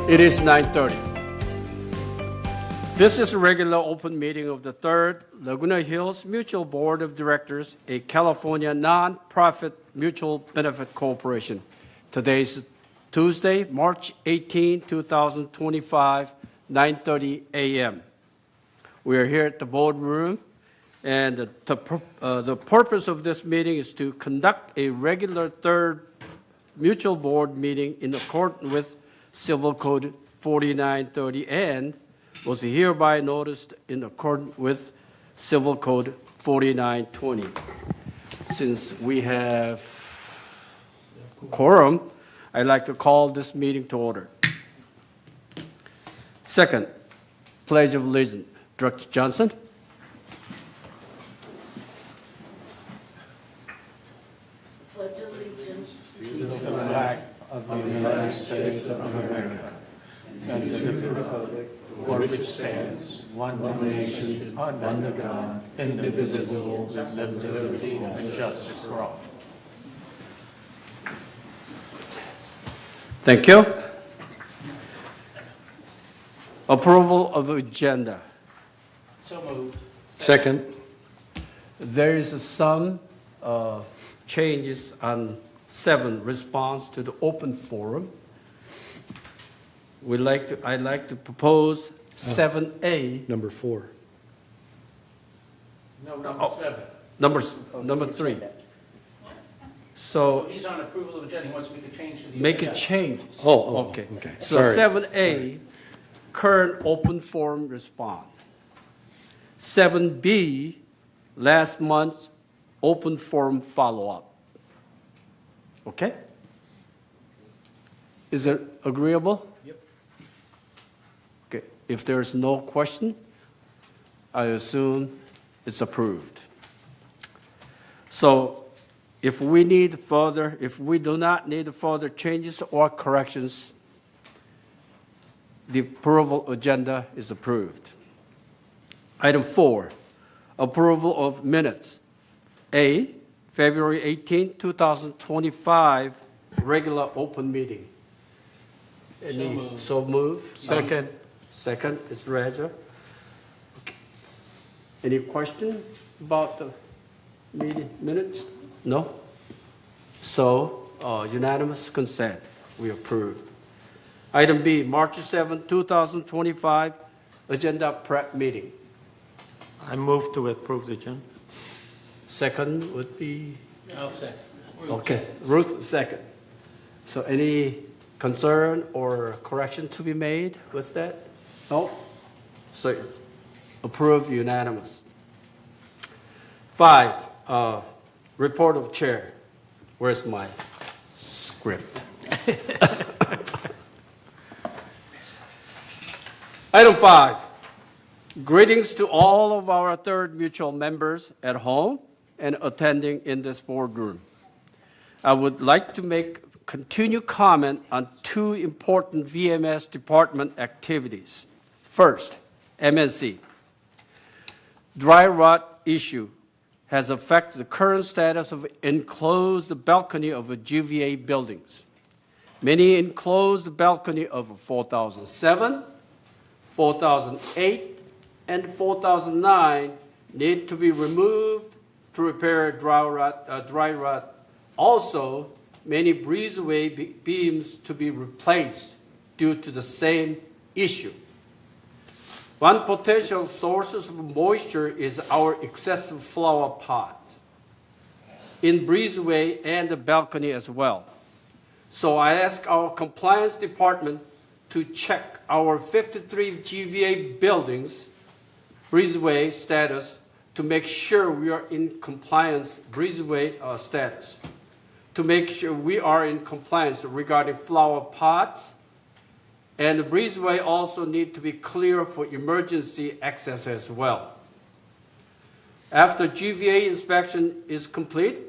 It is 9:30. This is a regular open meeting of the Third Laguna Hills Mutual Board of Directors, a California non-profit mutual benefit corporation. Today is Tuesday, March 18, 2025, 9:30 a.m. We are here at the boardroom, and the purpose of this meeting is to conduct a regular third mutual board meeting in accordance with Civil Code 4930 and was hereby noticed in accordance with Civil Code 4920. Since we have quorum, I'd like to call this meeting to order. Second, Pledge of Allegiance. Director Johnson. Pledge allegiance to the flag of the United States of America and to the republic for which stands one nation under God, indivisible, with liberty and justice for all. Thank you. Approval of agenda. So moved. Second. There is some changes on 7, response to the open forum. I'd like to propose 7A. Number 4. No, number 7. Number 3. So He's on approval of agenda. He wants to make a change to the make a agenda. change. Okay. So Sorry. 7A, current open forum response. 7B, last month's open forum follow-up. Okay? Is it agreeable? Yep. Okay. If there's no question, I assume it's approved. So if we do not need further changes or corrections, the approval agenda is approved. Item 4, approval of minutes. A, February 18, 2025, regular open meeting. So moved. Second. Second is Raja. Okay. Any question about the meeting minutes? No? So, unanimous consent. We approved. Item B, March 7, 2025, agenda prep meeting. I move to approve the agenda. Second would be, I'll second. okay, Ruth second. So any concern or correction to be made with that? No? So it's approved, unanimous. 5, report of chair. Where's my script? Item 5, greetings to all of our Third Mutual members at home and attending in this boardroom. I would like to make continued comment on 2 important VMS department activities. First, MNC. Dry rot issue has affected the current status of enclosed balcony of GVA buildings. Many enclosed balcony of 4007, 4008, and 4009 need to be removed to repair dry rot. Also, many breezeway beams to be replaced due to the same issue. One potential source of moisture is our excessive flower pot in breezeway and the balcony as well. So I ask our compliance department to check our 53 GVA buildings breezeway status to make sure we are in compliance breezeway status, to make sure we are in compliance regarding flower pots, and the breezeway also need to be clear for emergency access as well. After GVA inspection is complete,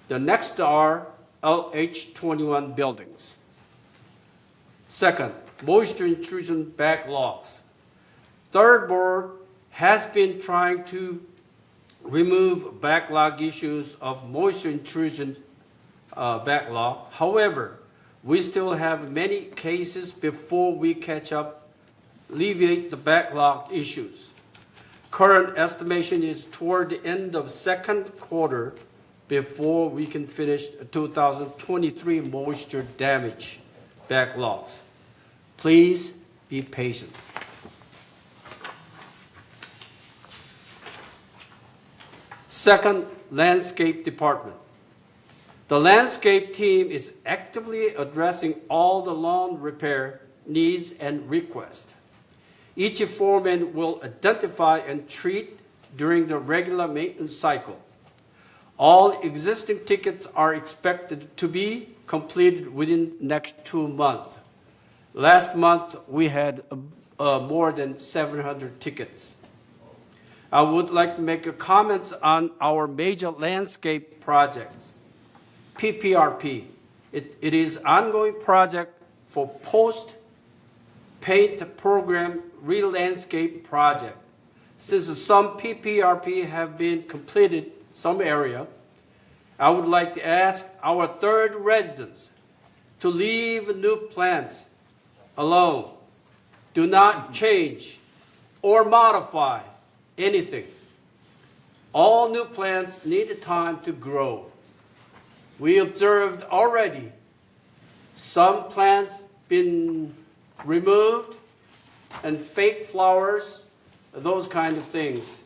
the next are LH21 buildings. Second, moisture intrusion backlogs. Third board has been trying to remove backlog issues of moisture intrusion backlog. However, we still have many cases before we catch up, alleviate the backlog issues. Current estimation is toward the end of second quarter before we can finish 2023 moisture damage backlogs. Please be patient. Second, landscape department. The landscape team is actively addressing all the lawn repair needs and requests. Each foreman will identify and treat during the regular maintenance cycle. All existing tickets are expected to be completed within next 2 months. Last month, we had more than 700 tickets. I would like to make a comment on our major landscape projects. PPRP, it is ongoing project for post-paint program re-landscape project. Since some PPRP have been completed some area, I would like to ask our third residents to leave new plants alone. Do not change or modify anything. All new plants need time to grow. We observed already some plants been removed and fake flowers, those kind of things.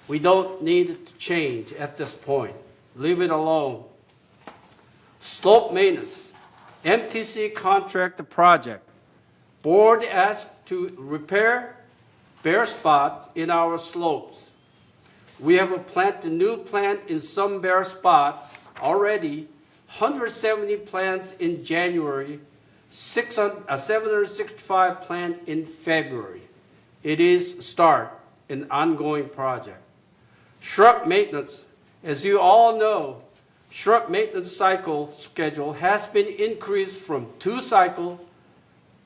We don't need to change at this point. Leave it alone. Slope maintenance, MTC contract project. Board asked to repair bare spots in our slopes. We have planted a new plant in some bare spots already, 170 plants in January, 765 plant in February. It is start an ongoing project. Shrub maintenance, as you all know, shrub maintenance cycle schedule has been increased from 2 cycle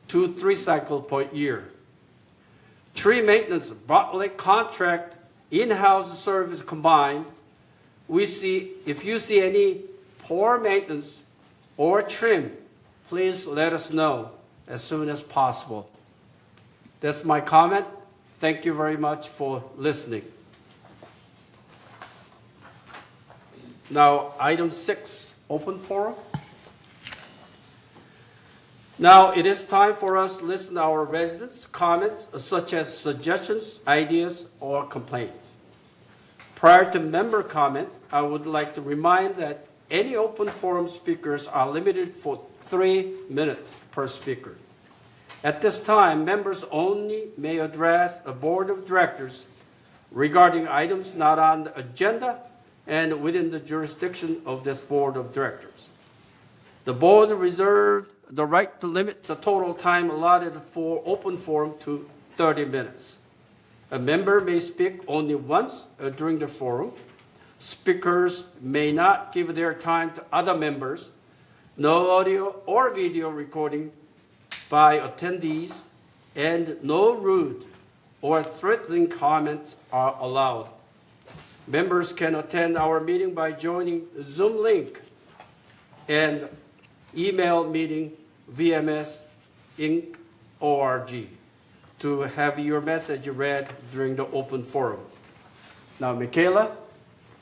to 3 cycle per year. Tree maintenance, Bartlett contract, in-house service combined. If you see any poor maintenance or trim, please let us know as soon as possible. That's my comment. Thank you very much for listening. Now, item 6, open forum. Now, it is time for us to listen to our residents' comments, such as suggestions, ideas, or complaints. Prior to member comment, I would like to remind that any open forum speakers are limited for 3 minutes per speaker. At this time, members only may address a board of directors regarding items not on the agenda and within the jurisdiction of this board of directors. The board reserved the right to limit the total time allotted for open forum to 30 minutes. A member may speak only once during the forum. Speakers may not give their time to other members. No audio or video recording by attendees, and no rude or threatening comments are allowed. Members can attend our meeting by joining Zoom link and email meeting vms.inc.org to have your message read during the open forum. Now, Michaela,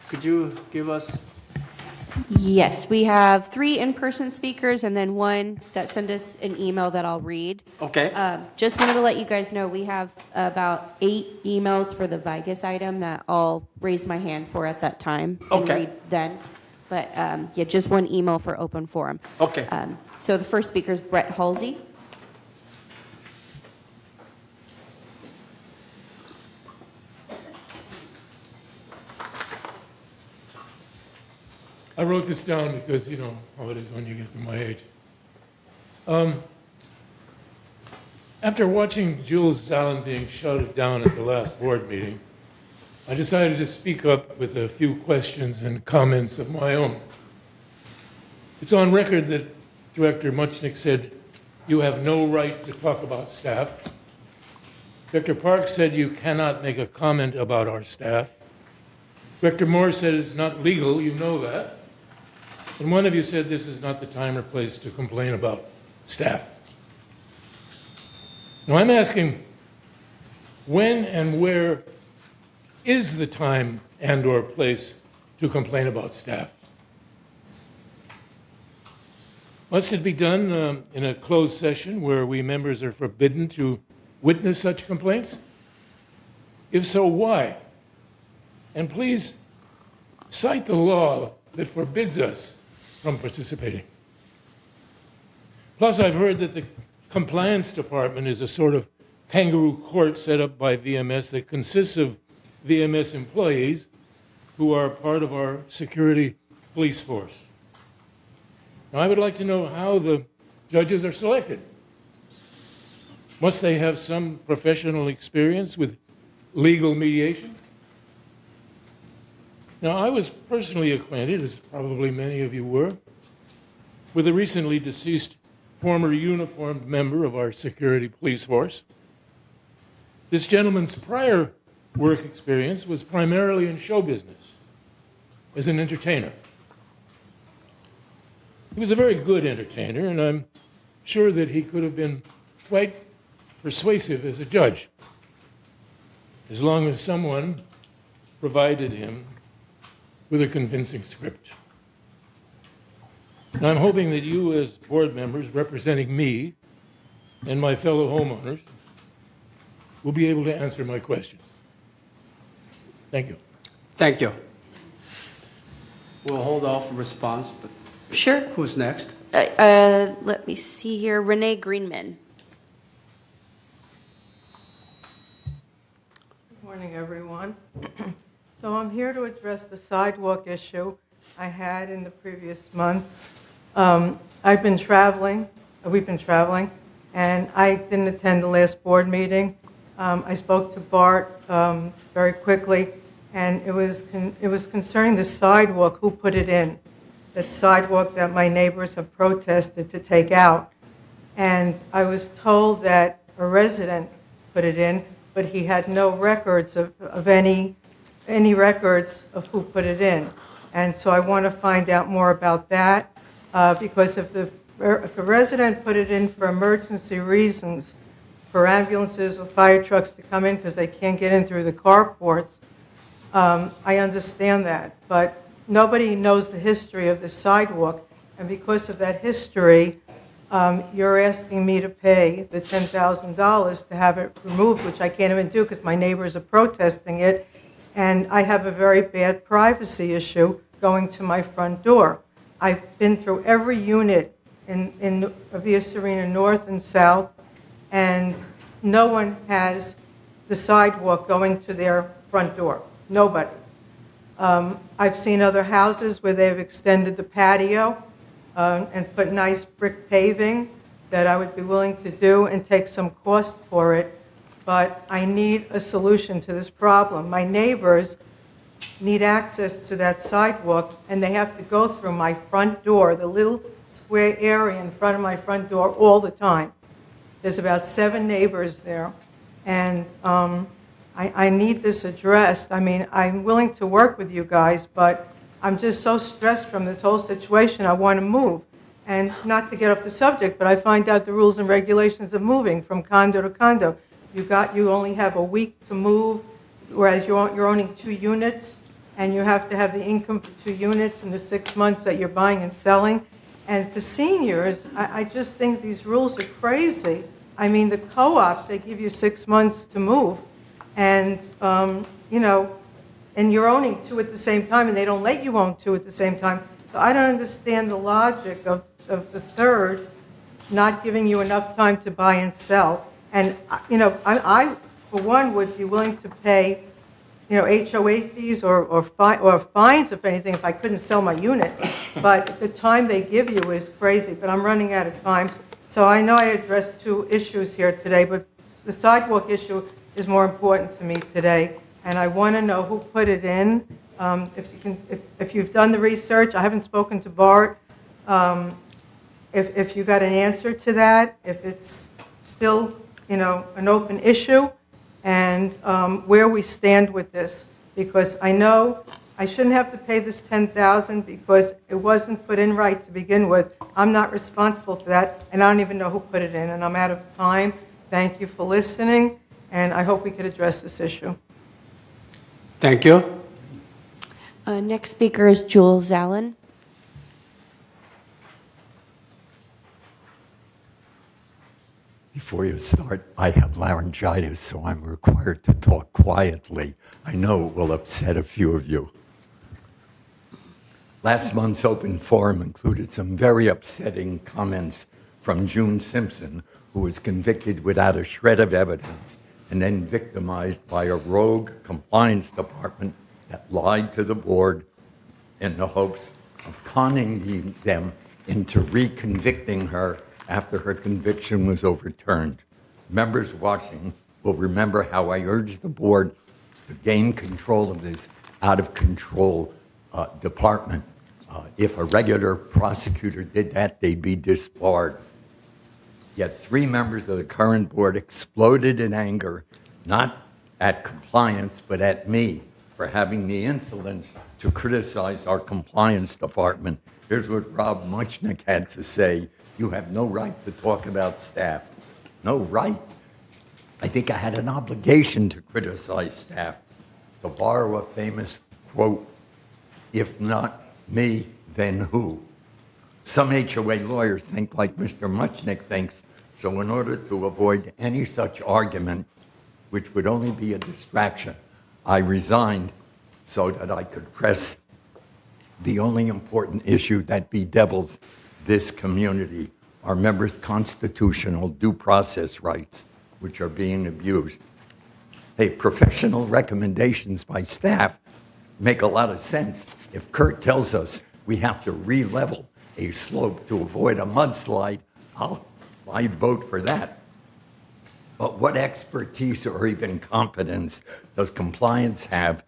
could you give us? Yes, we have 3 in-person speakers and then 1 that sent us an email that I'll read. Okay. Just wanted to let you guys know we have about 8 emails for the Vigus item that I'll raise my hand for at that time and Okay. read then. But yeah, just 1 email for open forum. Okay. So the first speaker is Brett Halsey. I wrote this down because you know how it is when you get to my age. After watching Jules Zalin being shouted down at the last board meeting, I decided to speak up with a few questions and comments of my own. It's on record that Director Muchnick said, "You have no right to talk about staff." Director Park said, "You cannot make a comment about our staff." Director Moore said, "It's not legal, you know that." And one of you said this is not the time or place to complain about staff. Now I'm asking, when and where is the time and or place to complain about staff? Must it be done in a closed session where we members are forbidden to witness such complaints? If so, why? And please cite the law that forbids us from participating. Plus, I've heard that the compliance department is a sort of kangaroo court set up by VMS that consists of VMS employees who are part of our security police force. Now, I would like to know how the judges are selected. Must they have some professional experience with legal mediation? Now, I was personally acquainted, as probably many of you were, with a recently deceased former uniformed member of our security police force. This gentleman's prior work experience was primarily in show business, as an entertainer. He was a very good entertainer, and I'm sure that he could have been quite persuasive as a judge, as long as someone provided him with a convincing script. And I'm hoping that you, as board members representing me and my fellow homeowners, will be able to answer my questions. Thank you. Thank you. We'll hold off response, but Sure. who's next? Let me see here. Renee Greenman. Good morning, everyone. So I'm here to address the sidewalk issue I had in the previous months. We've been traveling, and I didn't attend the last board meeting. I spoke to Bart very quickly, and it was concerning the sidewalk, who put it in, that sidewalk that my neighbors have protested to take out. And I was told that a resident put it in, but he had no records of any records of who put it in. And so I want to find out more about that, because if a resident put it in for emergency reasons, for ambulances or fire trucks to come in because they can't get in through the carports, I understand that. But nobody knows the history of the sidewalk, and because of that history, you're asking me to pay the $10,000 to have it removed, which I can't even do because my neighbors are protesting it, and I have a very bad privacy issue going to my front door. I've been through every unit in Via Serena North and South, and no one has the sidewalk going to their front door. Nobody. I've seen other houses where they've extended the patio and put nice brick paving that I would be willing to do and take some cost for it, but I need a solution to this problem. My neighbors need access to that sidewalk, and they have to go through my front door, the little square area in front of my front door, all the time. There's about 7 neighbors there, and I need this addressed. I mean, I'm willing to work with you guys, but I'm just so stressed from this whole situation, I want to move. And not to get off the subject, but I find out the rules and regulations of moving from condo to condo. You only have a week to move, whereas you're owning 2 units, and you have to have the income for 2 units in the 6 months that you're buying and selling. And for seniors, I just think these rules are crazy. I mean, the co-ops, they give you 6 months to move, and and you're owning 2 at the same time, and they don't let you own 2 at the same time. So I don't understand the logic of the third not giving you enough time to buy and sell. And I for one would be willing to pay HOA fees or fines, if anything, if I couldn't sell my unit. But the time they give you is crazy. But I'm running out of time. So I know I addressed 2 issues here today, but the sidewalk issue is more important to me today. And I want to know who put it in. If you've done the research, I haven't spoken to Bart. If you got an answer to that, if it's still an open issue, and where we stand with this, because I know I shouldn't have to pay this $10,000 because it wasn't put in right to begin with. I'm not responsible for that, and I don't even know who put it in, and I'm out of time. Thank you for listening, and I hope we could address this issue. Thank you. Next speaker is Jules Allen. Before you start, I have laryngitis, so I'm required to talk quietly. I know it will upset a few of you. Last month's open forum included some very upsetting comments from June Simpson, who was convicted without a shred of evidence and then victimized by a rogue compliance department that lied to the board in the hopes of conning them into reconvicting her after her conviction was overturned. Members watching will remember how I urged the board to gain control of this out-of-control department. If a regular prosecutor did that, they'd be disbarred. Yet 3 members of the current board exploded in anger, not at compliance, but at me for having the insolence to criticize our compliance department. Here's what Rob Muchnick had to say. You have no right to talk about staff. No right? I think I had an obligation to criticize staff. To borrow a famous quote, if not me, then who? Some HOA lawyers think like Mr. Muchnick thinks, so in order to avoid any such argument, which would only be a distraction, I resigned so that I could press the only important issue that bedevils this community, our members' constitutional due process rights, which are being abused. Hey, professional recommendations by staff make a lot of sense. If Kurt tells us we have to re-level a slope to avoid a mudslide, I'd vote for that. But what expertise or even competence does compliance have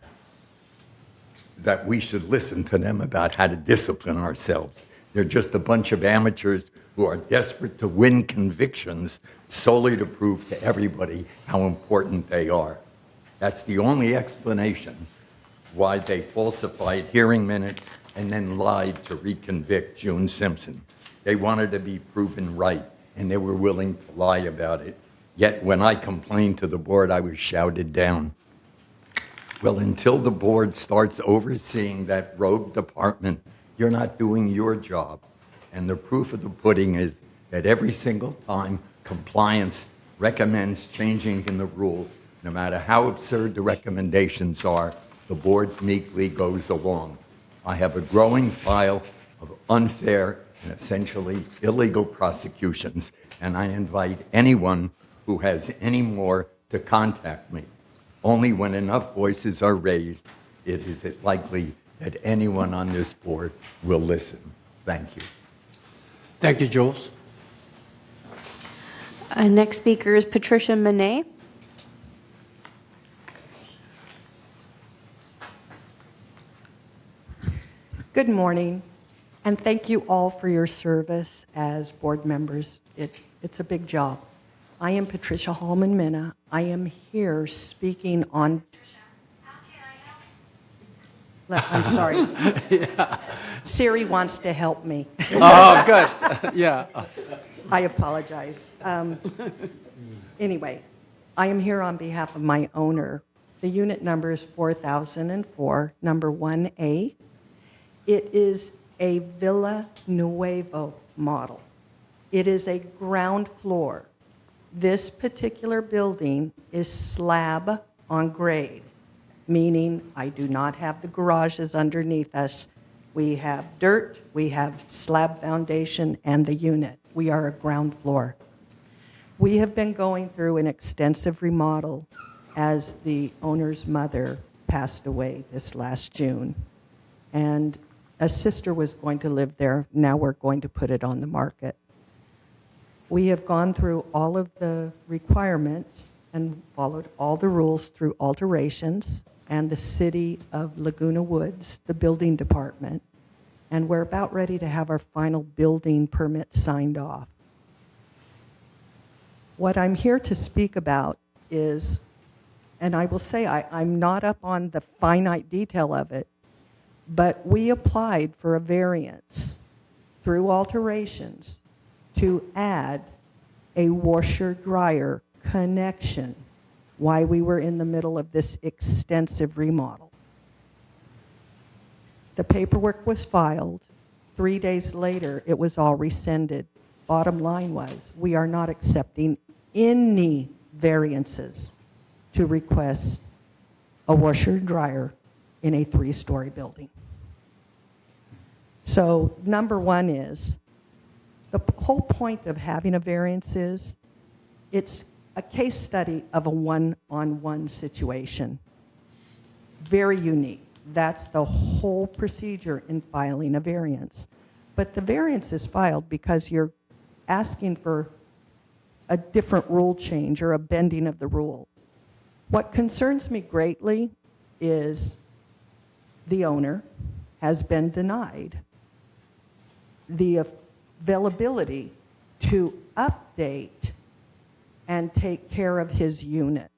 that we should listen to them about how to discipline ourselves? They're just a bunch of amateurs who are desperate to win convictions solely to prove to everybody how important they are. That's the only explanation why they falsified hearing minutes and then lied to reconvict June Simpson. They wanted to be proven right, and they were willing to lie about it. Yet when I complained to the board, I was shouted down. Well, until the board starts overseeing that rogue department, you're not doing your job. And the proof of the pudding is that every single time compliance recommends changing in the rules, no matter how absurd the recommendations are, the board meekly goes along. I have a growing file of unfair and essentially illegal prosecutions, and I invite anyone who has any more to contact me. Only when enough voices are raised is it likely that anyone on this board will listen. Thank you. Thank you, Jules. Next speaker is Patricia Monet. Good morning, and thank you all for your service as board members. It's a big job. I am Patricia Hallman Minna. I am here speaking on... I'm sorry. Yeah. Siri wants to help me. Oh, good. Yeah. I apologize. Anyway, I am here on behalf of my owner. The unit number is 4004, number 1A. It is a Villa Nuevo model. It is a ground floor. This particular building is slab on grade, meaning I do not have the garages underneath us. We have dirt, we have slab foundation, and the unit. We are a ground floor. We have been going through an extensive remodel as the owner's mother passed away this last June. And a sister was going to live there. Now we're going to put it on the market. We have gone through all of the requirements and followed all the rules through alterations and the city of Laguna Woods, the building department, and we're about ready to have our final building permit signed off. What I'm here to speak about is, and I will say I'm not up on the finite detail of it, but we applied for a variance through alterations to add a washer-dryer connection while we were in the middle of this extensive remodel. The paperwork was filed. 3 days later, it was all rescinded. Bottom line was, we are not accepting any variances to request a washer and dryer in a 3-story building. So number one is, the whole point of having a variance is, it's a case study of a one-on-one situation. Very unique. That's the whole procedure in filing a variance. But the variance is filed because you're asking for a different rule change or a bending of the rule. What concerns me greatly is the owner has been denied the availability to update and take care of his unit.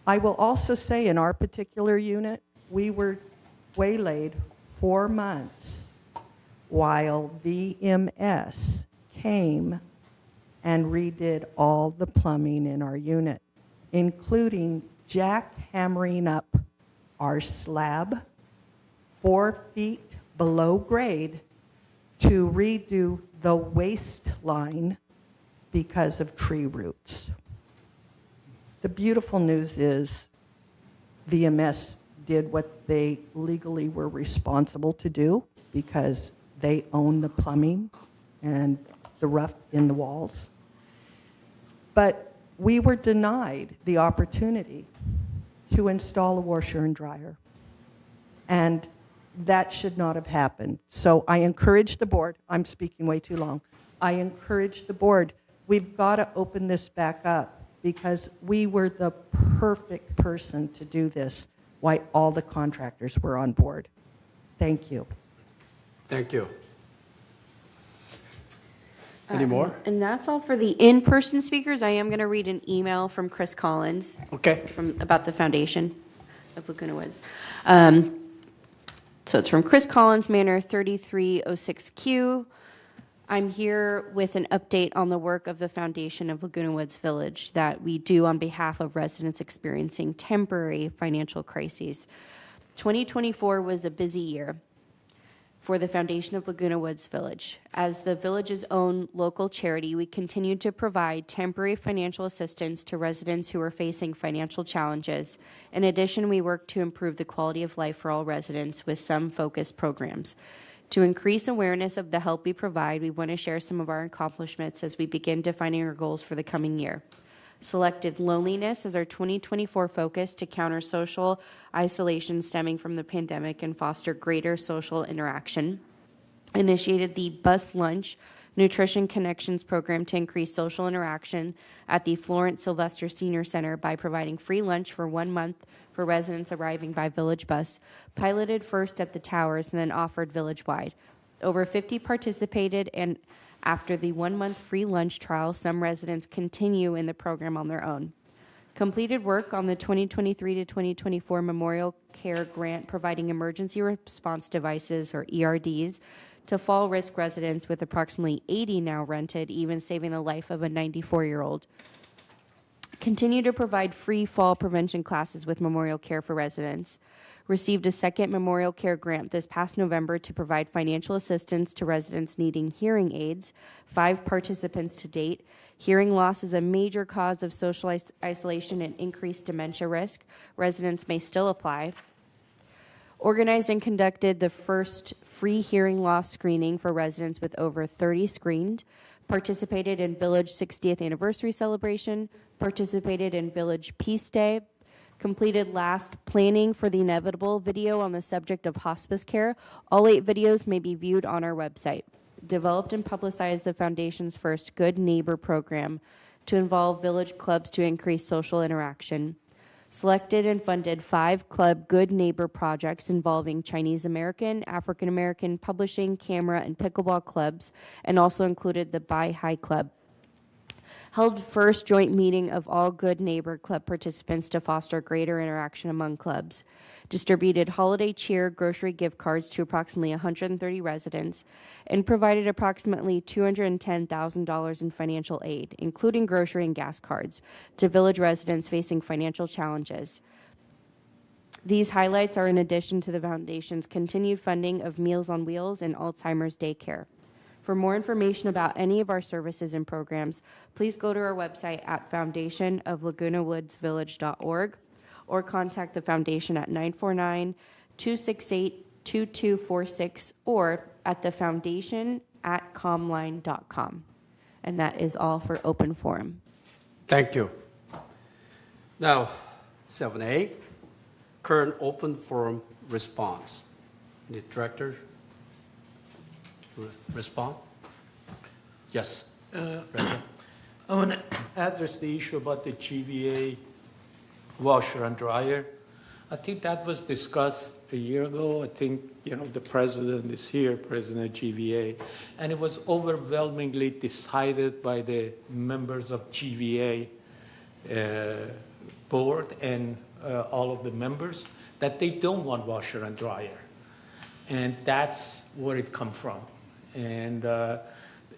I will also say in our particular unit, we were waylaid 4 months while VMS came and redid all the plumbing in our unit, including jackhammering up our slab 4 feet below grade to redo the waistline because of tree roots. The beautiful news is VMS did what they legally were responsible to do because they own the plumbing and the rough in the walls. But we were denied the opportunity to install a washer and dryer. And that should not have happened. So I encourage the board, I'm speaking way too long, I encourage the board, we've got to open this back up because we were the perfect person to do this while all the contractors were on board. Thank you. Thank you. Any more? And that's all for the in-person speakers. I am going to read an email from Chris Collins Okay. about the foundation of Laguna Woods. So it's from Chris Collins, Manor 3306Q. I'm here with an update on the work of the foundation of Laguna Woods Village that we do on behalf of residents experiencing temporary financial crises. 2024 was a busy year for the foundation of Laguna Woods Village. As the village's own local charity, we continued to provide temporary financial assistance to residents who are facing financial challenges. In addition, we worked to improve the quality of life for all residents with some focused programs. To increase awareness of the help we provide, we want to share some of our accomplishments as we begin defining our goals for the coming year. Selected loneliness as our 2024 focus to counter social isolation stemming from the pandemic and foster greater social interaction. Initiated the Bus Lunch Nutrition Connections program to increase social interaction at the Florence Sylvester Senior Center by providing free lunch for 1 month for residents arriving by village bus. Piloted first at the towers and then offered village-wide. Over 50 participated, and after the 1 month free lunch trial, some residents continue in the program on their own. Completed work on the 2023 to 2024 Memorial Care Grant providing emergency response devices, or ERDs, to fall risk residents, with approximately 80 now rented, even saving the life of a 94-year-old. Continue to provide free fall prevention classes with Memorial Care for residents. Received a second Memorial Care grant this past November to provide financial assistance to residents needing hearing aids. 5 participants to date. Hearing loss is a major cause of social isolation and increased dementia risk. Residents may still apply. Organized and conducted the first free hearing loss screening for residents with over 30 screened. Participated in Village 60th Anniversary Celebration. Participated in Village Peace Day. Completed last planning for the inevitable video on the subject of hospice care. All 8 videos may be viewed on our website. Developed and publicized the foundation's first Good Neighbor program to involve village clubs to increase social interaction. Selected and funded 5 club Good Neighbor projects involving Chinese American, African American, publishing, camera, and pickleball clubs, and also included the Bai Hai Club. held first joint meeting of all Good Neighbor Club participants to foster greater interaction among clubs, distributed holiday cheer grocery gift cards to approximately 130 residents, and provided approximately $210,000 in financial aid, including grocery and gas cards, to village residents facing financial challenges. These highlights are in addition to the Foundation's continued funding of Meals on Wheels and Alzheimer's daycare. For more information about any of our services and programs, please go to our website at foundationoflagunawoodsvillage.org or contact the Foundation at 949-268-2246 or at thefoundation@comline.com. And that is all for open forum. Thank you. Now, 7A, current open forum response. Any director respond? Yes. I want to address the issue about the GVA washer and dryer. I think that was discussed a year ago. I think, the president is here, President of GVA, and it was overwhelmingly decided by the members of GVA board and all of the members that they don't want washer and dryer. And that's where it comes from. And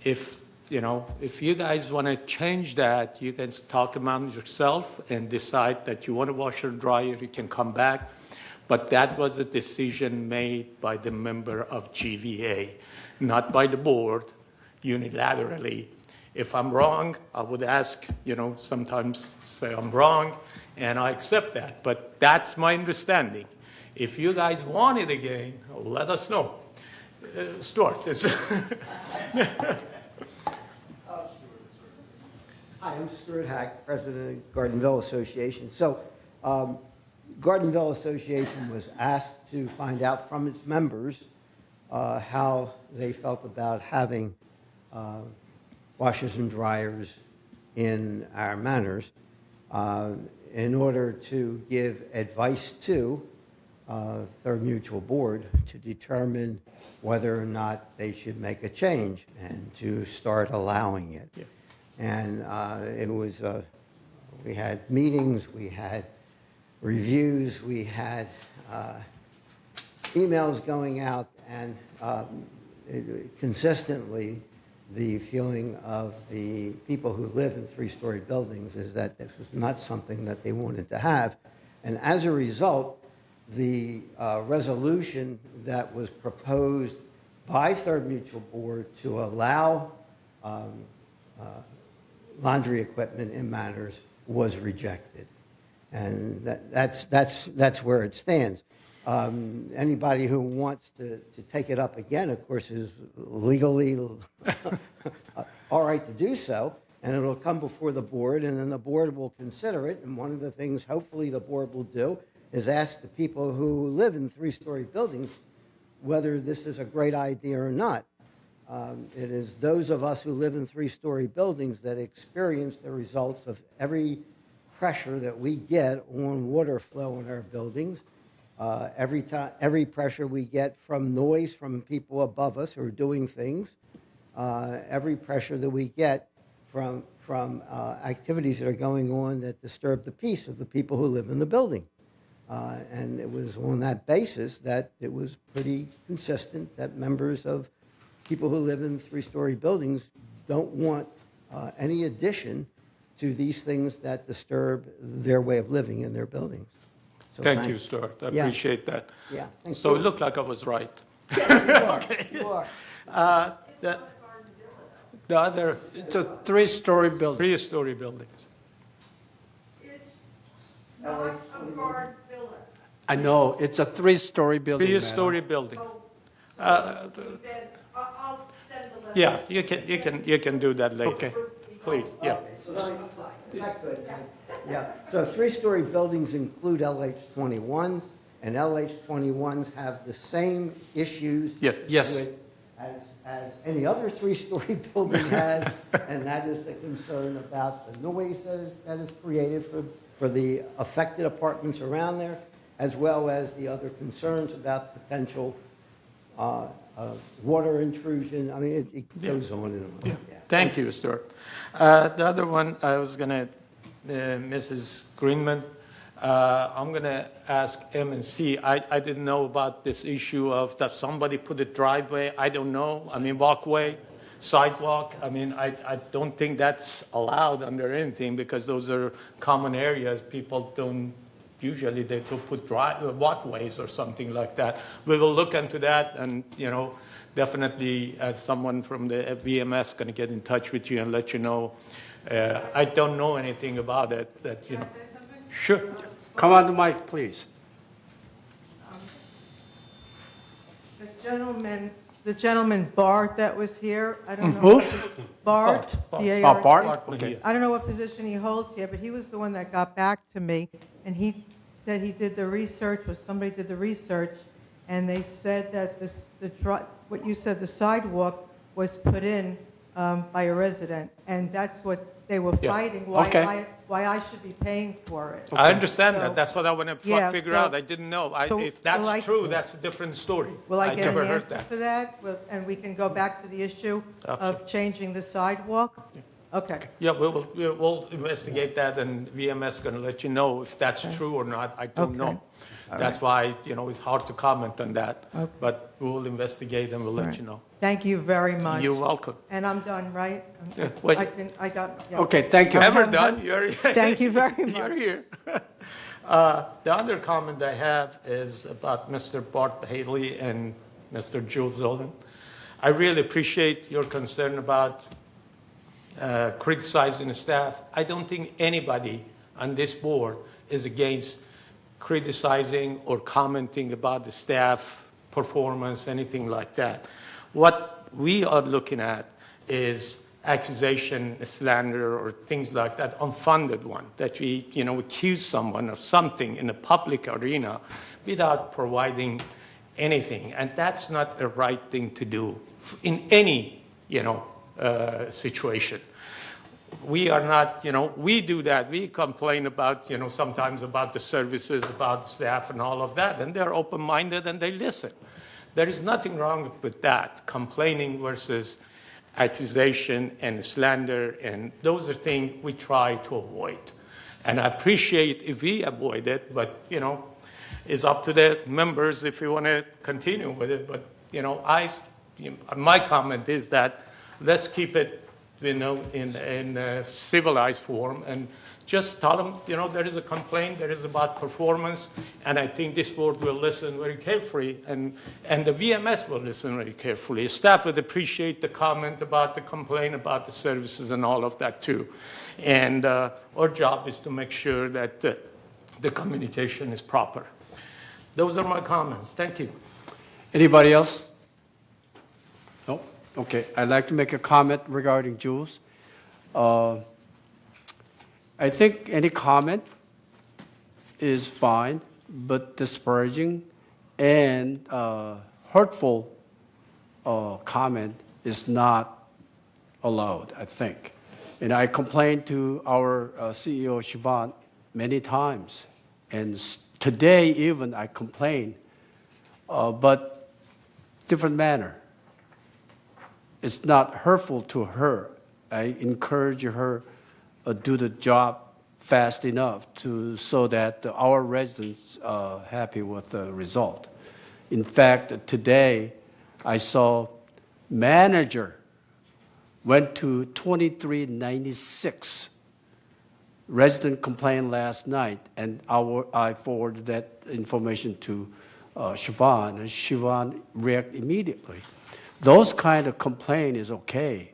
if you guys want to change that, you can talk among yourself and decide that you want a washer and dryer, you can come back. But that was a decision made by the member of GVA, not by the board, unilaterally. If I'm wrong, I would ask, sometimes say I'm wrong, and I accept that. But that's my understanding. If you guys want it again, let us know. Stuart. Hi, I'm Stuart Hack, President of Gardenville Association. So, Gardenville Association was asked to find out from its members how they felt about having washers and dryers in our manors in order to give advice to Third Mutual Board to determine whether or not they should make a change and to start allowing it. Yeah. And it was, we had meetings, we had reviews, we had emails going out, and consistently the feeling of the people who live in three-story buildings is that this was not something that they wanted to have. And as a result, the resolution that was proposed by Third Mutual Board to allow laundry equipment in manors was rejected. And that's where it stands. Anybody who wants to take it up again, of course, is legally all right to do so, and it'll come before the board, and then the board will consider it. And one of the things hopefully the board will do is ask the people who live in three-story buildings whether this is a great idea or not. It is those of us who live in three-story buildings that experience the results of every pressure that we get on water flow in our buildings, every pressure we get from noise from people above us who are doing things, every pressure that we get from activities that are going on that disturb the peace of the people who live in the building. And it was on that basis that it was pretty consistent that members of people who live in three-story buildings don't want any addition to these things that disturb their way of living in their buildings. So Thank you, Stuart. I appreciate that. Yeah. So you. it looked like I was right. Okay. You are. The other It's a three-story building. three-story buildings. It's not a guard villa. I know, it's a three-story building. Three-story madam. building. Then I'll send a letter. Yeah, you can do that later. Okay. Please, yeah. Okay, so that good. Yeah. So three-story buildings include LH21s, and LH21s have the same issues Yes. with, as any other three-story building has, and that is the concern about the noise that is created for the affected apartments around there, as well as the other concerns about potential water intrusion. I mean, it goes on and on. Yeah. Yeah. Thank you, Stuart. The other one, I was going to, Mrs. Greenman, I'm going to ask M&C. I didn't know about this issue of that somebody put a driveway. I don't know. I mean, walkway, sidewalk. I mean, I don't think that's allowed under anything because those are common areas. People don't, usually they will put walkways or something like that. We will look into that and, definitely someone from the VMS going to get in touch with you and let you know. I don't know anything about it. That Can I say something? Sure. Come on the mic, please. The gentleman Bart that was here, I don't know. Who? Bart. Bart. B-A-R-T. Bart? Okay. I don't know what position he holds here, but he was the one that got back to me, and he said he did the research, or somebody did the research, and they said that what you said, the sidewalk was put in by a resident, and that's what they were Yeah. fighting, Okay. why I should be paying for it. I understand So- that. That's what I want to Yeah, figure so- out. I didn't know. so If that's will I- true, that's a different story. Will I get never an heard answer that. for that? And we can go back to the issue of Absolutely. changing the sidewalk? Okay. Yeah, we'll investigate that, and VMS is going to let you know if that's true or not. I don't Okay. know. That's why, it's hard to comment on that. Okay. But we'll investigate and we'll let Right. you know. Thank you very much. You're welcome. And I'm done, right? Yeah, wait. I got, yeah. Okay, thank you. Never done. You're Thank you very You're much. here. The other comment I have is about Mr. Bart Haley and Mr. Jules Zolan. I really appreciate your concern about criticizing the staff. I don't think anybody on this board is against criticizing or commenting about the staff performance, anything like that. What we are looking at is accusation, slander, or things like that, unfunded one, that we, accuse someone of something in the public arena without providing anything. And that's not a right thing to do in any, situation. We are not, we do that. We complain about, sometimes about the services, about staff and all of that, and they're open-minded and they listen. There is nothing wrong with that, complaining versus accusation and slander, and those are things we try to avoid. And I appreciate if we avoid it, but, it's up to the members if you want to continue with it. But, my comment is that let's keep it, in a civilized form, and just tell them, there is a complaint, there is about performance, and I think this board will listen very carefully, and the VMS will listen very carefully. Staff would appreciate the comment about the complaint about the services and all of that too. And our job is to make sure that the communication is proper. Those are my comments. Thank you. Anybody else? No? Okay, I'd like to make a comment regarding Jules. I think any comment is fine, but disparaging and hurtful comment is not allowed, I think. And I complained to our CEO, Siobhan, many times. And today even I complained, but different manner. It's not hurtful to her. I encourage her do the job fast enough so that our residents are happy with the result. In fact, today I saw manager went to 2396 resident complaint last night, and I forwarded that information to Siobhan, and Siobhan reacted immediately. Those kind of complaint is okay,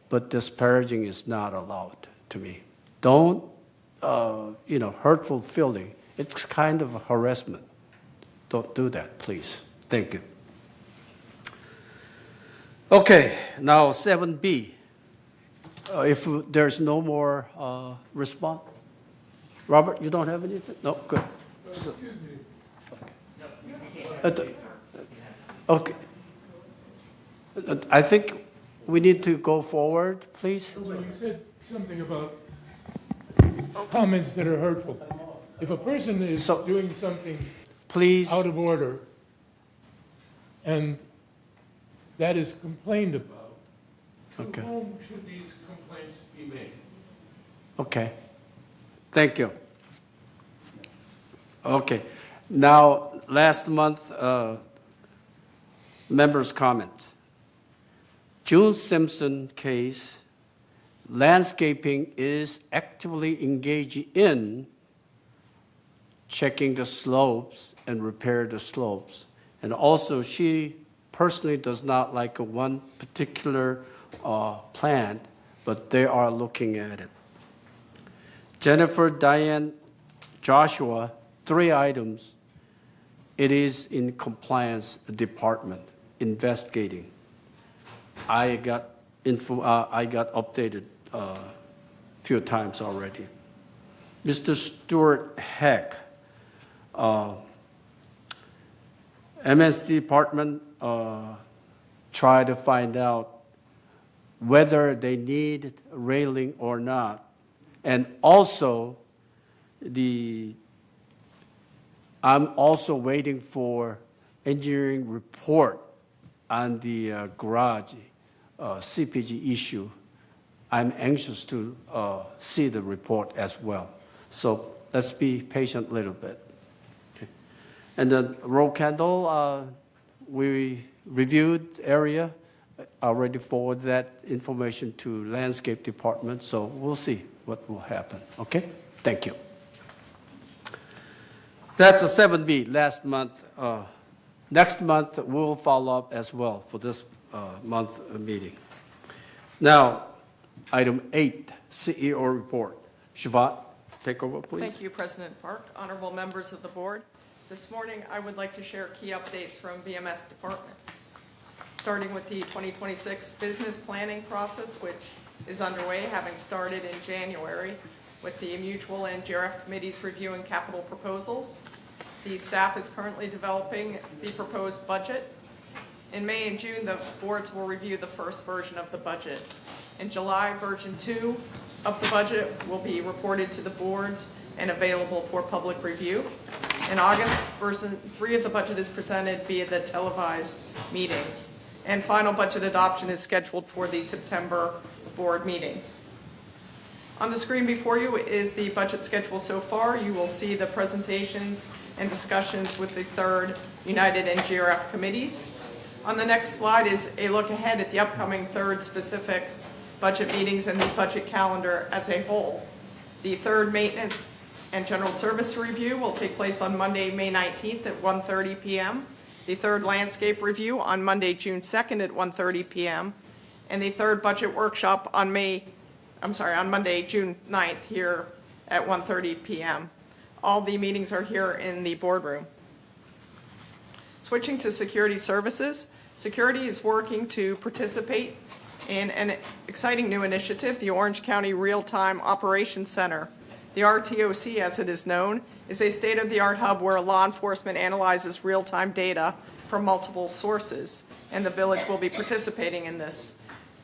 but disparaging is not allowed to me. Don't, hurtful feeling. It's kind of a harassment. Don't do that, please. Thank you. Okay, now 7B. If there's no more response. Robert, you don't have anything? No, good. Excuse me. Okay. I think we need to go forward, please. So you said something about comments that are hurtful. If a person is doing something Please. out of order and that is complained about, to Okay. whom should these complaints be made? Okay. Thank you. Okay. Now, last month, members' comment. June Simpson case, landscaping is actively engaged in checking the slopes and repair the slopes. And also, she personally does not like one particular plant, but they are looking at it. Jennifer Diane Joshua, 3 items. It is in compliance department investigating. I got updated a few times already. Mr. Stuart Heck, MS department try to find out whether they need railing or not. And also, I'm also waiting for engineering report on the garage CPG issue. I'm anxious to see the report as well. So let's be patient a little bit. Okay. And the road candle, we reviewed area. I already forwarded that information to landscape department, so we'll see what will happen. Okay? Thank you. That's a 7B last month. Next month, we'll follow up as well for this month meeting. Now, item 8, CEO report. Shivat, take over, please. Thank you, President Park. Honorable members of the board. This morning, I would like to share key updates from VMS departments. Starting with the 2026 business planning process, which is underway, having started in January, with the mutual and GRF committees reviewing capital proposals. The staff is currently developing the proposed budget. In May and June, the boards will review the first version of the budget. In July, version 2 of the budget will be reported to the boards and available for public review. In August, version 3 of the budget is presented via the televised meetings. And final budget adoption is scheduled for the September board meetings. On the screen before you is the budget schedule so far. You will see the presentations and discussions with the 3rd United and GRF committees. On the next slide is a look ahead at the upcoming 3rd specific budget meetings and the budget calendar as a whole. The 3rd maintenance and general service review will take place on Monday, May 19th at 1:30 p.m. The 3rd landscape review on Monday, June 2nd at 1:30 p.m. And the 3rd budget workshop on Monday, June 9th here at 1:30 p.m. All the meetings are here in the boardroom. Switching to security services, security is working to participate in an exciting new initiative, the Orange County Real-Time Operations Center. The RTOC, as it is known, is a state-of-the-art hub where law enforcement analyzes real-time data from multiple sources, and the village will be participating in this.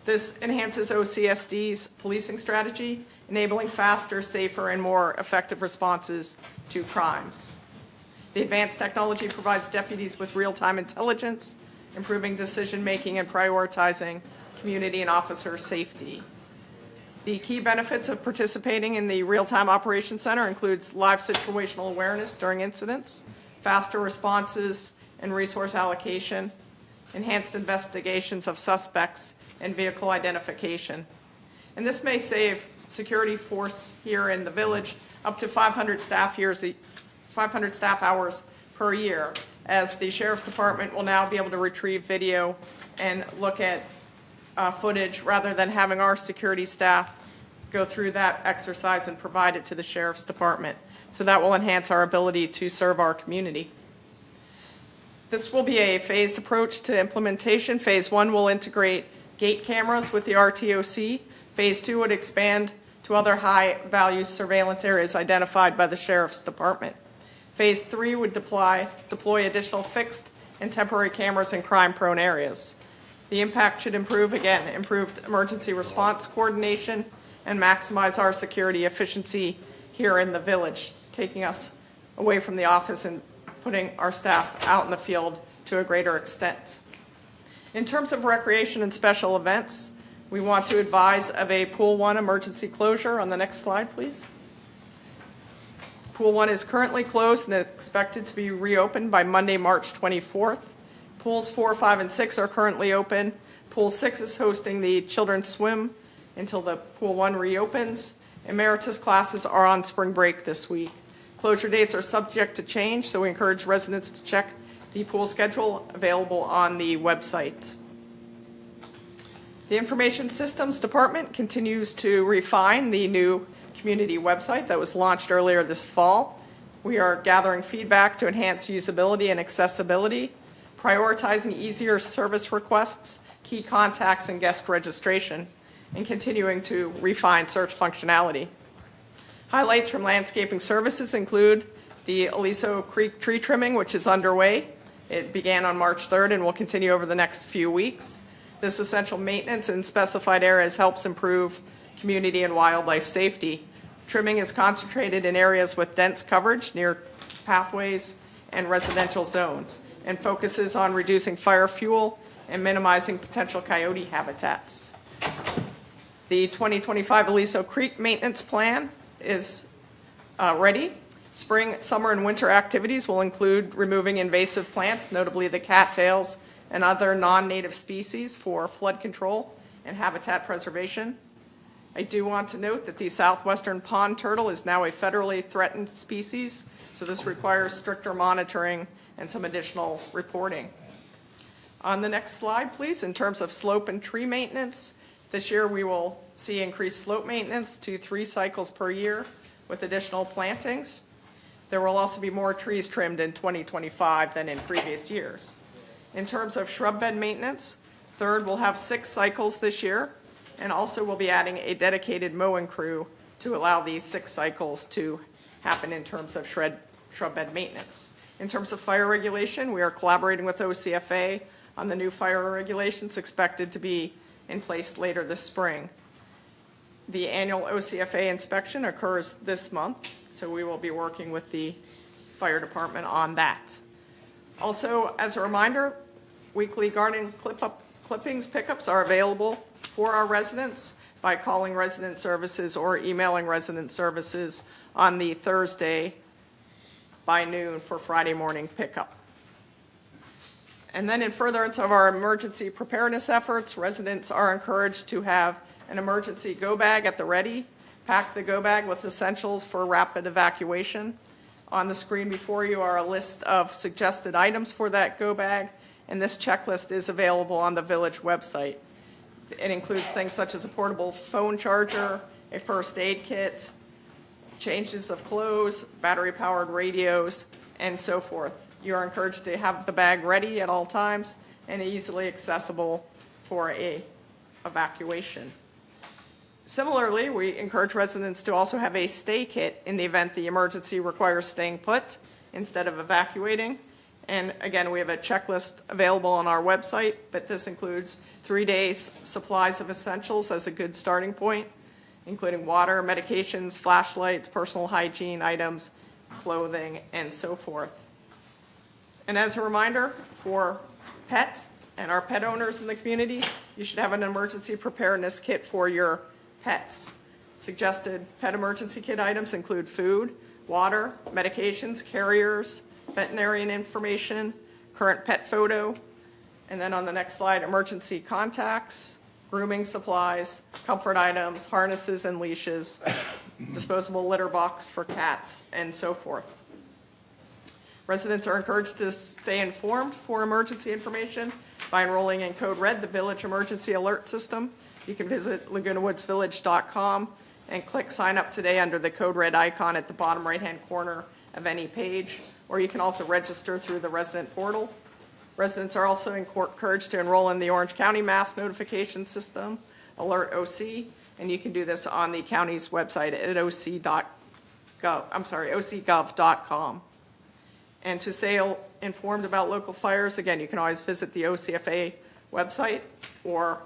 This enhances OCSD's policing strategy, enabling faster, safer, and more effective responses to crimes. The advanced technology provides deputies with real-time intelligence, improving decision-making and prioritizing community and officer safety. The key benefits of participating in the Real-Time Operations Center includes live situational awareness during incidents, faster responses and resource allocation, enhanced investigations of suspects, and vehicle identification. And this may save security force here in the village up to 500 staff hours per year, as the Sheriff's Department will now be able to retrieve video and look at footage rather than having our security staff go through that exercise and provide it to the Sheriff's Department. So that will enhance our ability to serve our community. This will be a phased approach to implementation. Phase 1 will integrate gate cameras with the RTOC. Phase 2 would expand to other high-value surveillance areas identified by the Sheriff's Department. Phase 3 would deploy additional fixed and temporary cameras in crime-prone areas. The impact should improve, again, improved emergency response coordination and maximize our security efficiency here in the village, taking us away from the office and putting our staff out in the field to a greater extent. In terms of recreation and special events, we want to advise of a Pool 1 emergency closure. On the next slide, please. Pool 1 is currently closed and expected to be reopened by Monday, March 24th. Pools 4, 5, and 6 are currently open. Pool 6 is hosting the children's swim until the Pool 1 reopens. Emeritus classes are on spring break this week. Closure dates are subject to change, so we encourage residents to check the pool schedule available on the website. The Information Systems Department continues to refine the new community website that was launched earlier this fall. We are gathering feedback to enhance usability and accessibility, prioritizing easier service requests, key contacts, and guest registration, and continuing to refine search functionality. Highlights from landscaping services include the Aliso Creek tree trimming, which is underway. It began on March 3rd and will continue over the next few weeks. This essential maintenance in specified areas helps improve community and wildlife safety. Trimming is concentrated in areas with dense coverage near pathways and residential zones, and focuses on reducing fire fuel and minimizing potential coyote habitats. The 2025 Aliso Creek Maintenance Plan is ready. Spring, summer, and winter activities will include removing invasive plants, notably the cattails and other non-native species, for flood control and habitat preservation. I do want to note that the southwestern pond turtle is now a federally threatened species, so this requires stricter monitoring and some additional reporting. On the next slide, please, in terms of slope and tree maintenance, this year we will see increased slope maintenance to 3 cycles per year with additional plantings. There will also be more trees trimmed in 2025 than in previous years. In terms of shrub bed maintenance, Third will have 6 cycles this year, and also we'll be adding a dedicated mowing crew to allow these 6 cycles to happen in terms of shrub bed maintenance. In terms of fire regulation, we are collaborating with OCFA on the new fire regulations expected to be in place later this spring. The annual OCFA inspection occurs this month, so we will be working with the fire department on that. Also, as a reminder, weekly garden clippings pickups are available for our residents by calling resident services or emailing resident services on the Thursday by noon for Friday morning pickup. And then in furtherance of our emergency preparedness efforts, residents are encouraged to have an emergency go bag at the ready. Pack the go bag with essentials for rapid evacuation. On the screen before you are a list of suggested items for that go bag, and this checklist is available on the village website. It includes things such as a portable phone charger, a first aid kit, changes of clothes, battery-powered radios, and so forth. You are encouraged to have the bag ready at all times and easily accessible for a evacuation. Similarly, we encourage residents to also have a stay kit in the event the emergency requires staying put instead of evacuating. And again, we have a checklist available on our website, but this includes 3 days supplies of essentials as a good starting point, including water, medications, flashlights, personal hygiene items, clothing, and so forth. And as a reminder, for pets and our pet owners in the community, you should have an emergency preparedness kit for your pets. Suggested pet emergency kit items include food, water, medications, carriers, veterinarian information, current pet photo, and then on the next slide, emergency contacts, grooming supplies, comfort items, harnesses and leashes, disposable litter box for cats, and so forth. Residents are encouraged to stay informed for emergency information by enrolling in Code Red, the Village Emergency Alert System. You can visit lagunawoodsvillage.com and click Sign Up Today under the Code Red icon at the bottom right-hand corner of any page, or you can also register through the resident portal. Residents are also encouraged to enroll in the Orange County Mass Notification System, Alert OC, and you can do this on the county's website at ocgov.com. And to stay informed about local fires, again, you can always visit the OCFA website or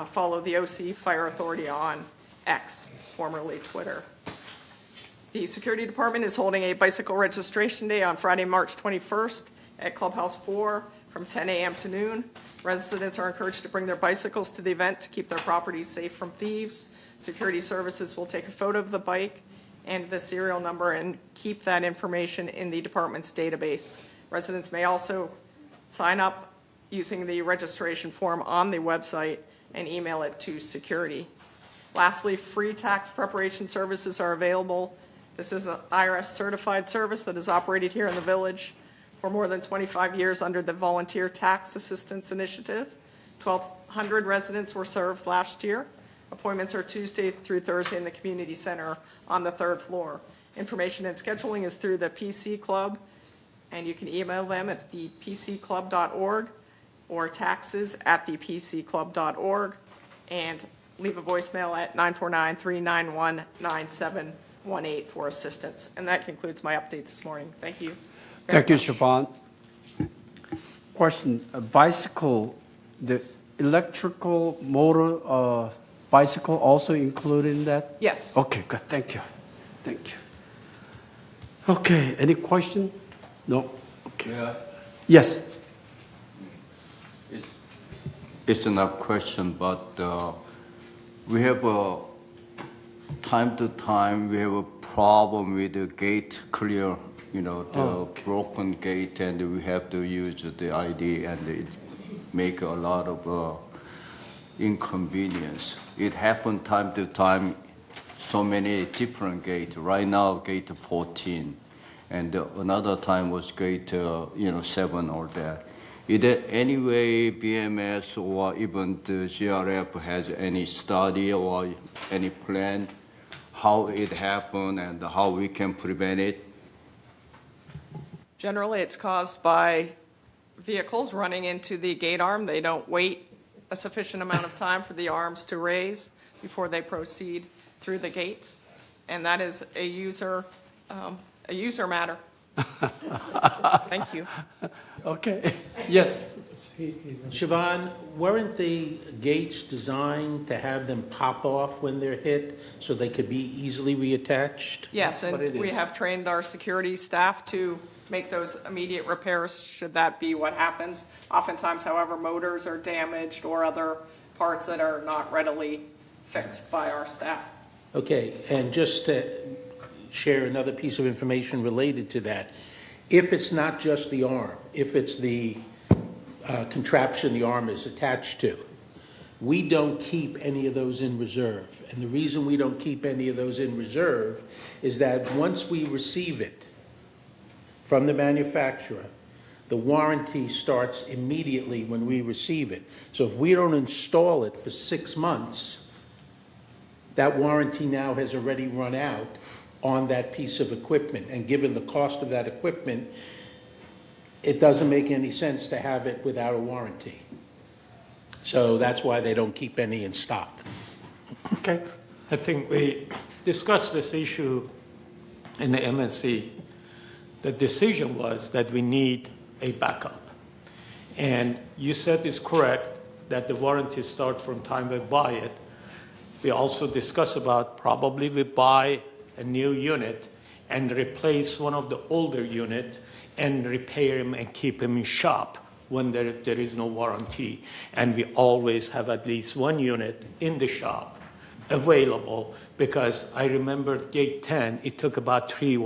follow the OC Fire Authority on X, formerly Twitter. The Security Department is holding a bicycle registration day on Friday, March 21st at Clubhouse 4 from 10 a.m. to noon. Residents are encouraged to bring their bicycles to the event to keep their properties safe from thieves. Security services will take a photo of the bike and the serial number and keep that information in the department's database. Residents may also sign up using the registration form on the website and email it to security. Lastly, free tax preparation services are available. This is an IRS certified service that is operated here in the village for more than 25 years under the Volunteer Tax Assistance Initiative. 1,200 residents were served last year. Appointments are Tuesday through Thursday in the community center on the 3rd floor. Information and scheduling is through the PC Club, and you can email them at thepcclub.org or taxes@thepcclub.org, and leave a voicemail at 949-391-9718 for assistance. And that concludes my update this morning. Thank you. Thank you, Siobhan. Question, a bicycle, the electrical motor bicycle also included in that? Yes. Okay, good, thank you. Thank you. Okay, any question? No? Okay. Yeah. Yes. It's not a question, but we have time to time we have a problem with the gate clear, the broken gate, and we have to use the ID, and it make a lot of inconvenience. It happened time to time, so many different gates. Right now, gate 14, and another time was gate 7 or that. Is there any way BMS or even the GRF has any study or any plan how it happened and how we can prevent it? Generally, it's caused by vehicles running into the gate arm. They don't wait a sufficient amount of time for the arms to raise before they proceed through the gates, and that is a user matter. Thank you. Okay, yes. Siobhan, weren't the gates designed to have them pop off when they're hit so they could be easily reattached? Yes, That's what it and we is. have trained our security staff to make those immediate repairs should that be what happens. Oftentimes, however, motors are damaged or other parts that are not readily fixed by our staff. Okay, and just to share another piece of information related to that, if it's not just the arm, if it's the contraption the arm is attached to, we don't keep any of those in reserve. And the reason we don't keep any of those in reserve is that once we receive it from the manufacturer, the warranty starts immediately when we receive it. So if we don't install it for 6 months, that warranty now has already run out on that piece of equipment. And given the cost of that equipment, it doesn't make any sense to have it without a warranty. So that's why they don't keep any in stock. Okay. I think we discussed this issue in the MNC. The decision was that we need a backup. And you said it's correct that the warranty starts from time we buy it. We also discussed about probably we buy a new unit and replace one of the older units and repair them and keep them in shop when there is no warranty. And we always have at least one unit in the shop available, because I remember gate 10, it took about 3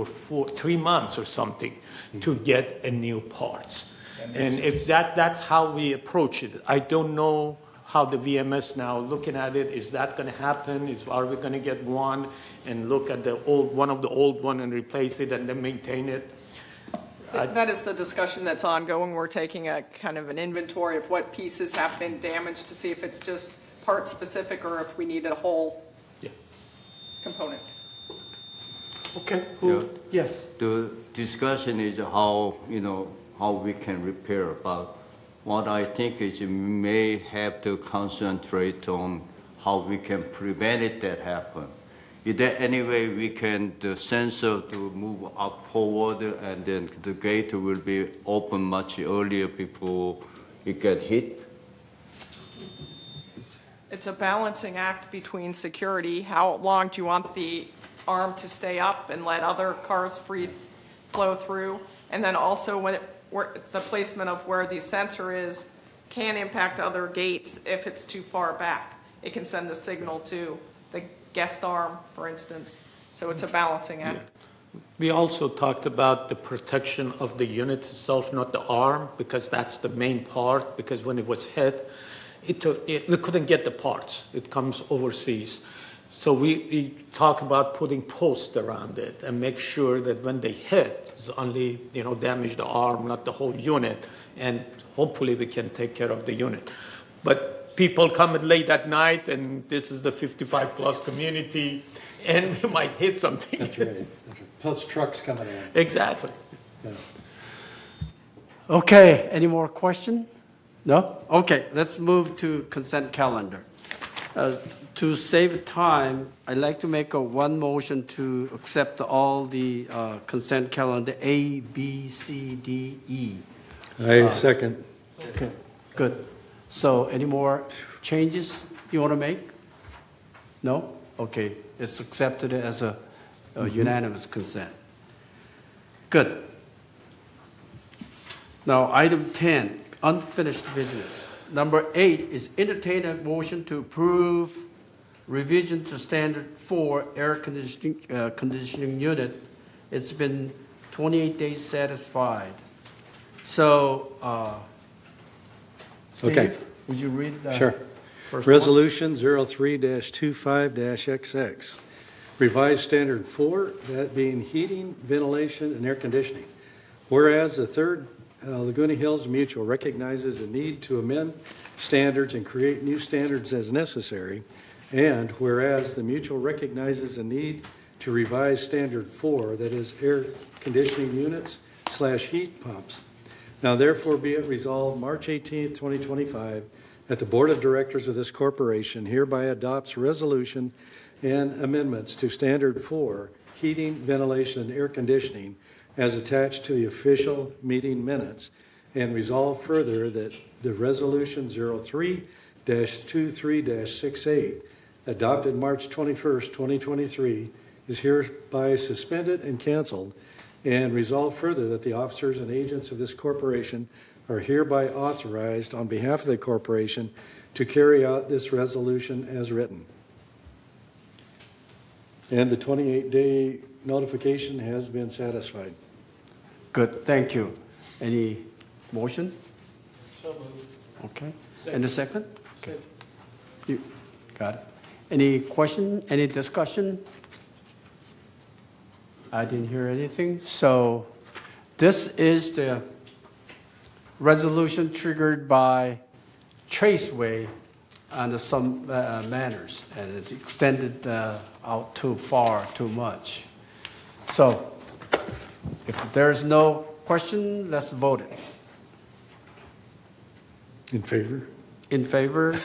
months or something to get a new parts. And if that's how we approach it. I don't know how the VMS now looking at it. Is that going to happen? Are we going to get one and look at the one of the old one and replace it and then maintain it? That is the discussion that's ongoing. We're taking a kind of an inventory of what pieces have been damaged to see if it's just part specific or if we need a whole component. Okay. Yeah. Yes. The discussion is how we can repair, but what I think is we may have to concentrate on how we can prevent it that happen. Is there any way we can, the sensor to move up forward and then the gate will be open much earlier before it get hit? It's a balancing act between security. How long do you want the arm to stay up and let other cars free flow through? And then also the placement of where the sensor is can impact other gates if it's too far back. It can send a signal to the guest arm, for instance. So it's a balancing act. We also talked about the protection of the unit itself, not the arm, because that's the main part, because when it was hit, we couldn't get the parts. It comes overseas. So we talk about putting posts around it and make sure that when they hit, it's only, damage the arm, not the whole unit, and hopefully we can take care of the unit. But people come late at night, and this is the 55-plus community, and we might hit something. That's right. Plus trucks coming in. Exactly. Yeah. Okay, any more question? No? Okay, let's move to consent calendar. To save time, I'd like to make one motion to accept all the consent calendar A, B, C, D, E. I second. Okay, good. So any more changes you want to make? No? Okay, it's accepted as a unanimous consent. Good. Now, item 10, unfinished business. Number 8 is entertain a motion to approve revision to standard 4 air conditioning unit. It's been 28 days satisfied. So, Steve, Okay. would you read the Sure. first one? Resolution 03-25-XX. Revised Standard 4, that being heating, ventilation, and air conditioning. Whereas the third Laguna Hills Mutual recognizes a need to amend standards and create new standards as necessary, and whereas the Mutual recognizes a need to revise Standard 4, that is air conditioning units / heat pumps. Now therefore be it resolved March 18th, 2025, that the Board of Directors of this corporation hereby adopts resolution and amendments to Standard 4, heating, ventilation, and air conditioning as attached to the official meeting minutes, and resolve further that the Resolution 03-23-68, adopted March 21st, 2023, is hereby suspended and canceled, and resolve further that the officers and agents of this corporation are hereby authorized on behalf of the corporation to carry out this resolution as written. And the 28-day notification has been satisfied. Good, thank you. Any motion? So moved. Okay. And a second? Okay. You got it. Any question, any discussion? I didn't hear anything. So this is the resolution triggered by Traceway under some manners, and it's extended out too far, too much. So if there's no question, let's vote it. In favor? In favor?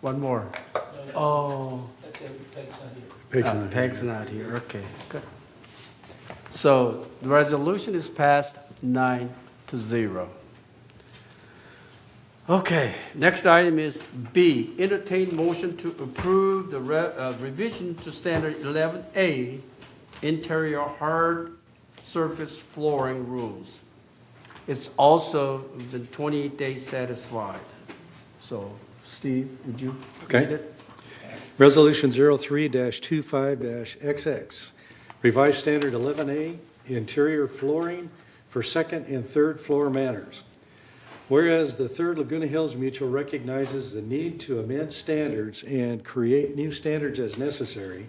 One more. Oh. Peg's not here. Okay, good. So the resolution is passed 9-0. Okay, next item is B, entertain motion to approve the revision to standard 11A, interior hard surface flooring rules. It's also been 28 days satisfied. So Steve, would you read it? Resolution 03-25-XX. Revised Standard 11A, interior flooring for second and third floor manners. Whereas the Third Laguna Hills Mutual recognizes the need to amend standards and create new standards as necessary,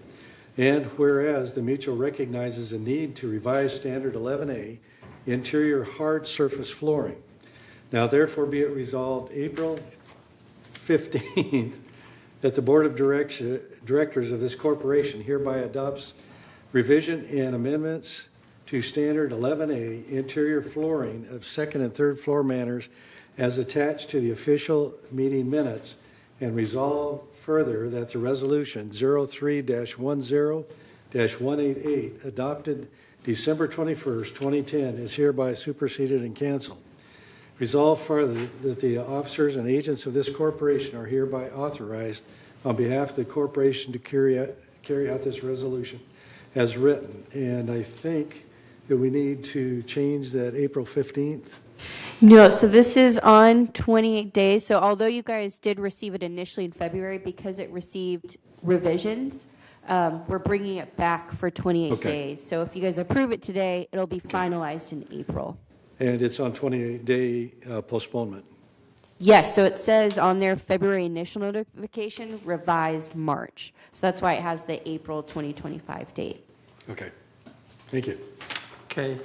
and whereas the Mutual recognizes the need to revise Standard 11A, interior hard surface flooring. Now therefore be it resolved April 15th that the Board of Directors of this corporation hereby adopts revision and amendments to Standard 11A, interior flooring of second and third floor manners as attached to the official meeting minutes, and resolve further that the resolution 03-10-188 adopted December 21st, 2010 is hereby superseded and canceled. Resolved further that the officers and agents of this corporation are hereby authorized on behalf of the corporation to carry out this resolution as written. And I think that we need to change that April 15th. No, so this is on 28 days. So although you guys did receive it initially in February, because it received revisions, we're bringing it back for 28 Okay. days. So if you guys approve it today, it'll be finalized in April. And it's on 28-day postponement. Yes, so it says on their February initial notification, revised March. So that's why it has the April 2025 date. Okay. Thank you. Okay.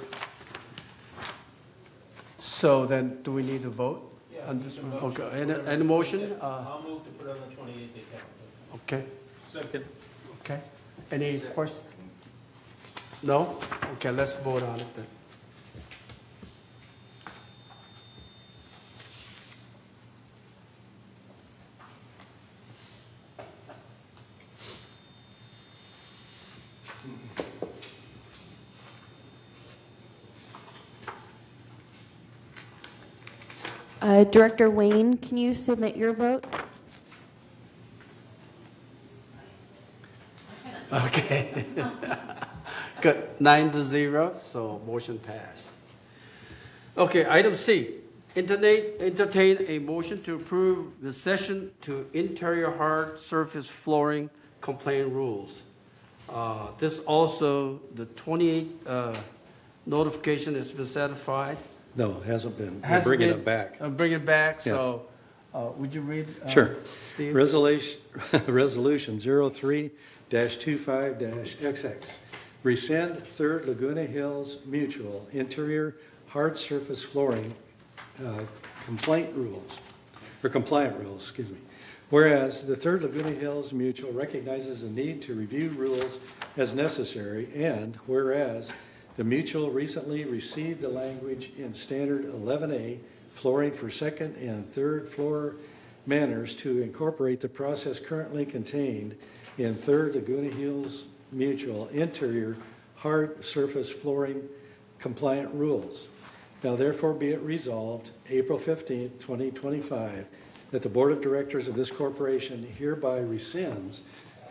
So then, do we need to vote on this one? Okay, any motion? I'll move to put on the 28-day calendar. Okay, Second. okay. Any question? No? Okay, let's vote on it then. Director Wayne, can you submit your vote? Okay. Good, 9-0, so motion passed. Okay, item C, entertain a motion to approve the session to interior hard surface flooring complaint rules. This also, the 28 notification has been certified. No, it hasn't been. We're Hasn't bringing been- it back. Bring it back, Yeah. so, would you read? Sure. Steve? Resolution 03-25-XX. Rescind Third Laguna Hills Mutual interior hard surface flooring compliant rules. Excuse me. Whereas the Third Laguna Hills Mutual recognizes the need to review rules as necessary, and whereas the Mutual recently received the language in Standard 11A flooring for second and third floor manners to incorporate the process currently contained in Third Laguna Hills Mutual interior hard surface flooring compliant rules. Now therefore be it resolved, April 15th, 2025, that the Board of Directors of this corporation hereby rescinds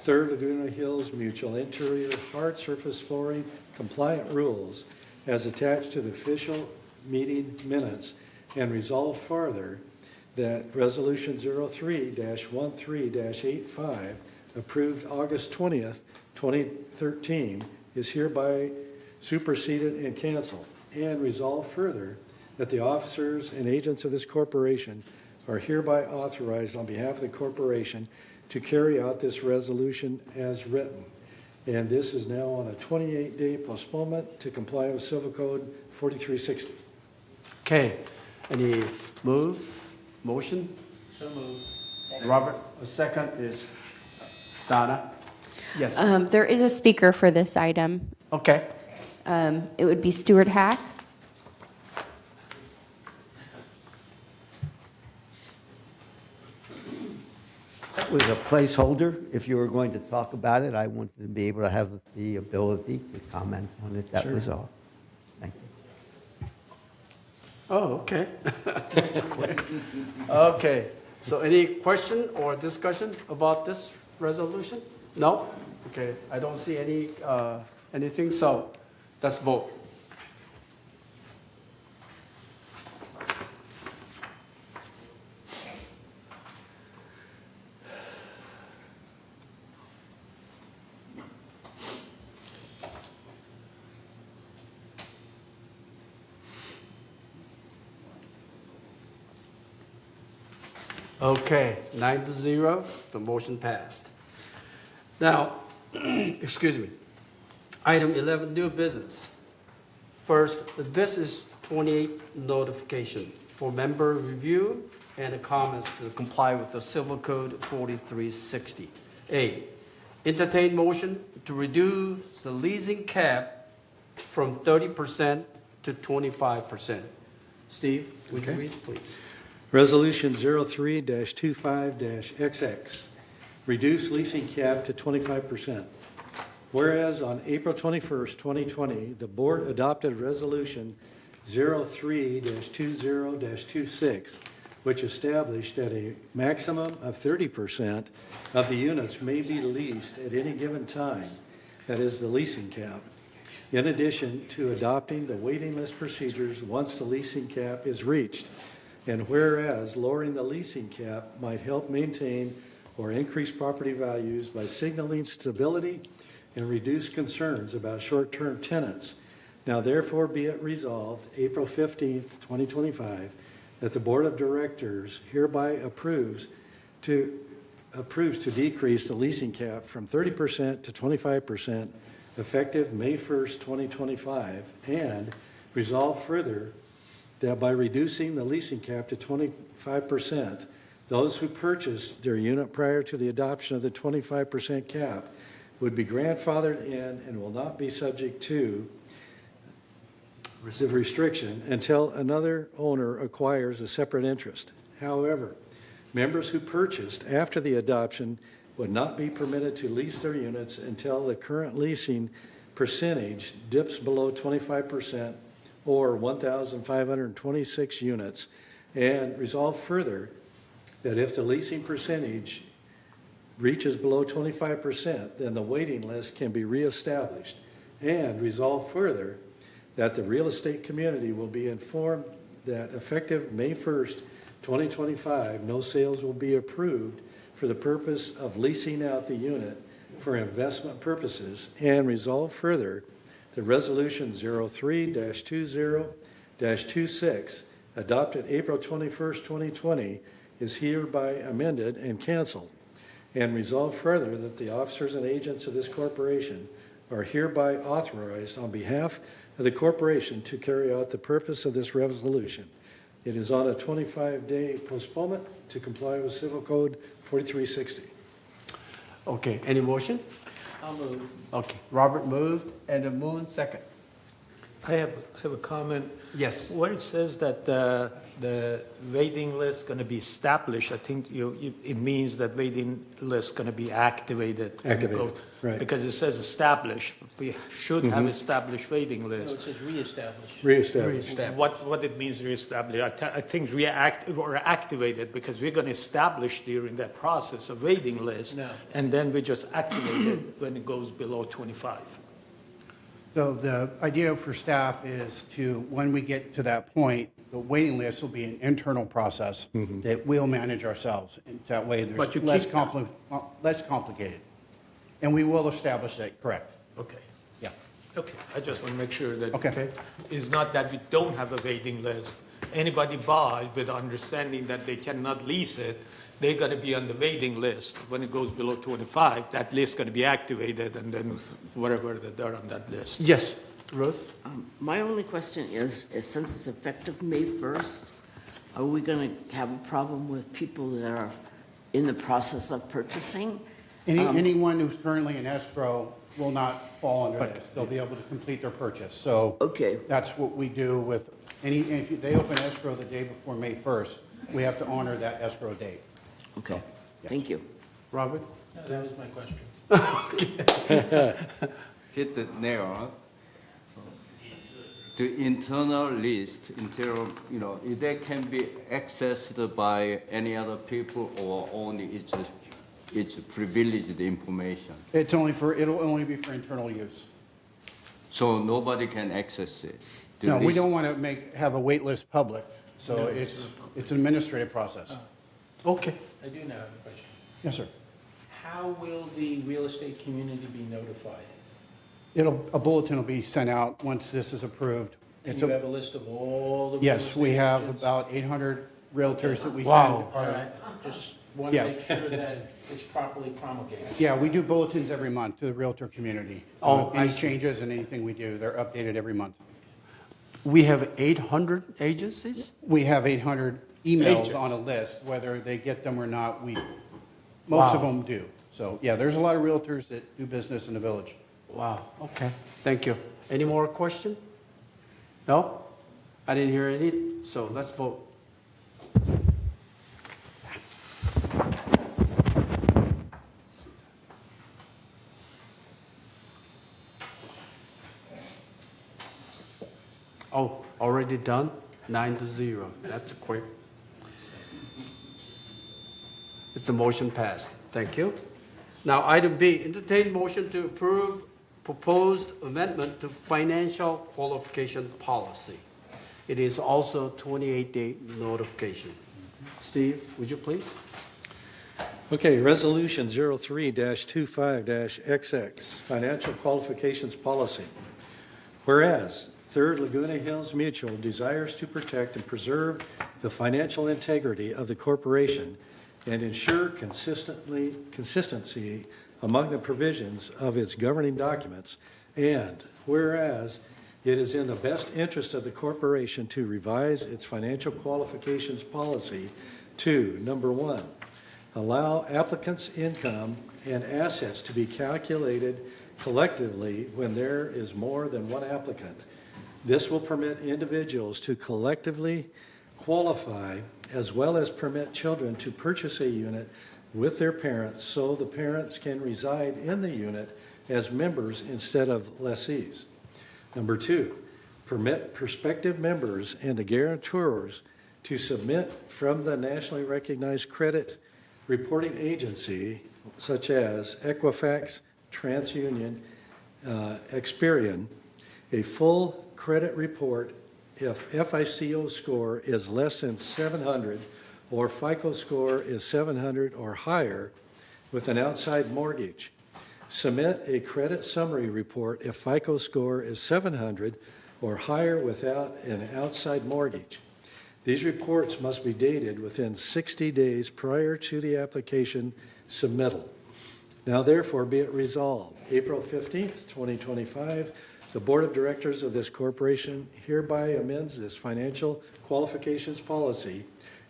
Third Laguna Hills Mutual interior hard surface flooring compliant rules as attached to the official meeting minutes, and resolve further that Resolution 03-13-85, approved August 20th, 2013, is hereby superseded and canceled, and resolve further that the officers and agents of this corporation are hereby authorized on behalf of the corporation to carry out this resolution as written. And this is now on a 28-day postponement to comply with Civil Code 4360. Okay, any motion? So moved. Robert, a second is Donna? Yes, There is a speaker for this item. okay. It would be Stuart Hack. That was a placeholder. If you were going to talk about it, I wanted to be able to have the ability to comment on it. That was all. Thank you. Oh, okay. That's quick. Okay, so any question or discussion about this resolution? No? Okay, I don't see anything, so let's vote. Okay, 9-0, the motion passed. Now, excuse me, item 11, new business. First, this is 28 notification for member review and comments to comply with the Civil Code 4360. A, entertain motion to reduce the leasing cap from 30% to 25%. Steve, would you Okay. read, please? Resolution 03-25-XX, reduce leasing cap to 25%. Whereas on April 21st, 2020, the board adopted Resolution 03-20-26, which established that a maximum of 30% of the units may be leased at any given time. That is the leasing cap. In addition to adopting the waiting list procedures once the leasing cap is reached. And whereas lowering the leasing cap might help maintain or increase property values by signaling stability and reduce concerns about short-term tenants. Now therefore be it resolved, April 15th, 2025, that the Board of Directors hereby approves to decrease the leasing cap from 30% to 25% effective May 1st, 2025, and resolve further that by reducing the leasing cap to 25%, those who purchased their unit prior to the adoption of the 25% cap would be grandfathered in and will not be subject to the restriction until another owner acquires a separate interest. However, members who purchased after the adoption would not be permitted to lease their units until the current leasing percentage dips below 25% or 1,526 units, and resolve further that if the leasing percentage reaches below 25%, then the waiting list can be reestablished, and resolve further that the real estate community will be informed that effective May 1st, 2025, no sales will be approved for the purpose of leasing out the unit for investment purposes, and resolve further the Resolution 03-20-26 adopted April 21st, 2020 is hereby amended and canceled, and resolve further that the officers and agents of this corporation are hereby authorized on behalf of the corporation to carry out the purpose of this resolution. It is on a 25-day postponement to comply with Civil Code 4360. Okay, any motion? I'll move. Okay, Robert moved and then Moon second. I have a comment. Yes. Where it says that the waiting list going to be established, I think it means that waiting list going to be activated. Activated, right. Because it says established. We should have established waiting list. No, it says reestablished. Reestablished. What it means reestablish? I think react or activated, because we're going to establish during that process a waiting list, No. and then we just activate it when it goes below 25. So the idea for staff is to, when we get to that point, the waiting list will be an internal process that we'll manage ourselves. And that way, But you there's keep- less complicated. And we will establish that, correct? Okay. Yeah. Okay, I just want to make sure that Okay. it's not that we don't have a waiting list. Anybody buy with understanding that they cannot lease it, they're going to be on the waiting list. When it goes below 25, that list is going to be activated, and then whatever that they're on that list. Yes, Ruth? My only question is since it's effective May 1st, are we going to have a problem with people that are in the process of purchasing? Anyone who's currently in escrow will not fall under this. They'll be able to complete their purchase. So Okay. that's what we do with if they open escrow the day before May 1st, we have to honor that escrow date. Okay, thank you. Robert? No, that was my question. Hit the nail, huh? The internal list, that can be accessed by any other people, or only it's privileged information. It'll only be for internal use. So nobody can access it. The No, we list- don't want to have a wait list public, so it's an administrative process. Okay. I do now have a question. Yes, sir. How will the real estate community be notified? A bulletin will be sent out once this is approved. And you have a list of all the real Yes, estate we have agents? about 800 realtors that we send. Wow. All right, just want to Yeah. make sure that it's properly promulgated. Yeah, we do bulletins every month to the realtor community. Oh, I Any see. changes and anything we do, they're updated every month. We have 800 agencies? We have 800 emails Agent. on a list, whether they get them or not, most of Wow. them do. So, yeah, there's a lot of realtors that do business in the village. Wow, okay, thank you. Any more question? No? I didn't hear any, so let's vote. Oh, Already done, 9-0. That's quick. It's a motion passed. Thank you. Now, item B, entertain motion to approve proposed amendment to financial qualification policy. It is also 28-day notification. Steve, would you please? Okay, Resolution 03-25-XX, Financial Qualifications Policy. Whereas Third Laguna Hills Mutual desires to protect and preserve the financial integrity of the corporation and ensure consistency among the provisions of its governing documents, and whereas it is in the best interest of the corporation to revise its financial qualifications policy to, number one, allow applicants' income and assets to be calculated collectively when there is more than one applicant. This will permit individuals to collectively qualify as well as permit children to purchase a unit with their parents so the parents can reside in the unit as members instead of lessees. Number two, permit prospective members and the guarantors to submit from the nationally recognized credit reporting agency such as Equifax, TransUnion, Experian, a full credit report if FICO score is less than 700 or FICO score is 700 or higher with an outside mortgage. Submit a credit summary report if FICO score is 700 or higher without an outside mortgage. These reports must be dated within 60 days prior to the application submittal. Now therefore be it resolved, April 15th, 2025, the Board of Directors of this corporation hereby amends this financial qualifications policy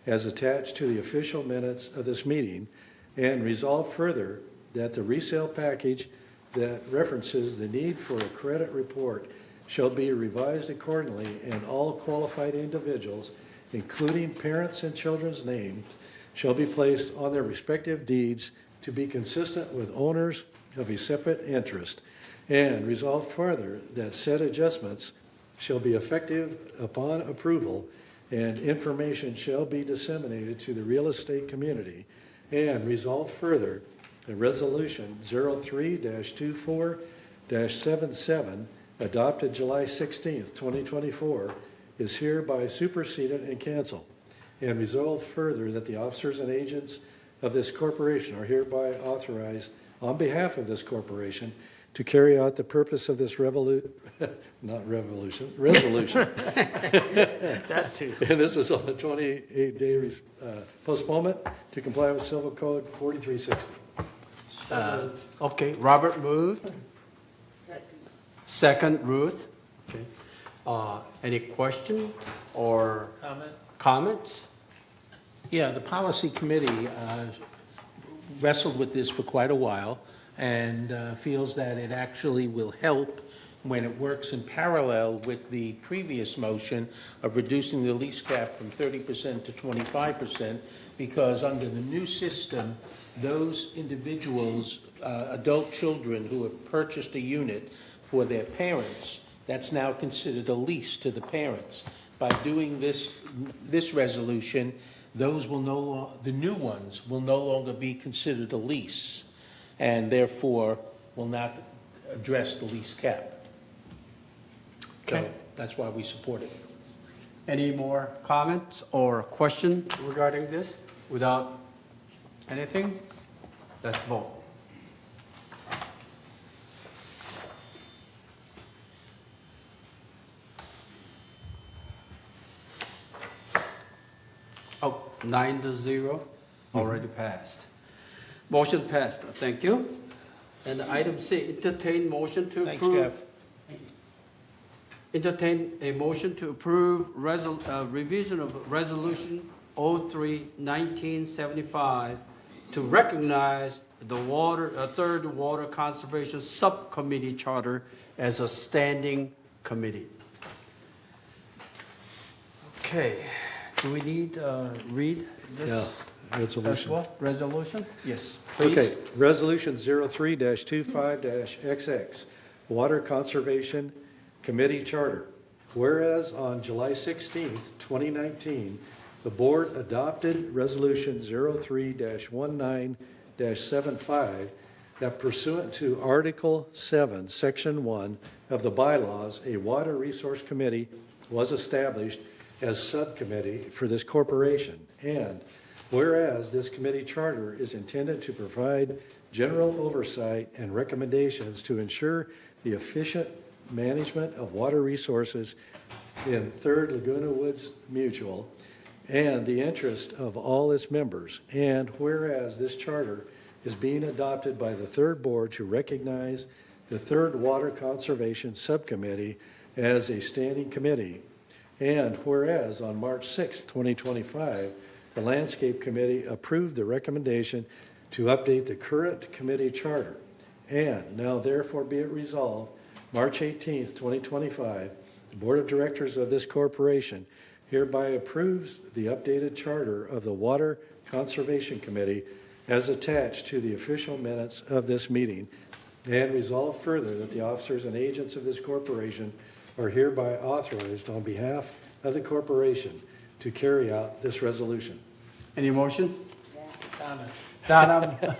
as attached to the official minutes of this meeting, and resolve further that the resale package that references the need for a credit report shall be revised accordingly, and all qualified individuals, including parents and children's names, shall be placed on their respective deeds to be consistent with owners of a separate interest, and resolve further that said adjustments shall be effective upon approval, and information shall be disseminated to the real estate community, and resolve further that Resolution 03-24-77 adopted July 16th, 2024 is hereby superseded and canceled, and resolve further that the officers and agents of this corporation are hereby authorized on behalf of this corporation to carry out the purpose of this resolution. That too. And this is on a 28-day postponement to comply with Civil Code 4360. Okay, Robert moved. Second, Ruth. Okay. Any question or comments? Yeah, the policy committee wrestled with this for quite a while and feels that it actually will help when it works in parallel with the previous motion of reducing the lease cap from 30% to 25%, because under the new system, those individuals, adult children who have purchased a unit for their parents, that's now considered a lease to the parents. By doing this resolution, those will the new ones will no longer be considered a lease, and therefore will not address the lease cap. Okay. So that's why we support it. Any more comments or questions regarding this? Without anything, let's vote. Oh, 9-0, already passed. Motion passed, thank you. And item C, entertain motion to Thanks, approve. Jeff. Entertain a motion to approve revision of Resolution 03-1975 to recognize the Third Water Conservation Subcommittee Charter as a standing committee. Okay, do we need read this? Yeah, resolution. As well? Resolution? Yes, please. Okay, Resolution 03-25-XX, Water Conservation Committee Charter. Whereas on July 16th, 2019, the board adopted Resolution 03-19-75 that pursuant to Article 7, Section 1 of the bylaws, a Water Resource Committee was established as subcommittee for this corporation. And whereas this committee charter is intended to provide general oversight and recommendations to ensure the efficient management of water resources in Third Laguna Woods Mutual and the interest of all its members. And whereas this charter is being adopted by the third board to recognize the third Water Conservation Subcommittee as a standing committee. And whereas on March 6, 2025, the Landscape Committee approved the recommendation to update the current committee charter. And now therefore be it resolved, March 18th, 2025, the Board of Directors of this corporation hereby approves the updated charter of the Water Conservation Committee as attached to the official minutes of this meeting, and resolve further that the officers and agents of this corporation are hereby authorized on behalf of the corporation to carry out this resolution. Any motion? Donna. Donna?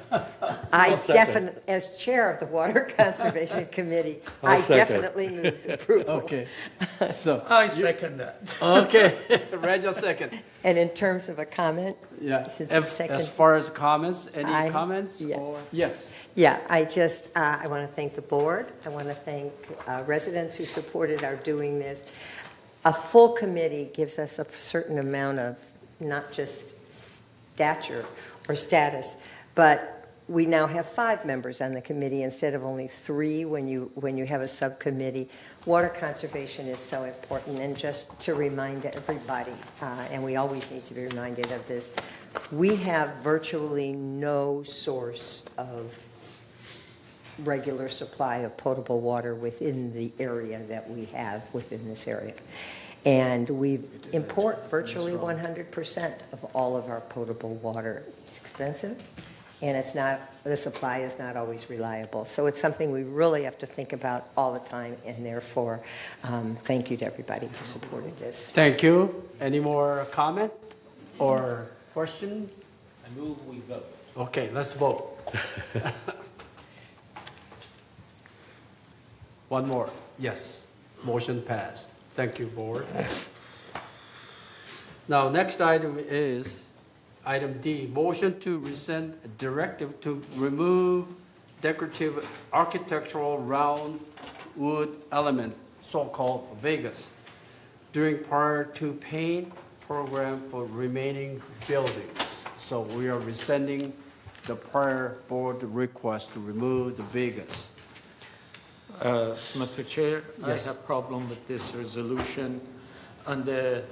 I definitely, as chair of the Water Conservation Committee, I definitely move approval. Okay. So. I second that. Okay. Reg, second. And in terms of a comment? Yeah. Since it's second. As far as comments, any comments? Yes. Or? Yes. Yeah, I just, I want to thank the board. I want to thank residents who supported our doing this. A full committee gives us a certain amount of not just stature or status, but we now have 5 members on the committee instead of only 3 when you have a subcommittee. Water conservation is so important, and just to remind everybody, and we always need to be reminded of this, we have virtually no source of regular supply of potable water within the area that we have within this area. And we import virtually 100% of all of our potable water. It's expensive, and it's not, the supply is not always reliable. So it's something we really have to think about all the time, and therefore, thank you to everybody who supported this. Thank you. Any more comment or question? I move we vote. Okay, let's vote. One more. Yes. Motion passed. Thank you, board. Now, next item is item D, motion to rescind a directive to remove decorative architectural round wood element, so-called Vegas, during prior to paint program for remaining buildings. So we are rescinding the prior board request to remove the Vegas. Mr. Chair, Yes. I have problem with this resolution. On the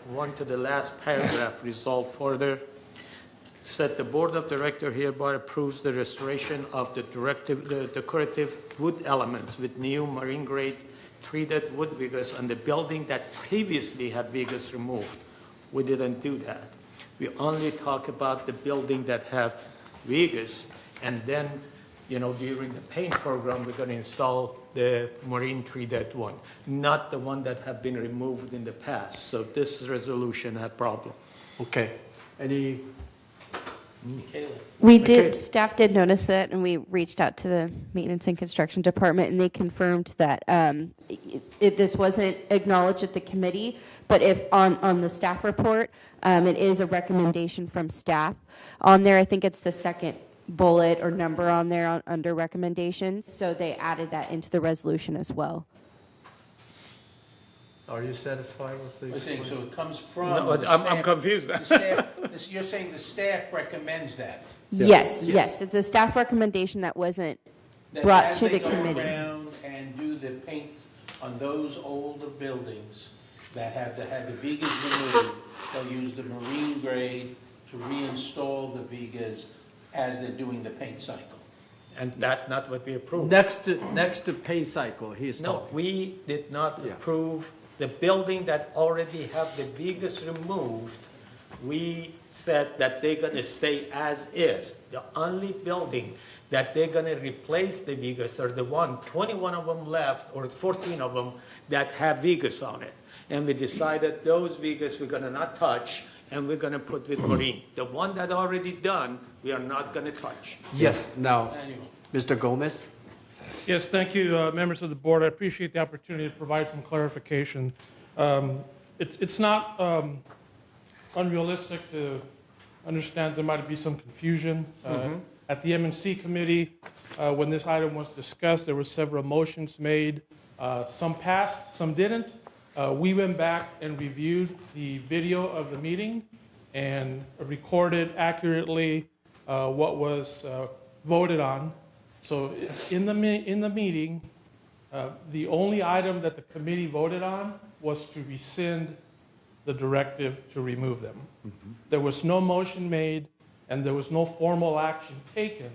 one to the last paragraph, resolve further, said the Board of Directors hereby approves the restoration of the decorative wood elements with new marine grade treated wood Vegas on the building that previously had Vegas removed. We didn't do that. We only talk about the building that have Vegas, and then, you know, during the paint program, we're going to install the marine treated one, not the one that have been removed in the past. So this resolution had problem. Okay. Any? Staff did notice it, and we reached out to the Maintenance and Construction Department, and they confirmed that this wasn't acknowledged at the committee, but if on the staff report, it is a recommendation from staff. On there, I think it's the second bullet or number on there under recommendations, so they added that into the resolution as well. Are you satisfied with the? You're saying so it comes from. No, I'm confused. The staff, you're saying the staff recommends that. Yes. It's a staff recommendation that wasn't brought to the committee. That as they go around and do the paint on those older buildings that had the Vigas removed, they'll use the marine grade to reinstall the Vigas as they're doing the paint cycle. And that not what we approved. Next to paint cycle, he's No, talking. we did not approve the building that already have the Vegas removed. We said that they're gonna stay as is. The only building that they're gonna replace the Vegas are the 21 of them left, or 14 of them that have Vegas on it. And we decided those Vegas we're gonna not touch, and we're gonna put with Marine. The one that already done, we are not gonna touch. Yes, now, Anyway. Mr. Gomez? Yes, thank you, members of the board. I appreciate the opportunity to provide some clarification. It's not unrealistic to understand there might be some confusion. At the M&C committee, when this item was discussed, there were several motions made. Some passed, some didn't. We went back and reviewed the video of the meeting and recorded accurately what was voted on. So in the meeting, the only item that the committee voted on was to rescind the directive to remove them. There was no motion made, and there was no formal action taken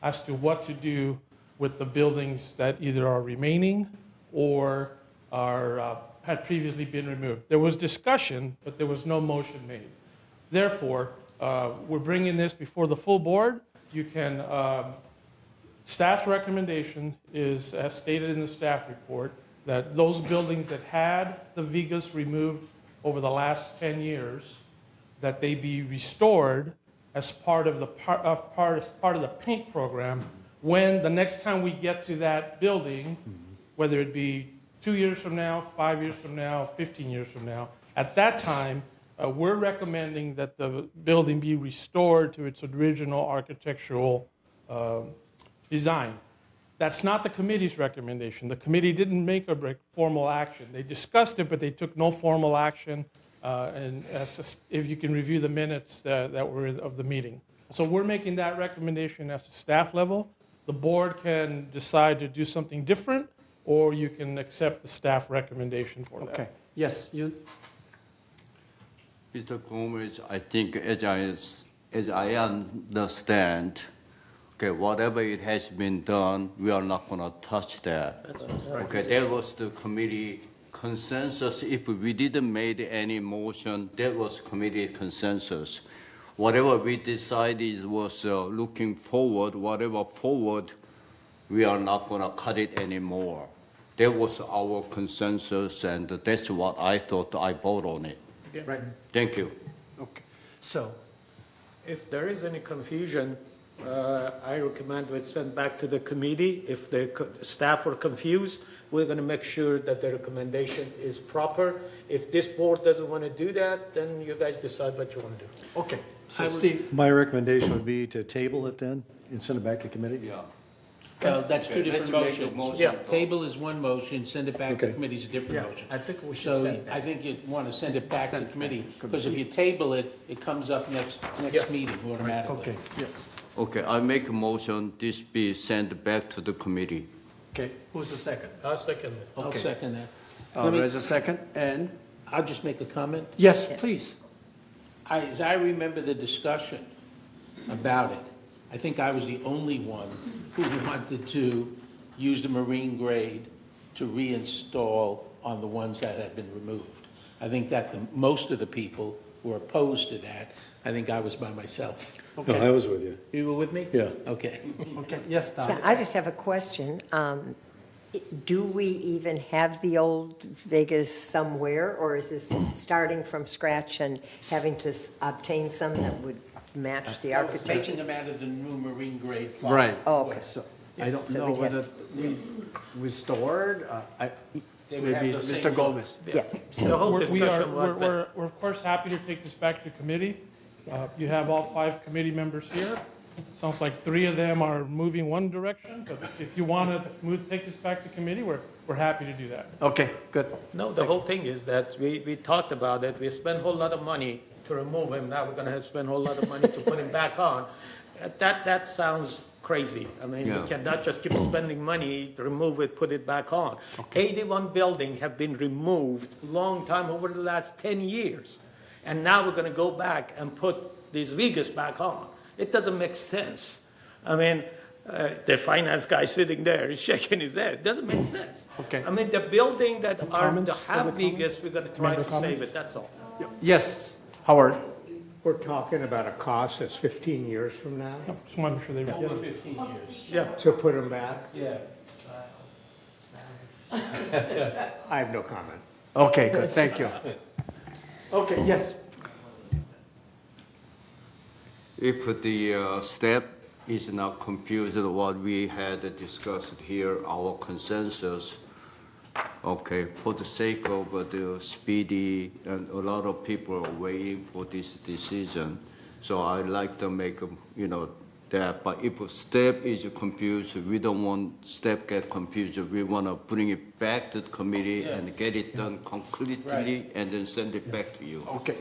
as to what to do with the buildings that either are remaining or are had previously been removed. There was discussion, but there was no motion made. Therefore, we're bringing this before the full board. You can, staff's recommendation is, as stated in the staff report, that those buildings that had the Vigas removed over the last 10 years, that they be restored as part of the paint program. When the next time we get to that building, whether it be 2 years from now, 5 years from now, 15 years from now, at that time, we're recommending that the building be restored to its original architectural design. That's not the committee's recommendation. The committee didn't make a formal action. They discussed it, but they took no formal action. And if you can review the minutes that were of the meeting. So we're making that recommendation as a staff level. The board can decide to do something different, or you can accept the staff recommendation for that. Okay, yes, you? Mr. Gomez, I think as I understand, okay, whatever it has been done, we are not going to touch that. Okay, that was the committee consensus. If we didn't make any motion, that was committee consensus. Whatever we decided was looking forward, whatever forward, we are not going to cut it anymore. That was our consensus, and that's what I thought. I vote on it. Right. Thank you. Okay. So, if there is any confusion, I recommend we send back to the committee. If the staff are confused, we're going to make sure that the recommendation is proper. If this board doesn't want to do that, then you guys decide what you want to do. Okay. So Steve? My recommendation would be to table it then and send it back to committee. Yeah. That's two different let's make a motions. motion. Yeah, table is one motion, send it back to Okay. committee is a different Yeah, motion. I think we should So send it back. I think you want to send it back to Send it committee, back. because if you table it, it comes up next meeting automatically. Okay, yes. Okay, I make a motion this be sent back to the committee. Okay, who's the second? I'll second it. I'll Okay. second that. Let me- There's a second, and? I'll just make a comment. Yes, please. As I remember the discussion about it, I think I was the only one who wanted to use the marine grade to reinstall on the ones that had been removed. I think that most of the people were opposed to that. I think I was by myself. No, I was with you. You were with me? Yeah. Okay. Okay, yes, Don. Yeah, I just have a question. Do we even have the old Vegas somewhere, or is this starting from scratch and having to obtain some that would match the I was architecture? taking them out of the new marine grade. plot. Right. Oh, okay. So I don't So know we'd have- whether we restored, They would have maybe the same Mr. look. Gomez. Yeah. The whole We're discussion was that. of course happy to take this back to committee. You have all 5 committee members here. Sounds like 3 of them are moving one direction, but if you want to take this back to committee, we're happy to do that. Okay, good. No, the whole thing is that we talked about it, we spent a whole lot of money to remove him, now we're gonna have to spend a whole lot of money to put him back on. That sounds crazy. I mean, Yeah. we cannot just keep spending money to remove it, put it back on. 81 buildings have been removed long time, over the last 10 years. And now we're gonna go back and put these Vegas back on. It doesn't make sense. I mean, the finance guy sitting there is shaking his head. It doesn't make sense. Okay. I mean, the building that are Comments? the have Other Vegas, we're gonna try Member to comments? save it, that's all. Yes, Howard? We're talking about a cost that's 15 years from now? Just want to make sure they Over were. 15 years. Yeah. So put them back? Yeah. I have no comment. Okay, good, thank you. Okay, yes. If the staff is not confused with what we had discussed here, our consensus, okay, for the sake of the speedy, and a lot of people are waiting for this decision, so I'd like to make, that, but if staff is confused, we don't want staff get confused, we want to bring it back to the committee and get it done concretely and then send it back to you. Okay,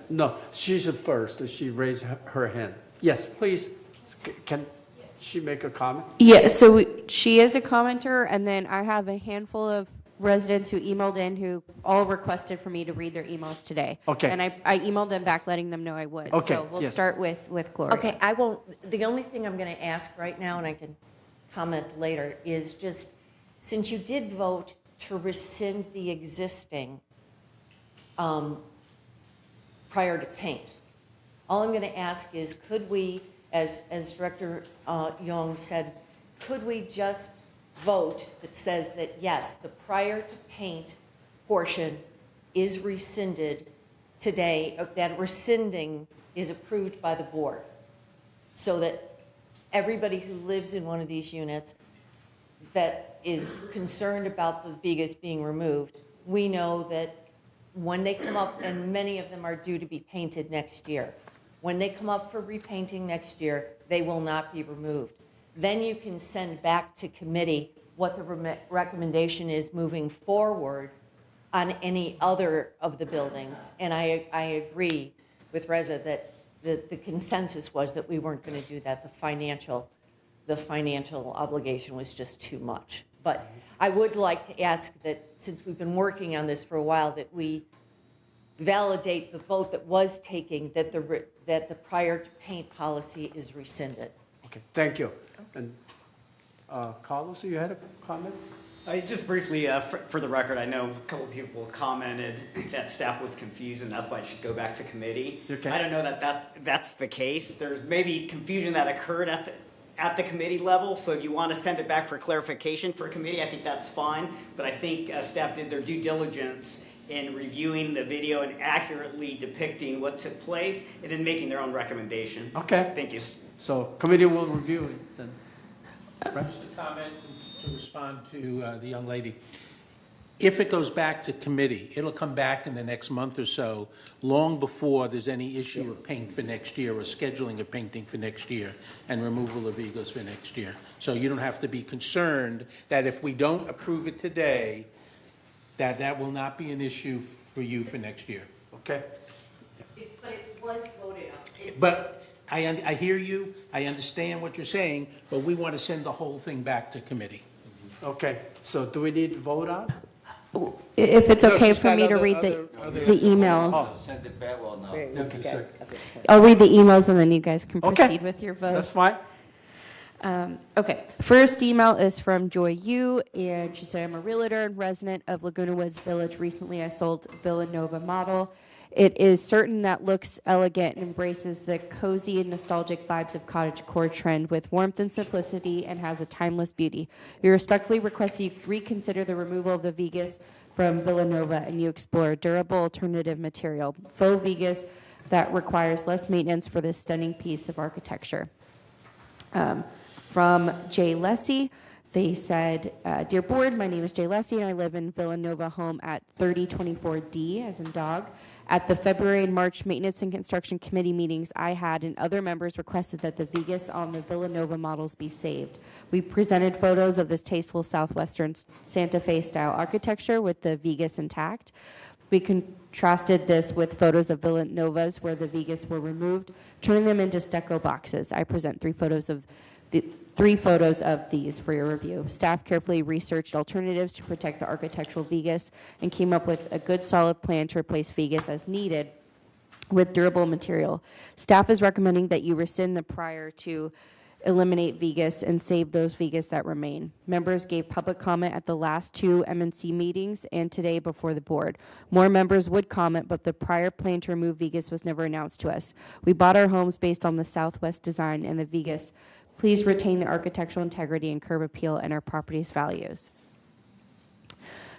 no, she's the first, she raised her hand. Yes, please, can she make a comment? Yeah, so she is a commenter, and then I have a handful of residents who emailed in who all requested for me to read their emails today. Okay. And I emailed them back letting them know I would. Okay, So we'll yes. start with Gloria. Okay, I won't, the only thing I'm going to ask right now, and I can comment later, is just, since you did vote to rescind the existing prior to paint, all I'm going to ask is, could we, as Director Young said, could we just vote that says that, yes, the prior to paint portion is rescinded today, that rescinding is approved by the board, so that everybody who lives in one of these units that is concerned about the vigas being removed, we know that when they come up, and many of them are due to be painted next year, when they come up for repainting next year, they will not be removed. Then you can send back to committee what the recommendation is moving forward on any other of the buildings. And I agree with Reza that the consensus was that we weren't going to do that. The financial obligation was just too much. But I would like to ask that, since we've been working on this for a while, that we validate the vote that was taken, that the prior to paint policy is rescinded. Okay, thank you. And Carlos, you had a comment? Just briefly, for the record, I know a couple of people commented that staff was confused and that's why it should go back to committee. Okay. I don't know that's the case. There's maybe confusion that occurred at the committee level, so if you want to send it back for clarification for committee, I think that's fine. But I think staff did their due diligence in reviewing the video and accurately depicting what took place and then making their own recommendation. Okay. Thank you. So committee will review it then. Right? Just a comment to respond to the young lady. If it goes back to committee, it'll come back in the next month or so, long before there's any issue of paint for next year or scheduling of painting for next year and removal of vigas for next year. So you don't have to be concerned that if we don't approve it today, that will not be an issue for you for next year. Okay. But it was voted on. But I hear you, I understand what you're saying, but we want to send the whole thing back to committee. Okay, so do we need to vote on? If it's No, okay she's for got me to other- read other- the emails. Oh, send it back or not? Okay. I'll read the emails and then you guys can Okay. proceed with your vote. That's fine. Okay, first email is from Joy Yu, and she said, I'm a realtor and resident of Laguna Woods Village. Recently, I sold Villanova model. It is certain that looks elegant and embraces the cozy and nostalgic vibes of cottagecore trend with warmth and simplicity and has a timeless beauty. We respectfully request you reconsider the removal of the vigas from Villanova and you explore a durable alternative material, faux vigas that requires less maintenance for this stunning piece of architecture. From Jay Lessie, they said, Dear Board, my name is Jay Lessie and I live in Villanova home at 3024D, as in dog. At the February and March Maintenance and Construction Committee meetings I had and other members requested that the vigas on the Villanova models be saved. We presented photos of this tasteful Southwestern Santa Fe style architecture with the vigas intact. We contrasted this with photos of Villanovas where the vigas were removed, turning them into stucco boxes. I present three photos of these for your review. Staff carefully researched alternatives to protect the architectural vigas and came up with a good solid plan to replace vigas as needed with durable material. Staff is recommending that you rescind the prior to eliminate Vegas and save those Vegas that remain. Members gave public comment at the last 2 MNC meetings and today before the board. More members would comment, but the prior plan to remove Vegas was never announced to us. We bought our homes based on the Southwest design and the Vegas. Please retain the architectural integrity and curb appeal and our property's values.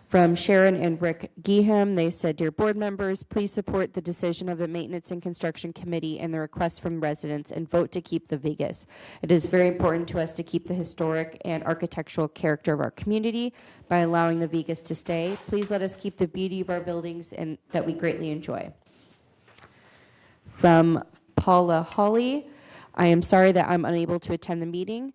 From Sharon and Rick Geeham, they said, "Dear board members, please support the decision of the Maintenance and Construction Committee and the request from residents and vote to keep the Vegas. It is very important to us to keep the historic and architectural character of our community by allowing the Vegas to stay. Please let us keep the beauty of our buildings and that we greatly enjoy." From Paula Hawley, "I am sorry that I'm unable to attend the meeting.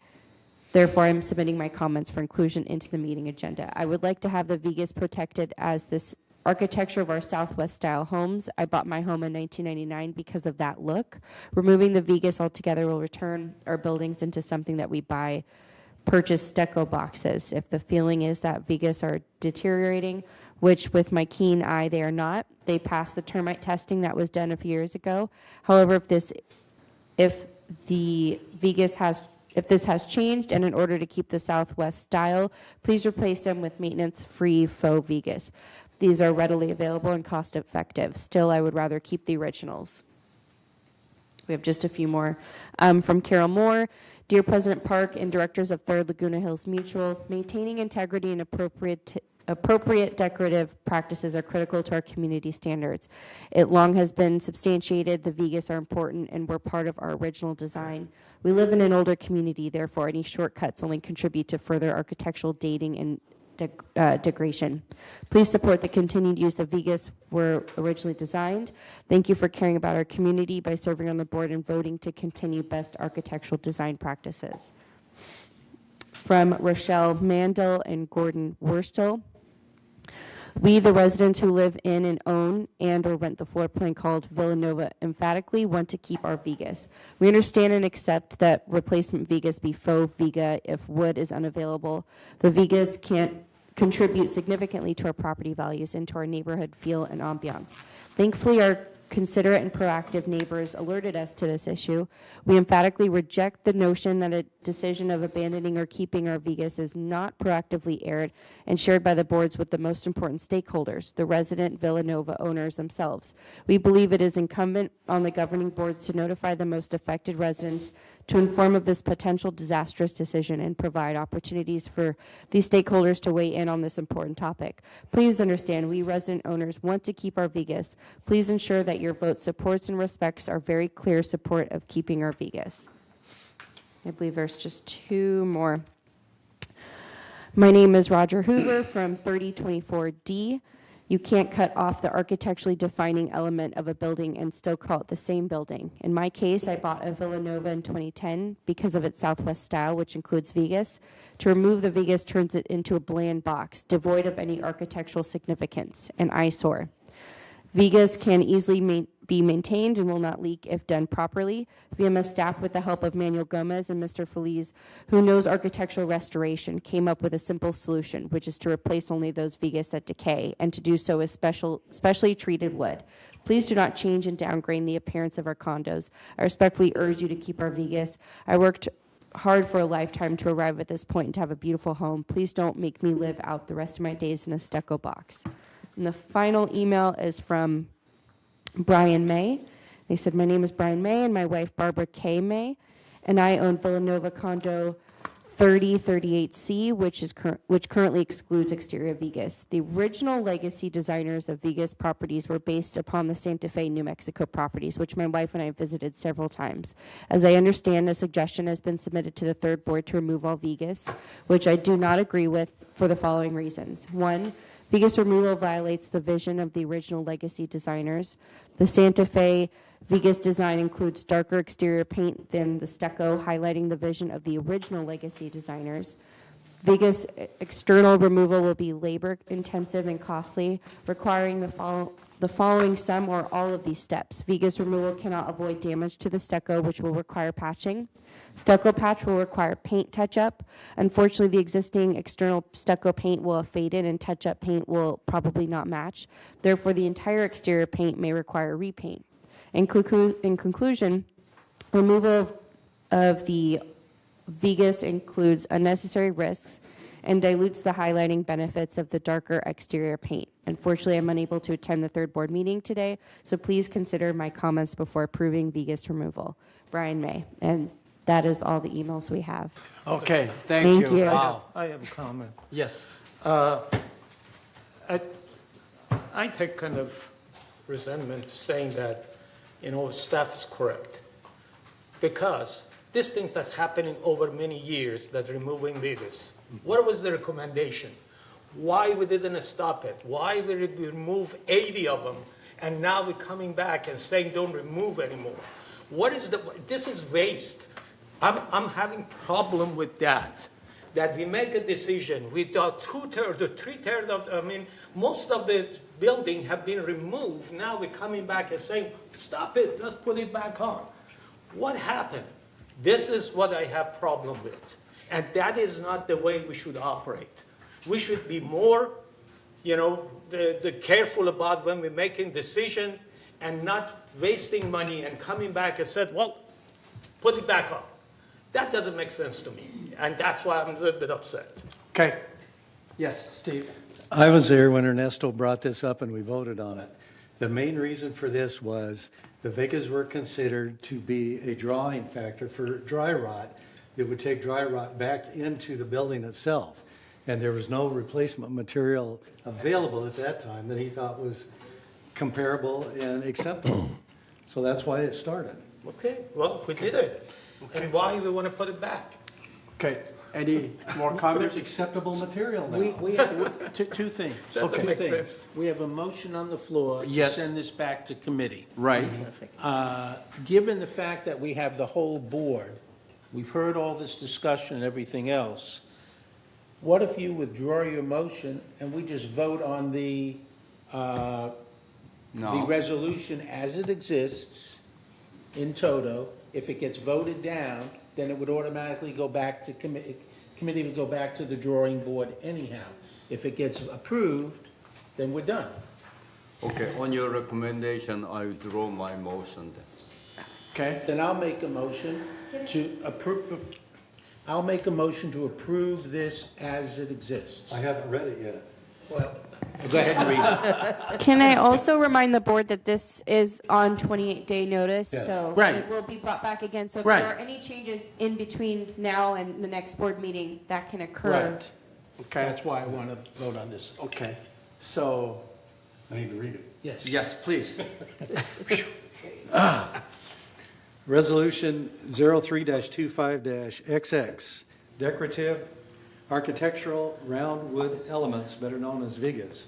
Therefore, I'm submitting my comments for inclusion into the meeting agenda. I would like to have the Vegas protected as this architecture of our Southwest style homes. I bought my home in 1999 because of that look. Removing the Vegas altogether will return our buildings into something that we purchase stucco boxes. If the feeling is that Vegas are deteriorating, which with my keen eye they are not, they passed the termite testing that was done a few years ago. However, if this has changed, and in order to keep the Southwest style, please replace them with maintenance-free faux Vegas. These are readily available and cost-effective. Still, I would rather keep the originals." We have just a few more. From Carol Moore, "Dear President Park and directors of 3rd Laguna Hills Mutual, maintaining integrity and appropriate decorative practices are critical to our community standards. It long has been substantiated the Vegas are important and were part of our original design. We live in an older community, therefore any shortcuts only contribute to further architectural dating and degradation. Please support the continued use of Vegas were originally designed. Thank you for caring about our community by serving on the board and voting to continue best architectural design practices." From Rochelle Mandel and Gordon Worstel, "We, the residents who live in and own and or rent the floor plan called Villanova, emphatically want to keep our Vegas. We understand and accept that replacement Vegas be faux Vega if wood is unavailable. The Vegas can't contribute significantly to our property values and to our neighborhood feel and ambiance. Thankfully, our considerate and proactive neighbors alerted us to this issue. We emphatically reject the notion that a decision of abandoning or keeping our Vegas is not proactively aired and shared by the boards with the most important stakeholders, the resident Villanova owners themselves. We believe it is incumbent on the governing boards to notify the most affected residents to inform of this potential disastrous decision and provide opportunities for these stakeholders to weigh in on this important topic. Please understand, we resident owners want to keep our Vegas. Please ensure that your vote supports and respects our very clear support of keeping our Vegas." I believe there's just 2 more. "My name is Roger Hoover from 3024D. You can't cut off the architecturally defining element of a building and still call it the same building. In my case, I bought a Villanova in 2010 because of its Southwest style, which includes Vegas. To remove the Vegas turns it into a bland box, devoid of any architectural significance, an eyesore. Vegas can easily be maintained and will not leak if done properly. VMS staff, with the help of Manuel Gomez and Mr. Feliz, who knows architectural restoration, came up with a simple solution, which is to replace only those Vegas that decay, and to do so with specially treated wood. Please do not change and downgrade the appearance of our condos. I respectfully urge you to keep our Vegas. I worked hard for a lifetime to arrive at this point and to have a beautiful home. Please don't make me live out the rest of my days in a stucco box." And the final email is from Brian May. They said, "My name is Brian May and my wife Barbara K. May, and I own Villanova Condo 3038C, which currently excludes exterior Vegas. The original legacy designers of Vegas properties were based upon the Santa Fe, New Mexico properties, which my wife and I visited several times. As I understand, a suggestion has been submitted to the third board to remove all Vegas, which I do not agree with for the following reasons. 1, Vegas removal violates the vision of the original legacy designers. The Santa Fe Vegas design includes darker exterior paint than the stucco, highlighting the vision of the original legacy designers. Vegas external removal will be labor intensive and costly, requiring the following some or all of these steps. Vegas removal cannot avoid damage to the stucco, which will require patching. Stucco patch will require paint touch-up. Unfortunately, the existing external stucco paint will have faded and touch-up paint will probably not match. Therefore, the entire exterior paint may require repaint. In conclusion, removal of the Vigas includes unnecessary risks and dilutes the highlighting benefits of the darker exterior paint. Unfortunately, I'm unable to attend the third board meeting today, so please consider my comments before approving Vigas removal. Brian May. And that is all the emails we have. Okay, thank you. Wow. I have a comment. Yes. I take kind of resentment saying that, staff is correct. Because this thing that's happening over many years, that's removing Vigas. What was the recommendation? Why we didn't stop it? Why we remove 80 of them, and now we're coming back and saying don't remove anymore? This is waste. I'm having problem with that we make a decision with 2/3 or 3/3 of, most of the building have been removed. Now we're coming back and saying, stop it, let's put it back on. What happened? This is what I have problem with. And that is not the way we should operate. We should be more, careful about when we're making decision and not wasting money and coming back and said, well, put it back on. That doesn't make sense to me. And that's why I'm a little bit upset. Okay. Yes, Steve. I was there when Ernesto brought this up and we voted on it. The main reason for this was the Vigas were considered to be a drawing factor for dry rot that would take dry rot back into the building itself. And there was no replacement material available at that time that he thought was comparable and acceptable. So that's why it started. Okay, well, we did it. And why we want to put it back? Okay. Any more comments? There's acceptable material now. We have two things. Doesn't make sense. We have a motion on the floor Yes. to send this back to committee. Right. Given the fact that we have the whole board, we've heard all this discussion and everything else, what if you withdraw your motion and we just vote on the resolution as it exists in toto? If it gets voted down, then it would automatically go back to committee would go back to the drawing board anyhow. If it gets approved, then we're done. Okay, on your recommendation, I withdraw my motion then. Okay. Then I'll make a motion to approve this as it exists. I haven't read it yet. Well, go ahead and read it. Can I also remind the board that this is on 28-day notice, Yes. so Right. it will be brought back again. So if Right. there are any changes in between now and the next board meeting, that can occur. Right. Okay. That's why I want to vote on this. Okay. So, I need to read it. Yes. yes, please. Resolution 03-25-XX, decorative architectural round wood elements, better known as Vigas.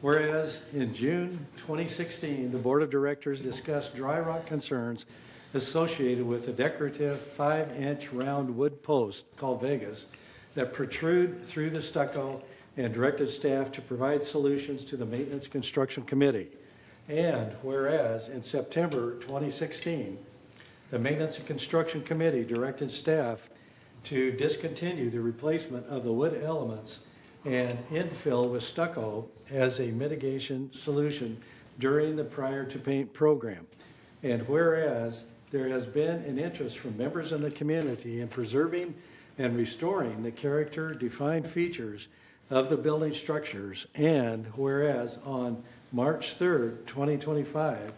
Whereas in June 2016, the Board of Directors discussed dry rot concerns associated with the decorative 5-inch round wood post called Vigas that protrude through the stucco and directed staff to provide solutions to the Maintenance Construction Committee. And whereas in September 2016, the Maintenance and Construction Committee directed staff to discontinue the replacement of the wood elements and infill with stucco as a mitigation solution during the prior to paint program. And whereas there has been an interest from members in the community in preserving and restoring the character-defined features of the building structures, and whereas on March 3rd, 2025,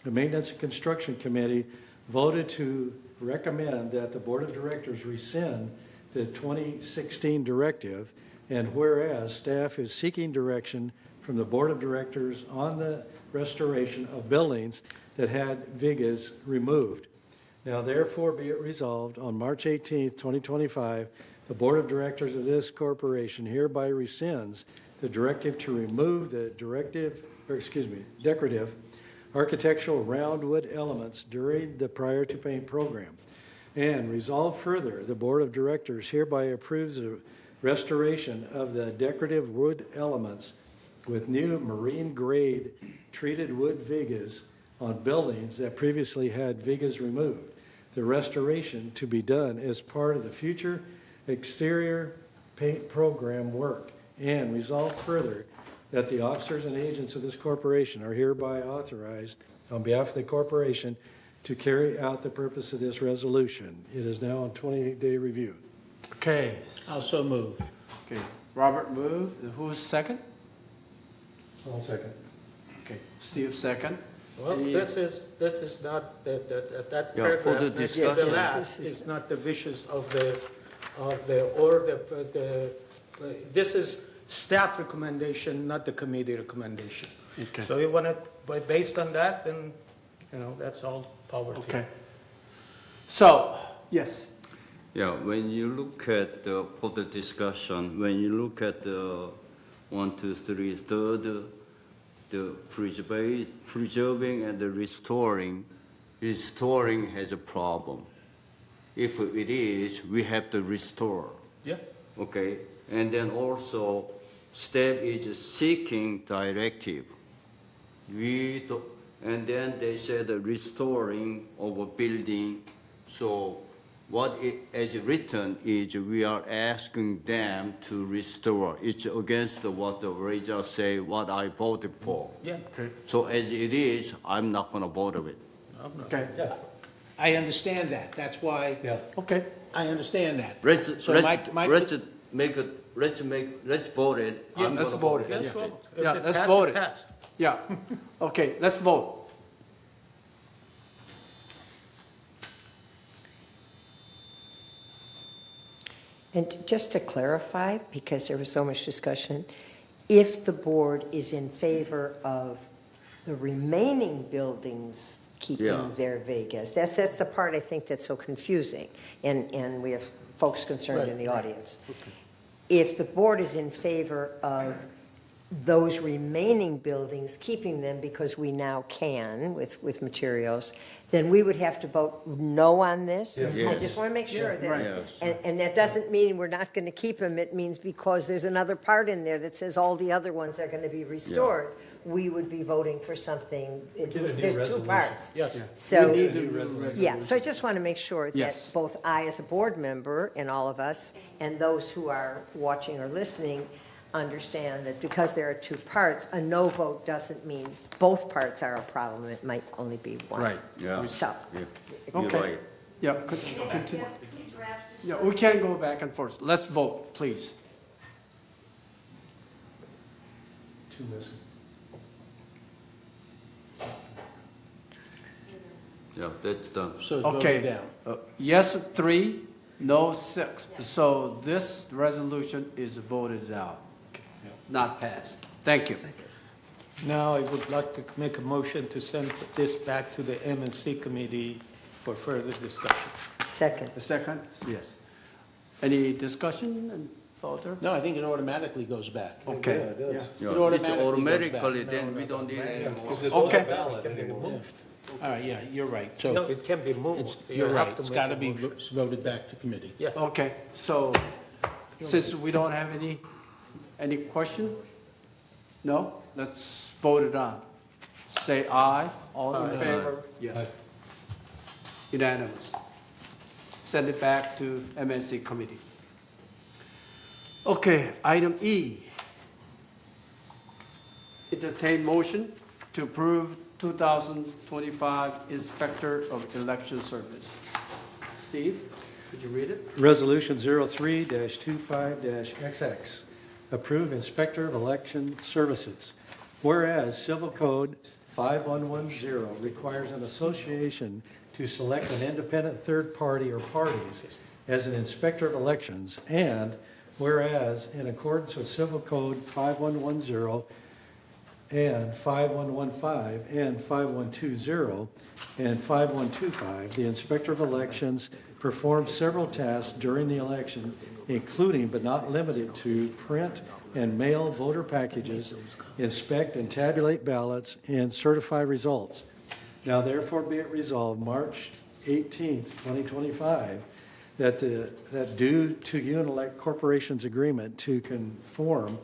the Maintenance and Construction Committee voted to recommend that the Board of Directors rescind the 2016 directive, and whereas staff is seeking direction from the Board of Directors on the restoration of buildings that had Vigas removed. Now therefore be it resolved on March 18th, 2025, the Board of Directors of this corporation hereby rescinds the directive to remove the decorative architectural round wood elements during the prior to paint program. And resolve further, the Board of Directors hereby approves the restoration of the decorative wood elements with new marine grade treated wood Vigas on buildings that previously had Vigas removed. The restoration to be done as part of the future exterior paint program work. And resolve further that the officers and agents of this corporation are hereby authorized on behalf of the corporation to carry out the purpose of this resolution. It is now on 28-day review. Okay. Also move. Okay. Robert moved. Who's second? I'll second. Okay. Steve second. Well, Any- this is not, that Yeah, for the paragraph next to the discussion. last is not the wishes of this is staff recommendation, not the committee recommendation. Okay. So you want to, based on that, then, that's all power to you. Okay. So, yes. Yeah, when you look at for the discussion, when you look at the 1, 2, 3, third, the preserving and the restoring has a problem. If it is, we have to restore. Yeah. Okay, and then also, staff is seeking directive. And then they said restoring of a building. So what as written is we are asking them to restore. It's against what the Reza say, what I voted for. Yeah. Okay. So as it is, I'm not going to vote of it. Okay. Yeah. I understand that. That's why. Yeah. Okay. I understand that. Let's vote it. Yeah, I'm let's gonna vote it. Let's Yeah. vote. If Yeah, it let's pass, vote it. pass. Yeah. Okay, let's vote. And just to clarify, because there was so much discussion, if the board is in favor of the remaining buildings keeping Yeah. their Vegas, that's the part I think that's so confusing, and we have folks concerned in the audience. If the board is in favor of those remaining buildings, keeping them because we now can with materials, then we would have to vote no on this? Yes. I Yes. just want to make sure that, Right. Yes. and that doesn't mean we're not going to keep them, it means because there's another part in there that says all the other ones are going to be restored, we would be voting for something, Get a new there's two resolution. parts. Yes. So, We need New to- resolution. yeah, so I just want to make sure that Yes. both I as a board member and all of us, and those who are watching or listening, understand that because there are two parts, a no vote doesn't mean both parts are a problem. It might only be one. Right. Yeah. So, Yeah. You're Okay. right. Yeah, continue. Yeah, we can't go back and forth. Let's vote, please. Two missing. Yeah, that's done. So it's voted Okay. down. Yes, 3, no, 6. So this resolution is voted out, not passed. Thank you. Now, I would like to make a motion to send this back to the M&C committee for further discussion. second. A second? Yes. Any discussion further? No, I think it automatically goes back. Okay. Yeah, it does. Yeah. Yeah, It it's automatically automatically, goes then we don't need any more. Because it's Okay. not valid It can be anymore. moved. All right, yeah, you're right. No, So it can be moved. You you're have right. to It's make got to a be motion. voted back to committee. Yeah. Okay, so since we don't have any question? No? Let's vote it on. Say aye. All in favor? Yes. Unanimous. Send it back to MNC committee. Okay, item E. Entertain motion to approve 2025 Inspector of Election Service. Steve, could you read it? Resolution 03-25-XX, approve Inspector of Election Services. Whereas Civil Code 5110 requires an association to select an independent third party or parties as an inspector of elections, and whereas in accordance with Civil Code 5110 and 5115 and 5120 and 5125, the Inspector of Elections performs several tasks during the election, including but not limited to print and mail voter packages, inspect and tabulate ballots, and certify results. Now therefore be it resolved, March 18th, 2025, that due to Unelect Corporation's agreement to conform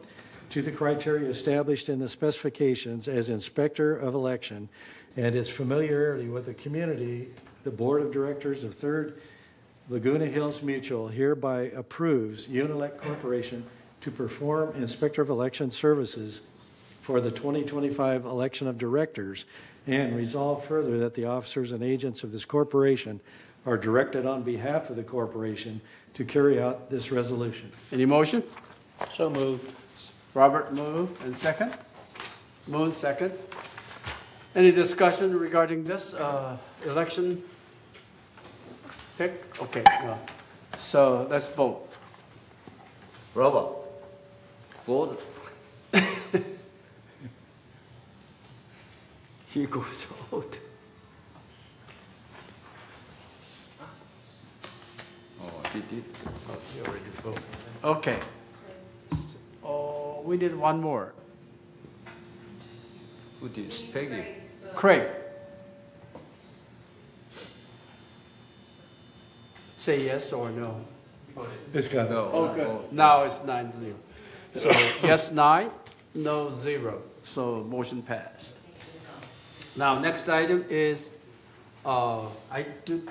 to the criteria established in the specifications as Inspector of Election and its familiarity with the community, the Board of Directors of 3rd Laguna Hills Mutual hereby approves Unelect Corporation to perform Inspector of Election services for the 2025 election of directors And resolve further that the officers and agents of this corporation are directed on behalf of the corporation to carry out this resolution. Any motion? So moved. Robert moved, and second? Moon second. Any discussion regarding this election pick? Okay, well, so let's vote. Robert, vote. He goes out. Oh, he did. Oh, he already voted. Okay. Oh, we did one more. Who did? Peggy. Craig. Say yes or no. It's got no. Oh, good. Now it's 9-0. So yes 9, no 0. So motion passed. Now next item is I do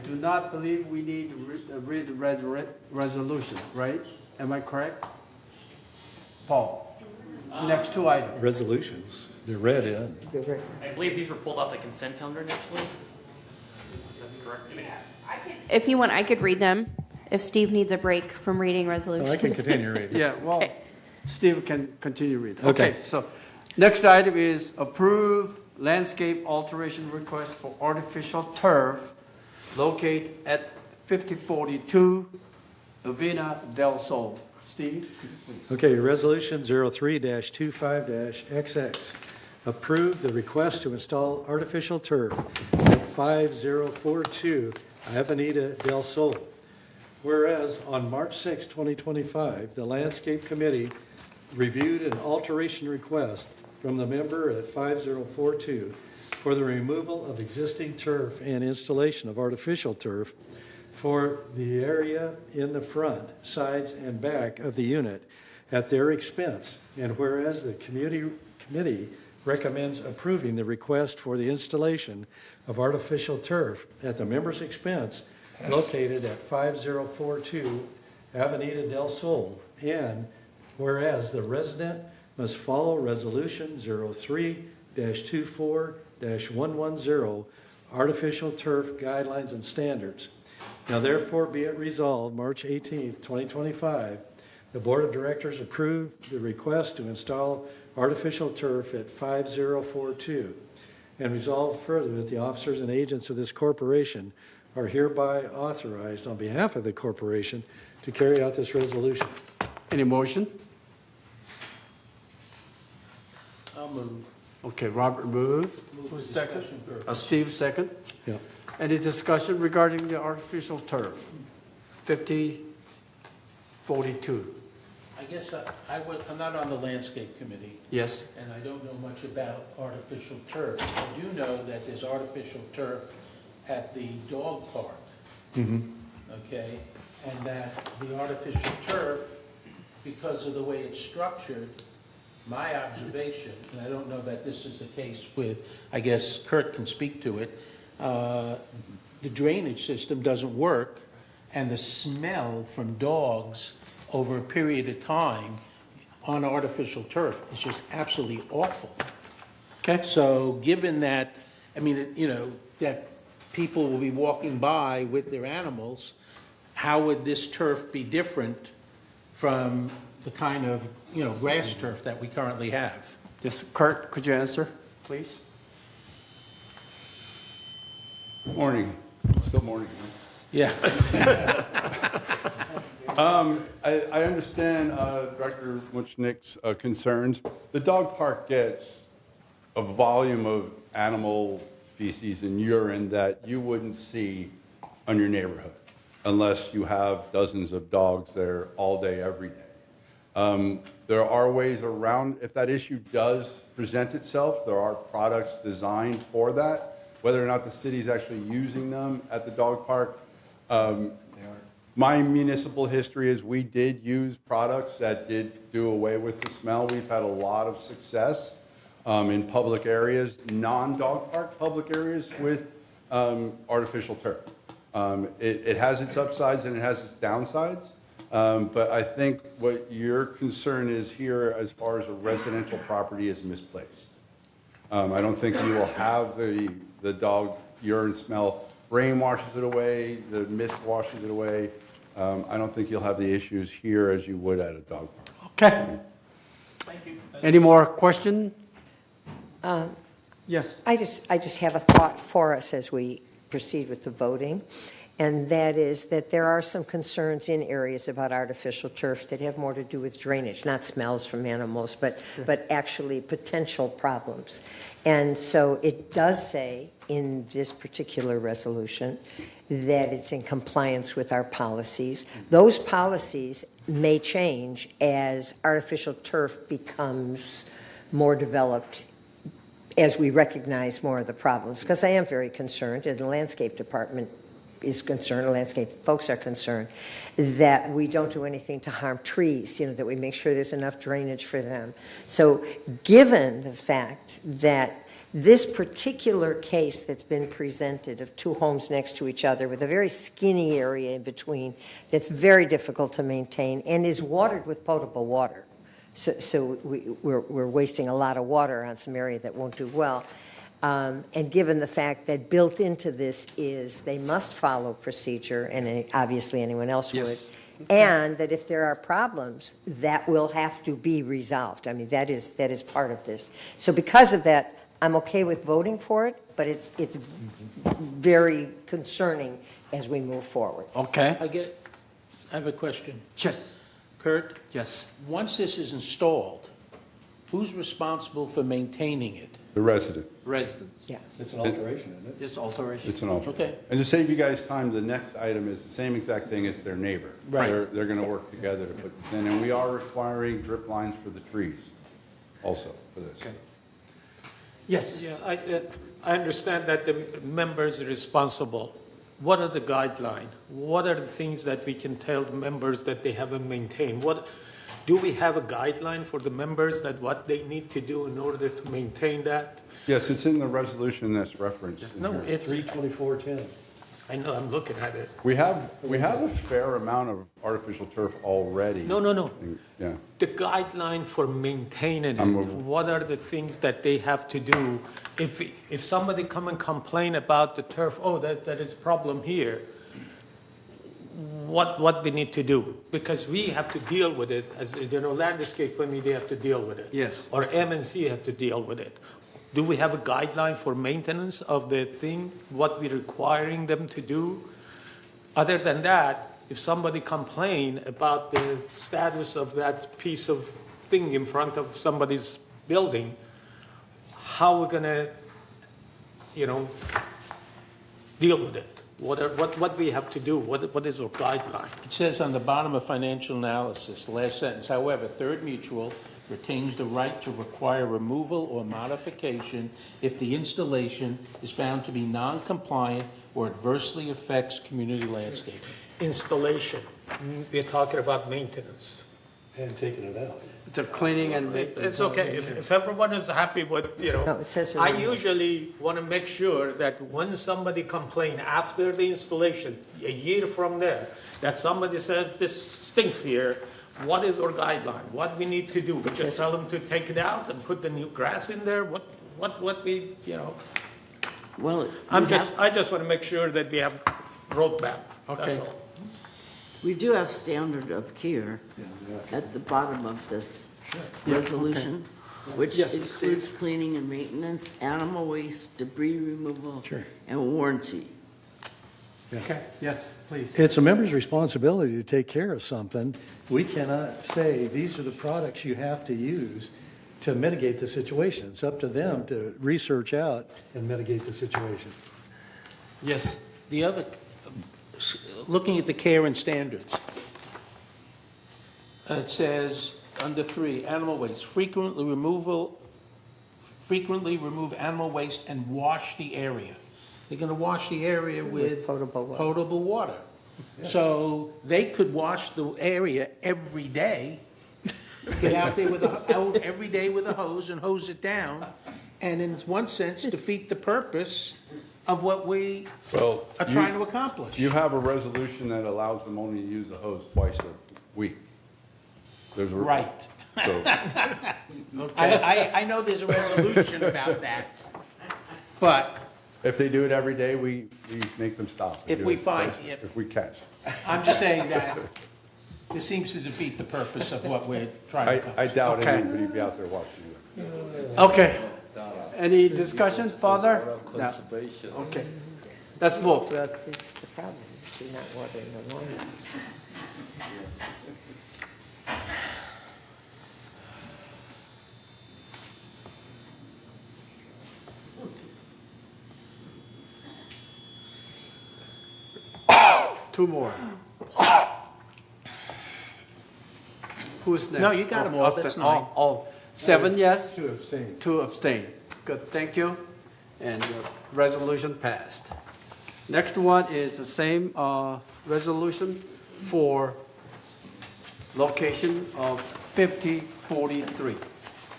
not believe we need to read the resolution, right? Am I correct? Paul. Next two items. Resolutions. They're read in. I believe these were pulled off the consent calendar initially. That's correct. If you want, I could read them if Steve needs a break from reading resolutions. I can continue reading. Yeah, well, Okay. Steve can continue reading. Okay. So next item is approve landscape alteration request for artificial turf located at 5042 Avena del Sol. Steve? Please. Okay, resolution 03-25-XX. Approve the request to install artificial turf at 5042 Avenida del Sol. Whereas on March 6, 2025, the Landscape Committee reviewed an alteration request from the member at 5042 for the removal of existing turf and installation of artificial turf for the area in the front, sides, and back of the unit at their expense. And whereas the committee recommends approving the request for the installation of artificial turf at the member's expense located at 5042 Avenida del Sol, and whereas the resident must follow Resolution 03-24-110 Artificial Turf Guidelines and Standards. Now therefore be it resolved, March 18th, 2025, the Board of Directors approved the request to install artificial turf at 5042, and resolved further that the officers and agents of this corporation are hereby authorized on behalf of the corporation to carry out this resolution. Any motion? I'll move. Okay, Robert moved. Who's second? Steve second. Yeah. Any discussion regarding the artificial turf? 5042. I guess I'm not on the landscape committee. Yes. And I don't know much about artificial turf. I do know that there's artificial turf at the dog park. Okay? And that the artificial turf, because of the way it's structured, my observation, and I don't know that this is the case with, I guess Kurt can speak to it, the drainage system doesn't work, and the smell from dogs over a period of time on artificial turf is just absolutely awful. Okay. So given that, I mean, that people will be walking by with their animals, how would this turf be different from the kind of, grass turf that we currently have? Yes, Kurt, could you answer, please? Morning. Still morning. Yeah. I understand Director Muchnick's concerns. The dog park gets a volume of animal feces and urine that you wouldn't see on your neighborhood unless you have dozens of dogs there all day, every day. There are ways around, if that issue does present itself, there are products designed for that. Whether or not the city's actually using them at the dog park, my municipal history is we did use products that did do away with the smell. We've had a lot of success in public areas, non-dog park public areas with artificial turf. It has its upsides and it has its downsides. But I think what your concern is here as far as a residential property is misplaced. I don't think you will have the dog urine smell. Rain washes it away, the mist washes it away. I don't think you'll have the issues here as you would at a dog park. Okay. Any more question? Yes. I just have a thought for us as we proceed with the voting, and that is that there are some concerns in areas about artificial turf that have more to do with drainage, not smells from animals, but actually potential problems. And so it does say in this particular resolution that it's in compliance with our policies. Those policies may change as artificial turf becomes more developed as we recognize more of the problems, because I am very concerned, and the landscape department is concerned, the landscape folks are concerned, that we don't do anything to harm trees, that we make sure there's enough drainage for them. So given the fact that this particular case that's been presented of two homes next to each other with a very skinny area in between that's very difficult to maintain and is watered with potable water, so we're wasting a lot of water on some area that won't do well. And given the fact that built into this is they must follow procedure, and obviously anyone else would, and that if there are problems, that will have to be resolved. I mean, that is part of this. So because of that, I'm okay with voting for it, but it's very concerning as we move forward. Okay. I have a question. Yes. Kurt? Yes. Once this is installed, who's responsible for maintaining it? The resident. Residents. Yeah. It's an alteration, isn't it? It's alteration. It's an alteration. Okay. And to save you guys time, the next item is the same exact thing as their neighbor. Right. They're going to work together to put this in, and we are requiring drip lines for the trees also for this. Okay. Yes. Yeah, I understand that the members are responsible. What are the guidelines? What are the things that we can tell the members that they haven't maintained? Do we have a guideline for the members that what they need to do in order to maintain that? Yes, it's in the resolution that's referenced. in No, here. it's 32410. I know, I'm looking at it. We have a fair amount of artificial turf already. No. Yeah. The guideline for maintaining it, what are the things that they have to do? If somebody come and complain about the turf, that is a problem here, what we need to do? Because we have to deal with it, as landscape committee have to deal with it. Yes. Or MNC have to deal with it. Do we have a guideline for maintenance of the thing, what we're requiring them to do? Other than that, if somebody complain about the status of that piece of thing in front of somebody's building, how we're gonna, deal with it? What we have to do? What is our guideline? It says on the bottom of financial analysis, last sentence, however, Third Mutual retains the right to require removal or modification if the installation is found to be non-compliant or adversely affects community landscape. Installation. We're talking about maintenance. And taking it out. The cleaning and maintenance. It's okay. If everyone is happy with, No, it says I removal. usually want to make sure that when somebody complains after the installation, a year from there, that somebody says, this stinks here, what is our guideline? What we need to do? We just tell them to take it out and put the new grass in there? What we, Well, I just want to make sure that we have roadmap. Okay. That's all. we do have standard of care at the bottom of this resolution, which Yes, includes cleaning and maintenance, animal waste, debris removal, and warranty. Okay. Yes, please. It's a member's responsibility to take care of something. We cannot say, these are the products you have to use to mitigate the situation. It's up to them to research out and mitigate the situation. Yes. The other, looking at the care and standards, it says under 3, animal waste, frequently remove animal waste and wash the area. They're going to wash the area with potable water. So they could wash the area every day, get out there every day with a hose and hose it down, and in one sense defeat the purpose of what we are trying to accomplish. You have a resolution that allows them only to use the hose twice a week. Right. So, I know there's a resolution about that, but if they do it every day, we make them stop. and If do we it find- first, If we catch. I'm just saying that this seems to defeat the purpose of what we're trying to I accomplish. doubt Okay. anybody be out there watching you. Okay. Any discussion further? No. Okay. Let's vote. Well, it's the problem, you're not watering the lawn. Two more. Who's next? No, you got 'em all. That's nine. All. 7 yes? 2 abstain. 2 abstain. Good, thank you. And the resolution passed. Next one is the same resolution for location of 5043.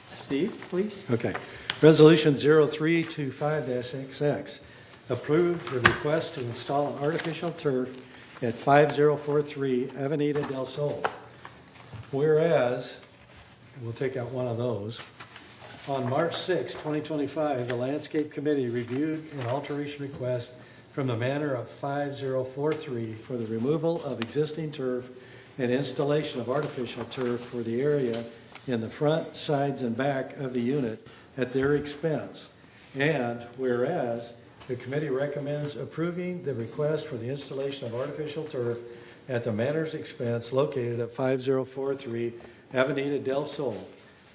Steve, please. Okay. Resolution 0325-XX. Approve the request to install artificial turf at 5043 Avenida del Sol. Whereas, we'll take out one of those, on March 6, 2025, the Landscape Committee reviewed an alteration request from the manor of 5043 for the removal of existing turf and installation of artificial turf for the area in the front, sides, and back of the unit at their expense. And whereas the committee recommends approving the request for the installation of artificial turf at the manor's expense located at 5043 Avenida del Sol.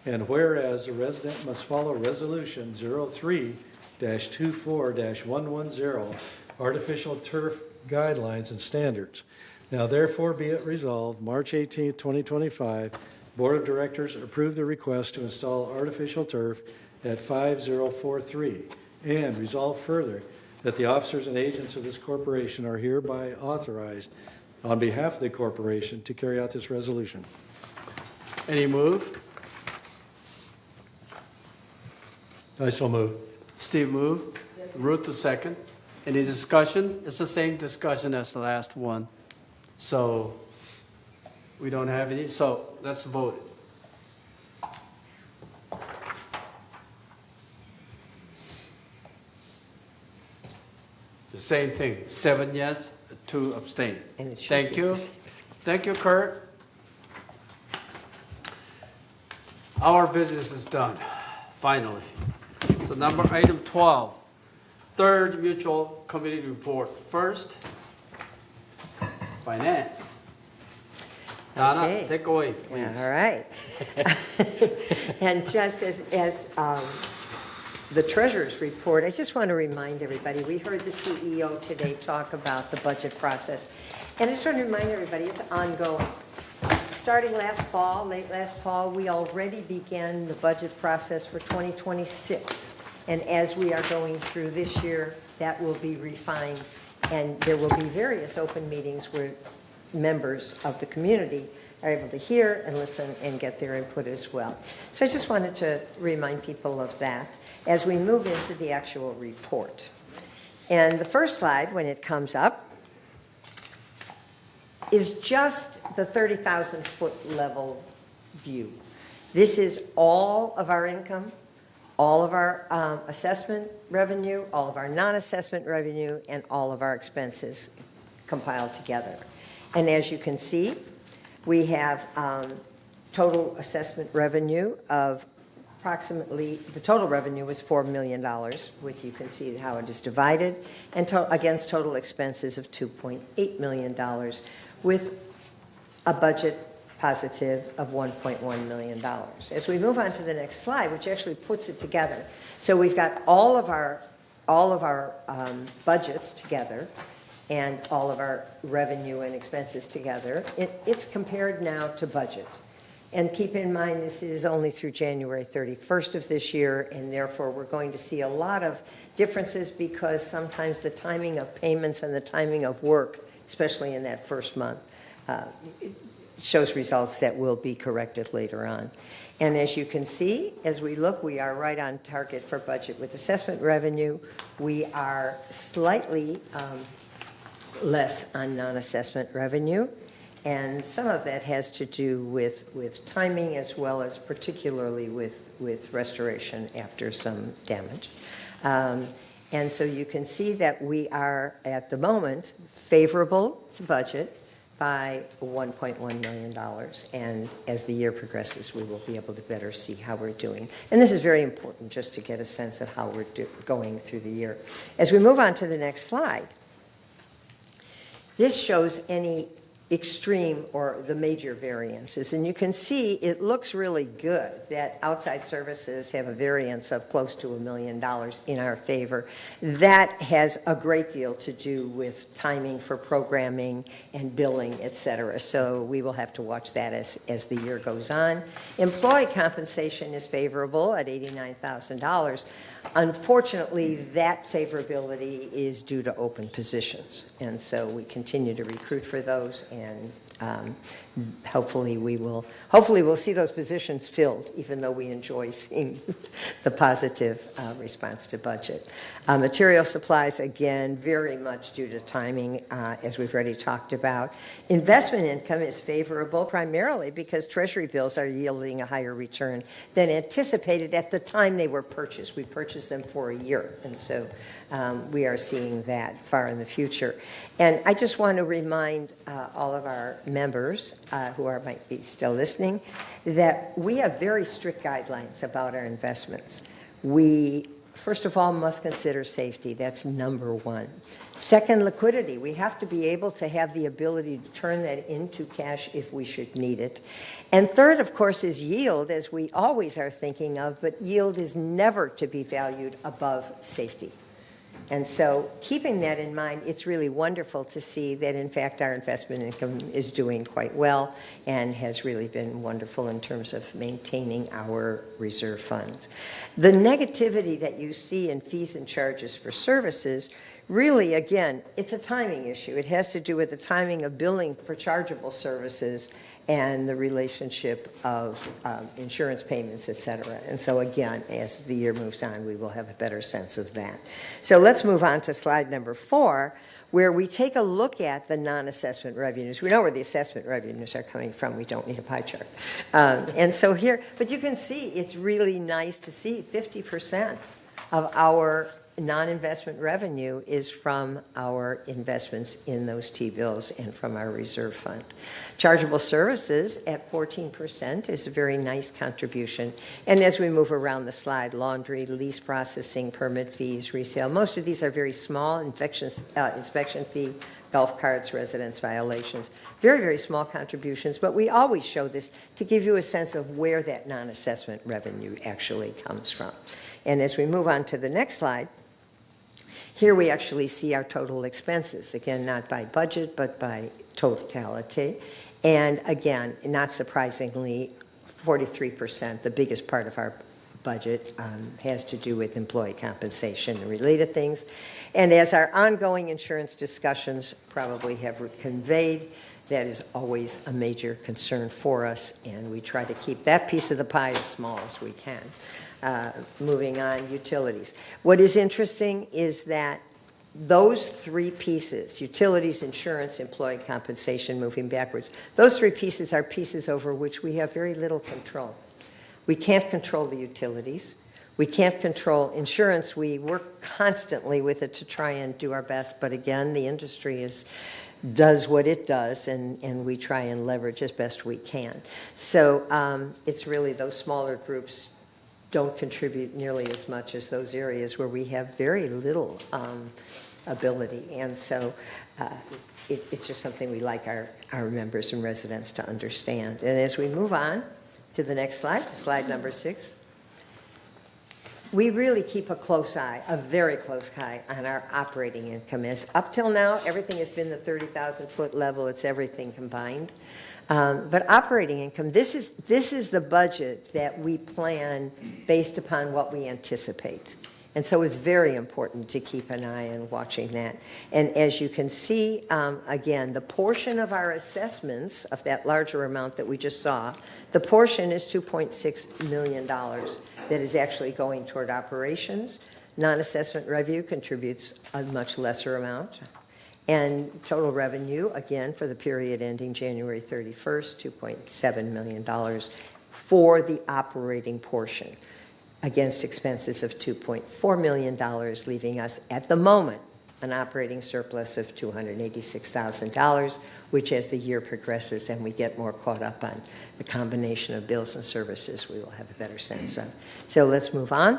And whereas the resident must follow Resolution 03-24-110, artificial turf guidelines and standards. Now therefore be it resolved, March 18, 2025, Board of Directors approve the request to install artificial turf at 5043. And resolve further that the officers and agents of this corporation are hereby authorized on behalf of the corporation to carry out this resolution. Any move? I so move. Steve move. Ruth to second. Any discussion? It's the same discussion as the last one. So we don't have any, so let's vote. The same thing, 7 yes, 2 abstain. And it should Thank be you. the same. Thank you, Kurt. Our business is done, finally. So item 12, third mutual committee report. First, finance. Donna, Okay. take away, please. Yeah, all right. And just as the treasurer's report, I just want to remind everybody, we heard the CEO today talk about the budget process. And I just want to remind everybody, it's ongoing. Starting last fall, late last fall, we already began the budget process for 2026. And as we are going through this year, that will be refined. And there will be various open meetings where members of the community are able to hear and listen and get their input as well. So I just wanted to remind people of that as we move into the actual report. And the first slide, when it comes up, is just the 30,000-foot level view. This is all of our income, all of our assessment revenue, all of our non-assessment revenue, and all of our expenses compiled together. And as you can see, we have total assessment revenue of approximately, the total revenue was $4 million, which you can see how it is divided, and against total expenses of $2.8 million, with a budget positive of $1.1 million. As we move on to the next slide, which actually puts it together. So we've got all of our budgets together, and all of our revenue and expenses together. It's compared now to budget. And keep in mind, this is only through January 31st of this year, and therefore we're going to see a lot of differences because sometimes the timing of payments and the timing of work, especially in that first month, shows results that will be corrected later on. And as you can see, as we look, we are right on target for budget with assessment revenue. We are slightly less on non-assessment revenue. And some of that has to do with timing as well as particularly with restoration after some damage. And so you can see that we are, at the moment, favorable to budget by $1.1 million. And as the year progresses, we will be able to better see how we're doing. And this is very important just to get a sense of how we're going through the year. As we move on to the next slide, this shows any extreme or the major variances. And you can see it looks really good that outside services have a variance of close to $1 million in our favor. That has a great deal to do with timing for programming and billing, et cetera. So we will have to watch that as the year goes on. Employee compensation is favorable at $89,000. Unfortunately, that favorability is due to open positions. And so we continue to recruit for those, and hopefully we'll see those positions filled, even though we enjoy seeing the positive response to budget. Material supplies, again, very much due to timing, as we've already talked about. Investment income is favorable primarily because Treasury bills are yielding a higher return than anticipated at the time they were purchased. We purchased them for a year, and so we are seeing that far in the future. And I just want to remind all of our members who might be still listening that we have very strict guidelines about our investments. We, first of all, must consider safety. That's number one. Second, liquidity. We have to be able to have the ability to turn that into cash if we should need it. And third, of course, is yield, as we always are thinking of, but yield is never to be valued above safety. And so keeping that in mind, it's really wonderful to see that, in fact, our investment income is doing quite well and has really been wonderful in terms of maintaining our reserve fund. The negativity that you see in fees and charges for services, really, again, it's a timing issue. It has to do with the timing of billing for chargeable services and the relationship of insurance payments, et cetera. And so again, as the year moves on, we will have a better sense of that. So let's move on to slide number 4, where we take a look at the non-assessment revenues. We know where the assessment revenues are coming from. We don't need a pie chart. And so here, but you can see it's really nice to see 50% of our non-investment revenue is from our investments in those T-bills and from our reserve fund. Chargeable services at 14% is a very nice contribution. And as we move around the slide, laundry, lease processing, permit fees, resale, most of these are very small, inspection fee, golf carts, residence violations, very, very small contributions, but we always show this to give you a sense of where that non-assessment revenue actually comes from. And as we move on to the next slide, here we actually see our total expenses, again, not by budget, but by totality. And again, not surprisingly, 43%, the biggest part of our budget, has to do with employee compensation and related things. And as our ongoing insurance discussions probably have conveyed, that is always a major concern for us, and we try to keep that piece of the pie as small as we can. Moving on, utilities. What is interesting is that those three pieces, utilities, insurance, employee compensation, moving backwards, those three pieces are pieces over which we have very little control. We can't control the utilities. We can't control insurance. We work constantly with it to try and do our best, but again, the industry does what it does, and we try and leverage as best we can. So it's really those smaller groups don't contribute nearly as much as those areas where we have very little ability. And so it's just something we like our members and residents to understand. And as we move on to the next slide, to slide number 6, we really keep a close eye, a very close eye, on our operating income. As up till now, everything has been the 30,000-foot level. It's everything combined. But operating income, this is the budget that we plan based upon what we anticipate. And so it's very important to keep an eye on watching that. And as you can see, again, the portion of our assessments of that larger amount that we just saw, the portion is $2.6 million that is actually going toward operations. Non-assessment revenue contributes a much lesser amount. And total revenue, again, for the period ending January 31st, $2.7 million for the operating portion, against expenses of $2.4 million, leaving us at the moment an operating surplus of $286,000, which as the year progresses and we get more caught up on the combination of bills and services, we will have a better sense of. So let's move on.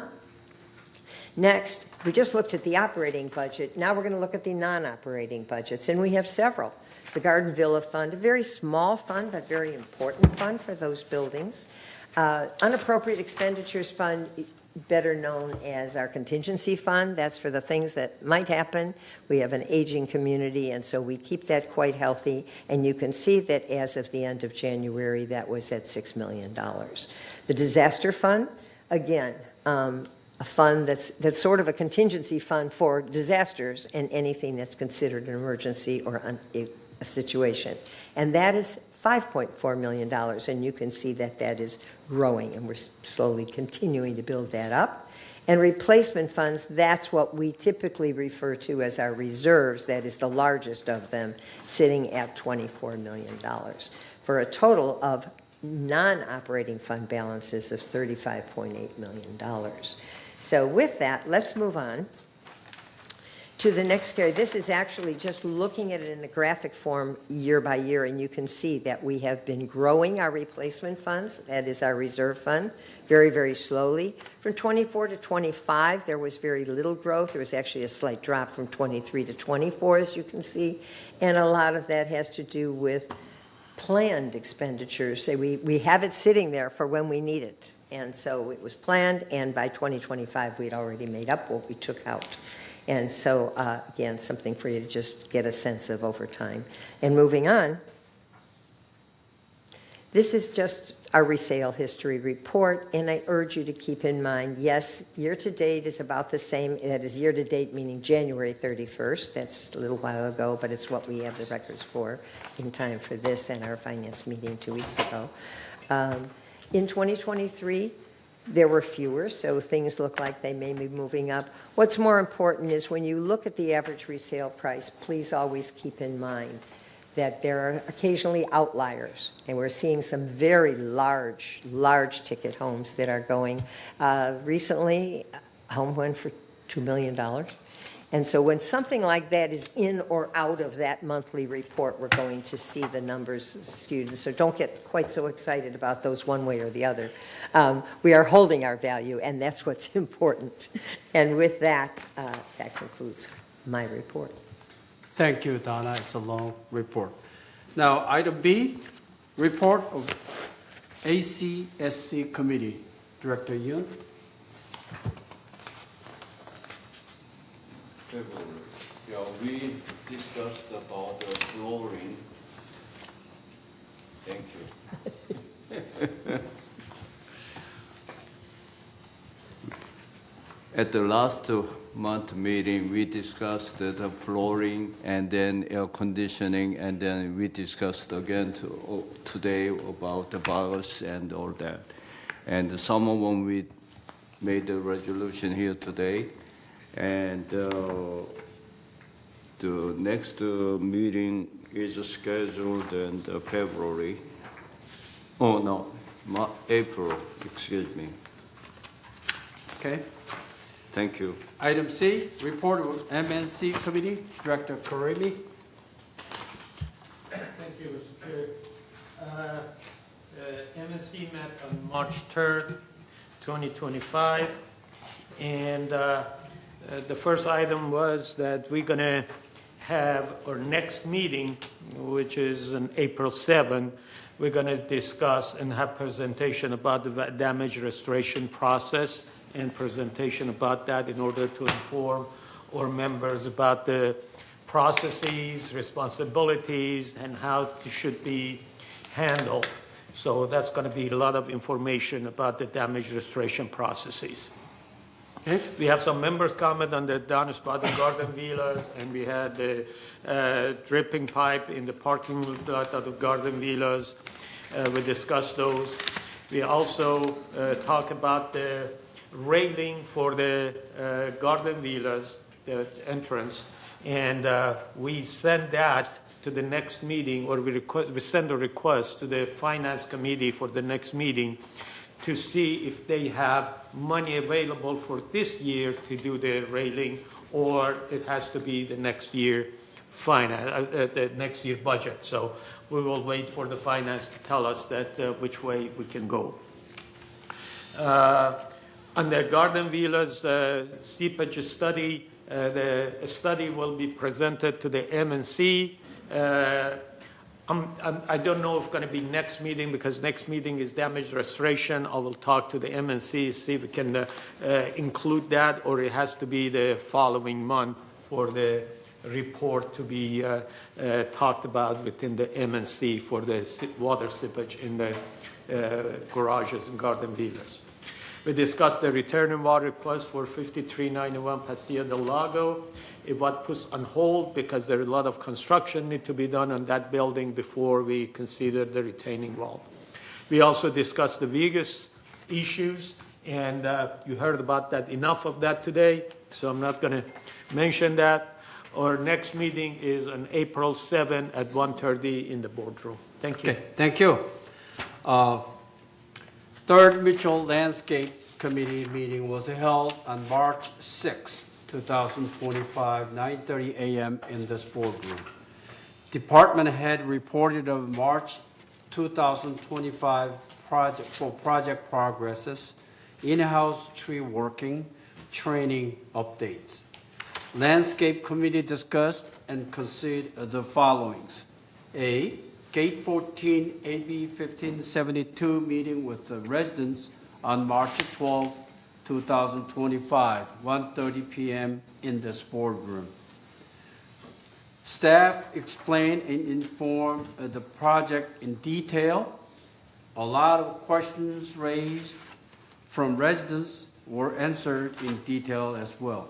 Next, we just looked at the operating budget. Now we're going to look at the non-operating budgets, and we have several. The Garden Villa Fund, a very small fund, but very important fund for those buildings. Unappropriate Expenditures Fund, better known as our contingency fund. That's for the things that might happen. We have an aging community, and so we keep that quite healthy. And you can see that as of the end of January, that was at $6 million. The disaster fund, again, a fund that's sort of a contingency fund for disasters and anything that's considered an emergency or a situation. And that is $5.4 million, and you can see that that is growing, and we're slowly continuing to build that up. And replacement funds, that's what we typically refer to as our reserves. That is the largest of them, sitting at $24 million, for a total of non-operating fund balances of $35.8 million. So with that, let's move on to the next area. This is actually just looking at it in a graphic form year by year, and you can see that we have been growing our replacement funds, that is our reserve fund, very, very slowly. From 24 to 25, there was very little growth. There was actually a slight drop from 23 to 24, as you can see, and a lot of that has to do with planned expenditures. So we have it sitting there for when we need it, and so it was planned, and by 2025, we'd already made up what we took out. And so, again, something for you to just get a sense of over time. And moving on, this is just our resale history report, and I urge you to keep in mind, yes, year-to-date is about the same. That is year-to-date, meaning January 31st. That's a little while ago, but it's what we have the records for in time for this and our finance meeting 2 weeks ago. In 2023, there were fewer, so things look like they may be moving up. What's more important is when you look at the average resale price, please always keep in mind that there are occasionally outliers, and we're seeing some very large ticket homes that are going. Recently, a home went for $2 million. And so when something like that is in or out of that monthly report, we're going to see the numbers skewed. So don't get quite so excited about those one way or the other. We are holding our value, and that's what's important. And with that, that concludes my report. Thank you, Donna. It's a long report. Now, item B, report of ACSC Committee. Director Yun. Yeah, we discussed about the flooring. Thank you. At the last month meeting, we discussed the flooring and then air conditioning, and then we discussed again today about the bars and all that. And some of them we made the resolution here today. And the next meeting is scheduled in February. Oh, no, April, excuse me. Okay. Thank you. Item C, report of MNC Committee. Director Karimi. Thank you, Mr. Chair. MNC met on March 3rd, 2025, and the first item was that we're going to have our next meeting, which is on April 7th. We're going to discuss and have presentation about the damage restoration process and presentation about that in order to inform our members about the processes, responsibilities, and how it should be handled. So that's going to be a lot of information about the damage restoration processes. Okay. We have some members comment on the downspout garden villas, and we had the dripping pipe in the parking lot of the garden villas. We discussed those. We also talk about the railing for the garden villas, the entrance, And we send that to the next meeting, or we send a request to the Finance Committee for the next meeting to see if they have money available for this year to do the railing, or it has to be the next year the next year budget. So we will wait for the finance to tell us that which way we can go. On the Garden Villas seepage study, the study will be presented to the MNC. I don't know if it's going to be next meeting, because next meeting is damage restoration. I will talk to the MNC, see if we can include that, or it has to be the following month for the report to be talked about within the MNC for the water seepage in the garages and Garden Villas. We discussed the returning water request for 5391 Pasilla del Lago. It was put on hold because there is a lot of construction need to be done on that building before we consider the retaining wall. We also discussed the Vegas issues, and you heard about that, enough of that today, so I'm not going to mention that. Our next meeting is on April 7 at 1:30 in the boardroom. Thank you. Okay, thank you. Third Mitchell Landscape Committee meeting was held on March 6, 2025, 9:30 a.m. in this boardroom. Department head reported of March 2025 project progresses, in-house tree working, training updates. Landscape Committee discussed and considered the followings. A, Gate 14 AB 1572 meeting with the residents on March 12, 2025, 1:30 p.m. in this boardroom. Staff explained and informed the project in detail. A lot of questions raised from residents were answered in detail as well.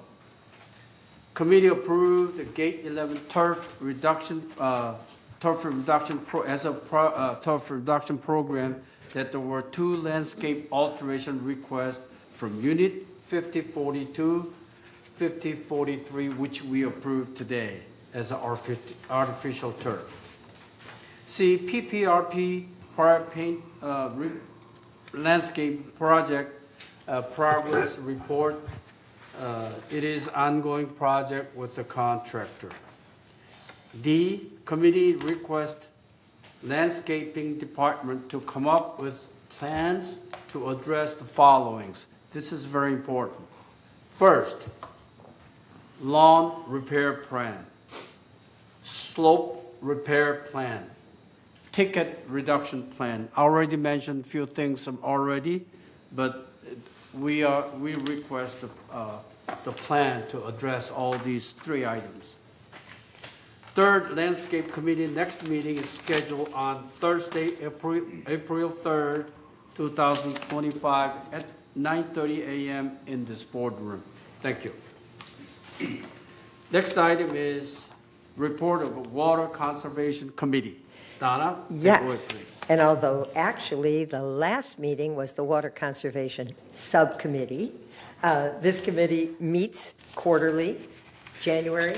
Committee approved the Gate 11 turf reduction program, that there were 2 landscape alteration requests from Unit 5042, 5043, which we approved today as an artificial turf. C, PPRP prior paint landscape project progress report. It is ongoing project with the contractor. D, committee request landscaping department to come up with plans to address the followings. This is very important. First, lawn repair plan, slope repair plan, ticket reduction plan. I already mentioned a few things already, but we request the plan to address all these 3 items. Third, Landscape Committee next meeting is scheduled on Thursday, April 3rd, 2025 at 9:30 a.m. in this boardroom. Thank you. Next item is report of Water Conservation Committee. Donna, take it away, Yes, please. and although actually the last meeting was the Water Conservation Subcommittee, this committee meets quarterly, January,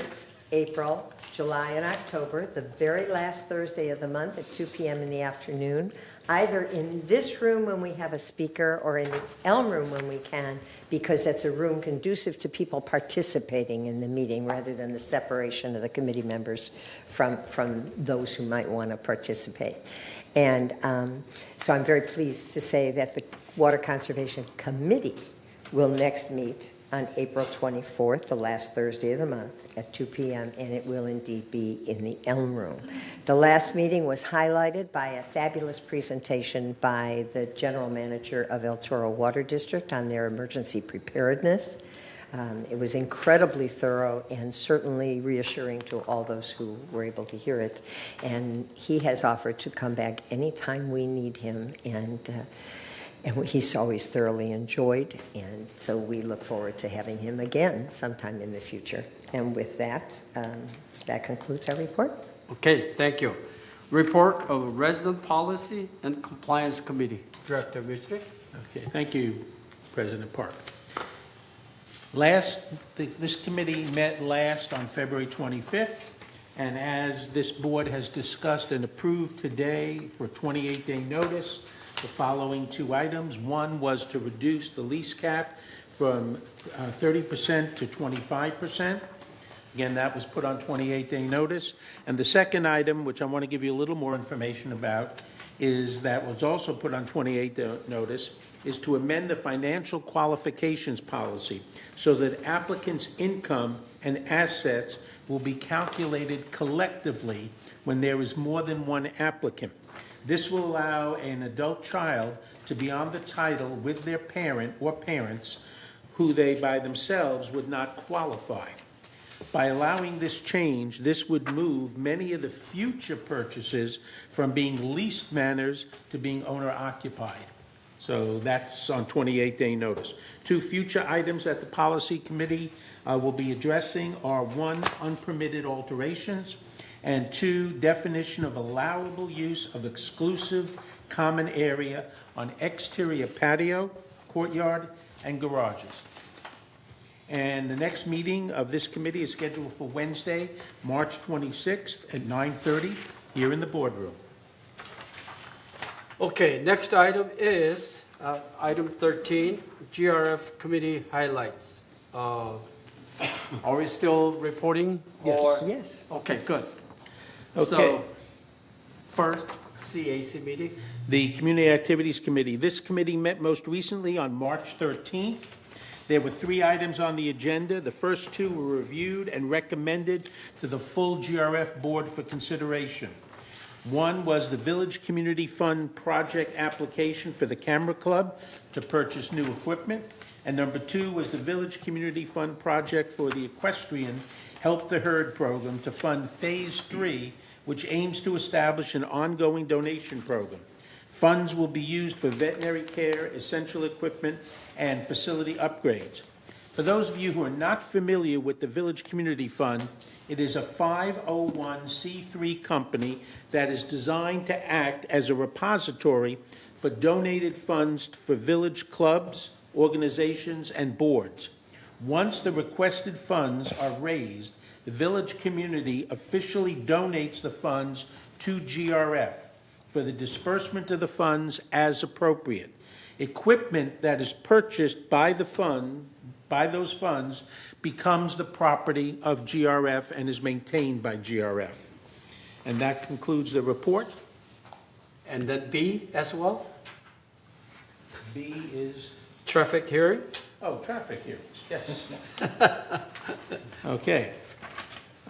April, July, and October, the very last Thursday of the month at 2 p.m. in the afternoon, either in this room when we have a speaker or in the Elm Room when we can, because that's a room conducive to people participating in the meeting rather than the separation of the committee members from those who might want to participate. And so I'm very pleased to say that the Water Conservation Committee will next meet on April 24th, the last Thursday of the month, at 2 p.m., and it will indeed be in the Elm Room. The last meeting was highlighted by a fabulous presentation by the general manager of El Toro Water District on their emergency preparedness. It was incredibly thorough and certainly reassuring to all those who were able to hear it. And he has offered to come back anytime we need him, and he's always thoroughly enjoyed, and so we look forward to having him again sometime in the future. And with that, that concludes our report. Okay, thank you. Report of Resident Policy and Compliance Committee. Director Mishri. Okay, thank you, President Park. This committee met last on February 25th, and as this board has discussed and approved today for 28-day notice, the following two items. One was to reduce the lease cap from 30% to 25%. Again, that was put on 28-day notice. And the second item, which I want to give you a little more information about, is that was also put on 28-day notice, is to amend the financial qualifications policy so that applicants' income and assets will be calculated collectively when there is more than one applicant. This will allow an adult child to be on the title with their parent or parents who they by themselves would not qualify. By allowing this change, this would move many of the future purchases from being leased manors to being owner-occupied. So that's on 28-day notice. Two future items that the policy committee will be addressing are one, unpermitted alterations, and two, definition of allowable use of exclusive common area on exterior patio, courtyard, and garages. And the next meeting of this committee is scheduled for Wednesday, March 26th at 9:30 here in the boardroom. Okay, next item is item 13, GRF committee highlights. Are we still reporting? Yes. Or- Yes. Okay, good. Okay. So, first, CAC meeting. The Community Activities Committee. This committee met most recently on March 13th. There were three items on the agenda. The first two were reviewed and recommended to the full GRF board for consideration. One was the Village Community Fund project application for the Camera Club to purchase new equipment. And number two was the Village Community Fund project for the equestrian Help the Herd program to fund Phase 3, which aims to establish an ongoing donation program. Funds will be used for veterinary care, essential equipment, and facility upgrades. For those of you who are not familiar with the Village Community Fund, it is a 501c3 company that is designed to act as a repository for donated funds for village clubs, organizations, and boards. Once the requested funds are raised, the village community officially donates the funds to GRF for the disbursement of the funds as appropriate. Equipment that is purchased by those funds becomes the property of GRF and is maintained by GRF. And that concludes the report. And then B as well, B is, traffic hearing. oh, traffic hearings, yes. Okay.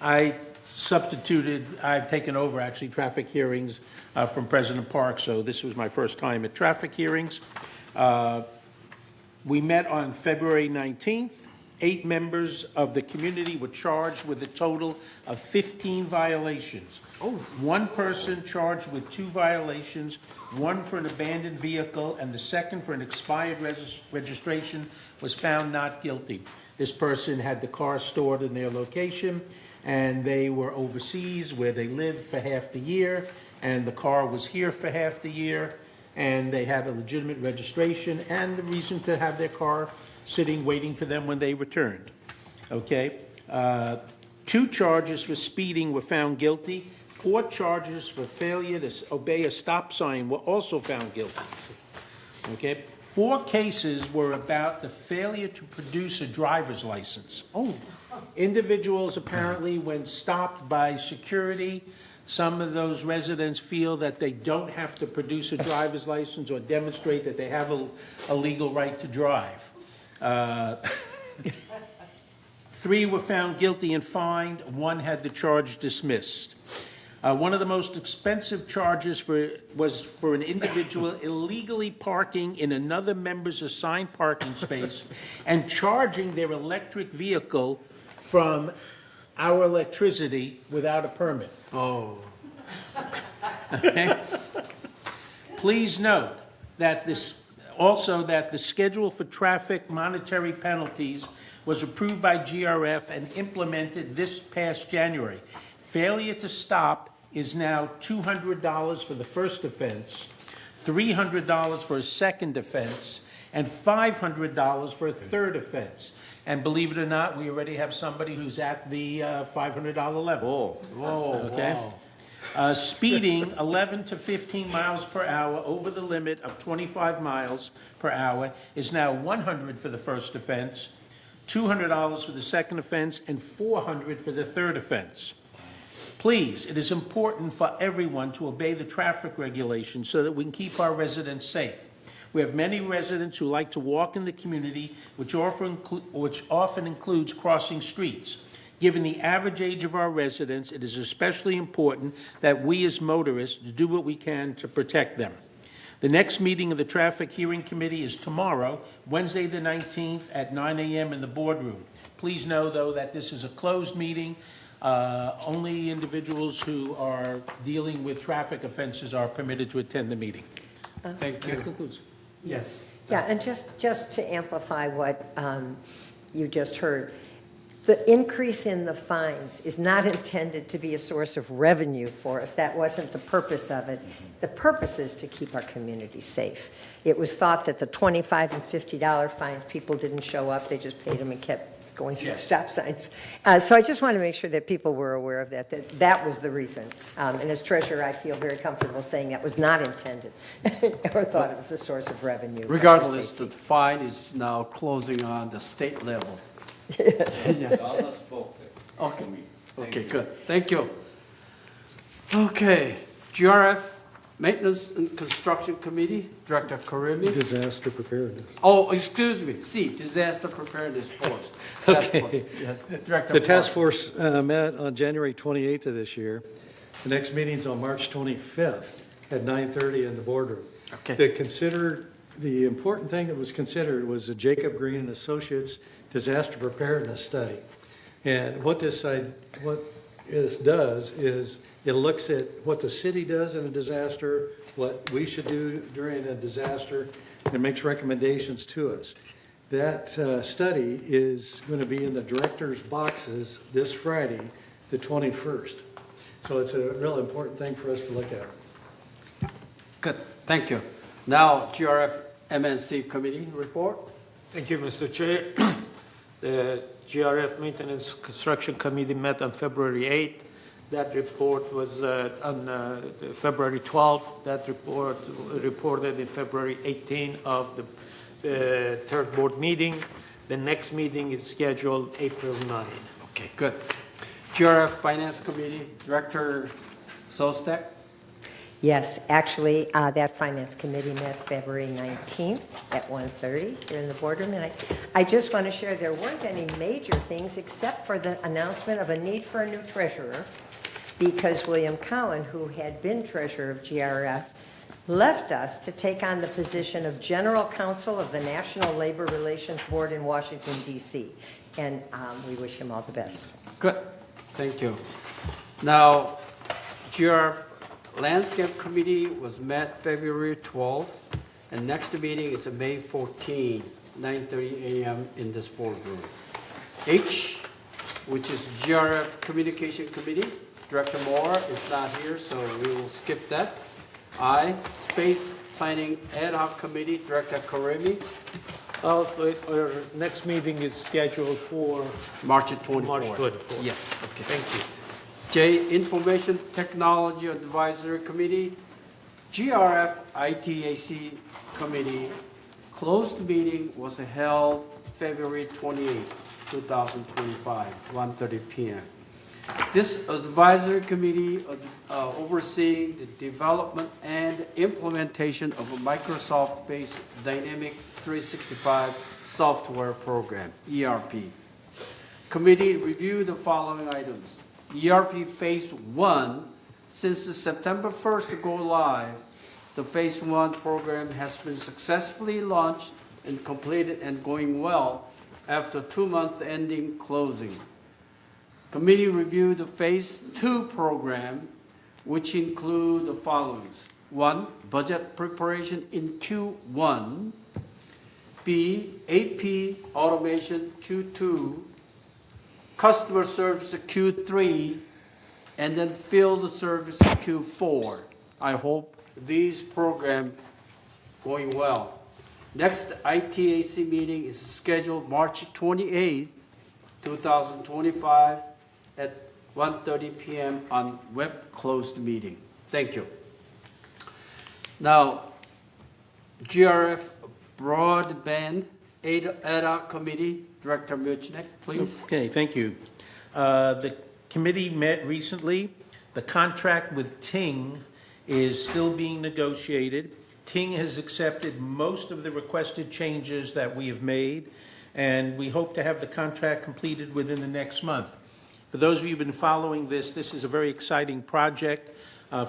I've taken over actually traffic hearings from President Park, so this was my first time at traffic hearings. We met on February 19th. 8 members of the community were charged with a total of 15 violations. One person charged with 2 violations, one for an abandoned vehicle, and the second for an expired registration was found not guilty. This person had the car stored in their location, and they were overseas where they lived for half the year, and the car was here for half the year, and they had a legitimate registration and the reason to have their car sitting waiting for them when they returned. Okay? 2 charges for speeding were found guilty. 4 charges for failure to obey a stop sign were also found guilty. Okay? 4 cases were about the failure to produce a driver's license. Individuals apparently, when stopped by security, some of those residents feel that they don't have to produce a driver's license or demonstrate that they have a legal right to drive. 3 were found guilty and fined. 1 had the charge dismissed. One of the most expensive charges was for an individual illegally parking in another member's assigned parking space and charging their electric vehicle from our electricity without a permit. Oh. Okay? Please note that that the schedule for traffic monetary penalties was approved by GRF and implemented this past January. Failure to stop is now $200 for the first offense, $300 for a second offense, and $500 for a third offense. And believe it or not, we already have somebody who's at the $500 level. Whoa, Okay? wow. Speeding 11 to 15 miles per hour over the limit of 25 miles per hour is now $100 for the first offense, $200 for the second offense, and $400 for the third offense. Please, it is important for everyone to obey the traffic regulations so that we can keep our residents safe. We have many residents who like to walk in the community, which often includes crossing streets. Given the average age of our residents, it is especially important that we as motorists do what we can to protect them. The next meeting of the Traffic Hearing Committee is tomorrow, Wednesday the 19th at 9 a.m. in the boardroom. Please know, though, that this is a closed meeting. Only individuals who are dealing with traffic offenses are permitted to attend the meeting. Thank you. That concludes. Yes. Yeah, and just to amplify what you just heard, the increase in the fines is not intended to be a source of revenue for us. That wasn't the purpose of it. The purpose is to keep our community safe. It was thought that the $25 and $50 fines, people didn't show up, they just paid them and kept going through stop signs. So I just want to make sure that people were aware of that was the reason. And as treasurer, I feel very comfortable saying that was not intended or thought it was a source of revenue. Regardless, the fine is now closing on the state level. Yes. Okay. Okay, good. Thank you. Okay, GRF Maintenance and Construction Committee, Director Karimi. Disaster preparedness. Oh, excuse me. Disaster preparedness force. Okay. Yes, Director. The task force met on January 28th of this year. The next meeting's on March 25th at 9:30 in the boardroom. Okay. The important thing that was considered was the Jacob Green and Associates Disaster Preparedness Study. And what this does is it looks at what the city does in a disaster, what we should do during a disaster, and makes recommendations to us. That study is going to be in the director's boxes this Friday, the 21st. So it's a real important thing for us to look at. Good, thank you. Now, GRF MNC Committee report. Thank you, Mr. Chair. The GRF Maintenance Construction Committee met on February 8th. That report was on February 12th. That report reported in February 18th of the third board meeting. The next meeting is scheduled April 9th. Okay, good. GRF Finance Committee, Director Sostek. Yes, actually, that Finance Committee met February 19th at 1:30 here in the boardroom. And I just want to share there weren't any major things except for the announcement of a need for a new treasurer because William Cowan, who had been treasurer of GRF, left us to take on the position of General Counsel of the National Labor Relations Board in Washington, D.C. And we wish him all the best. Good, thank you. Now, GRF Landscape Committee was met February 12th, and next meeting is May 14, 9:30 a.m. in this boardroom. H, which is GRF Communication Committee, Director Moore is not here, so we will skip that. I, Space Planning Ad Hoc Committee, Director Karimi. Our next meeting is scheduled for March 24th. March 24th. Yes, okay. Thank you. J, Information Technology Advisory Committee, GRF ITAC Committee. Closed meeting was held February 28, 2025, 1:30 p.m. This advisory committee overseeing the development and implementation of a Microsoft-based Dynamic 365 software program, ERP. Committee reviewed the following items. ERP Phase 1, since the September 1st to go live, the Phase 1 program has been successfully launched and completed and going well after 2 months ending closing. Committee reviewed the Phase 2 program, which include the following. 1, budget preparation in Q1. B, AP automation Q2. Customer service Q3, and then field service Q4. I hope these programs going well. Next ITAC meeting is scheduled March 28th, 2025 at 1:30 p.m. on web closed meeting. Thank you. Now, GRF Broadband Ad hoc Committee, Director Muchnick, please. Okay, thank you. The committee met recently. The contract with Ting is still being negotiated. Ting has accepted most of the requested changes that we have made, and we hope to have the contract completed within the next month. For those of you who've been following this is a very exciting project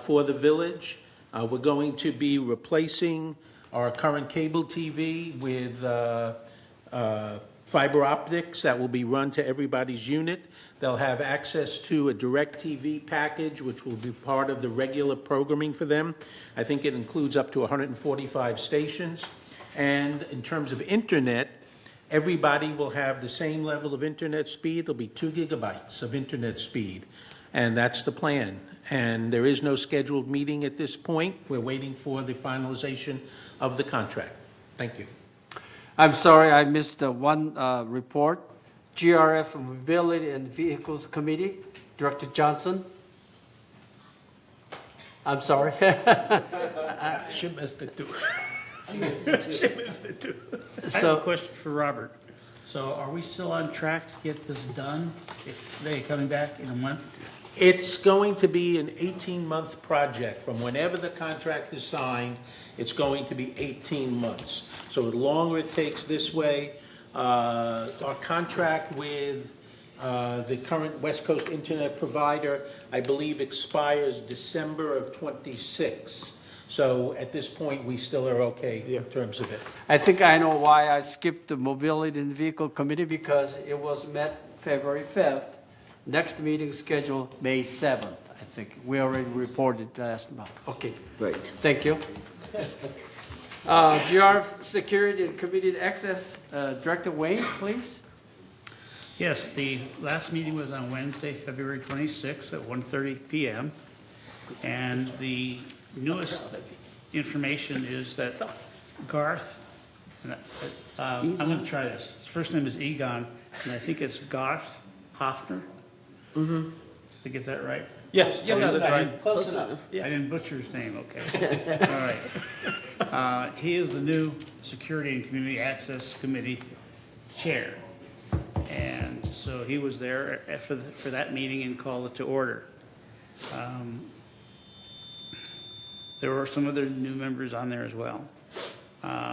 for the village. We're going to be replacing our current cable TV with fiber optics that will be run to everybody's unit. They'll have access to a DirecTV package, which will be part of the regular programming for them. I think it includes up to 145 stations. And in terms of internet, everybody will have the same level of internet speed. It'll be 2 gigabytes of internet speed. And that's the plan. And there is no scheduled meeting at this point. We're waiting for the finalization of the contract. Thank you. I'm sorry, I missed one report. GRF Mobility and Vehicles Committee, Director Johnson. I'm sorry. She missed it too. She missed it too. I have a question for Robert. So are we still on track to get this done? If they're coming back in a month? It's going to be an 18-month project. From whenever the contract is signed, it's going to be 18 months. So the longer it takes this way, our contract with the current West Coast Internet provider, I believe, expires December of 26. So at this point, we still are okay in terms of it. I think I know why I skipped the Mobility and Vehicle Committee, because it was met February 5th. Next meeting scheduled May 7th, I think. We already reported last month. Okay. Great. Thank you. GRF Security and Community Access, Director Wayne, please. Yes, the last meeting was on Wednesday, February 26th at 1:30 p.m. And the newest information is that Garth, I'm going to try this. His first name is Egon, and I think it's Garth Hoffner. Mm-hmm. Did I get that right? Yes, you got it right. Close enough. I didn't butcher his name, okay. All right. He is the new Security and Community Access Committee Chair. And so he was there for that meeting and called it to order. There were some other new members on there as well.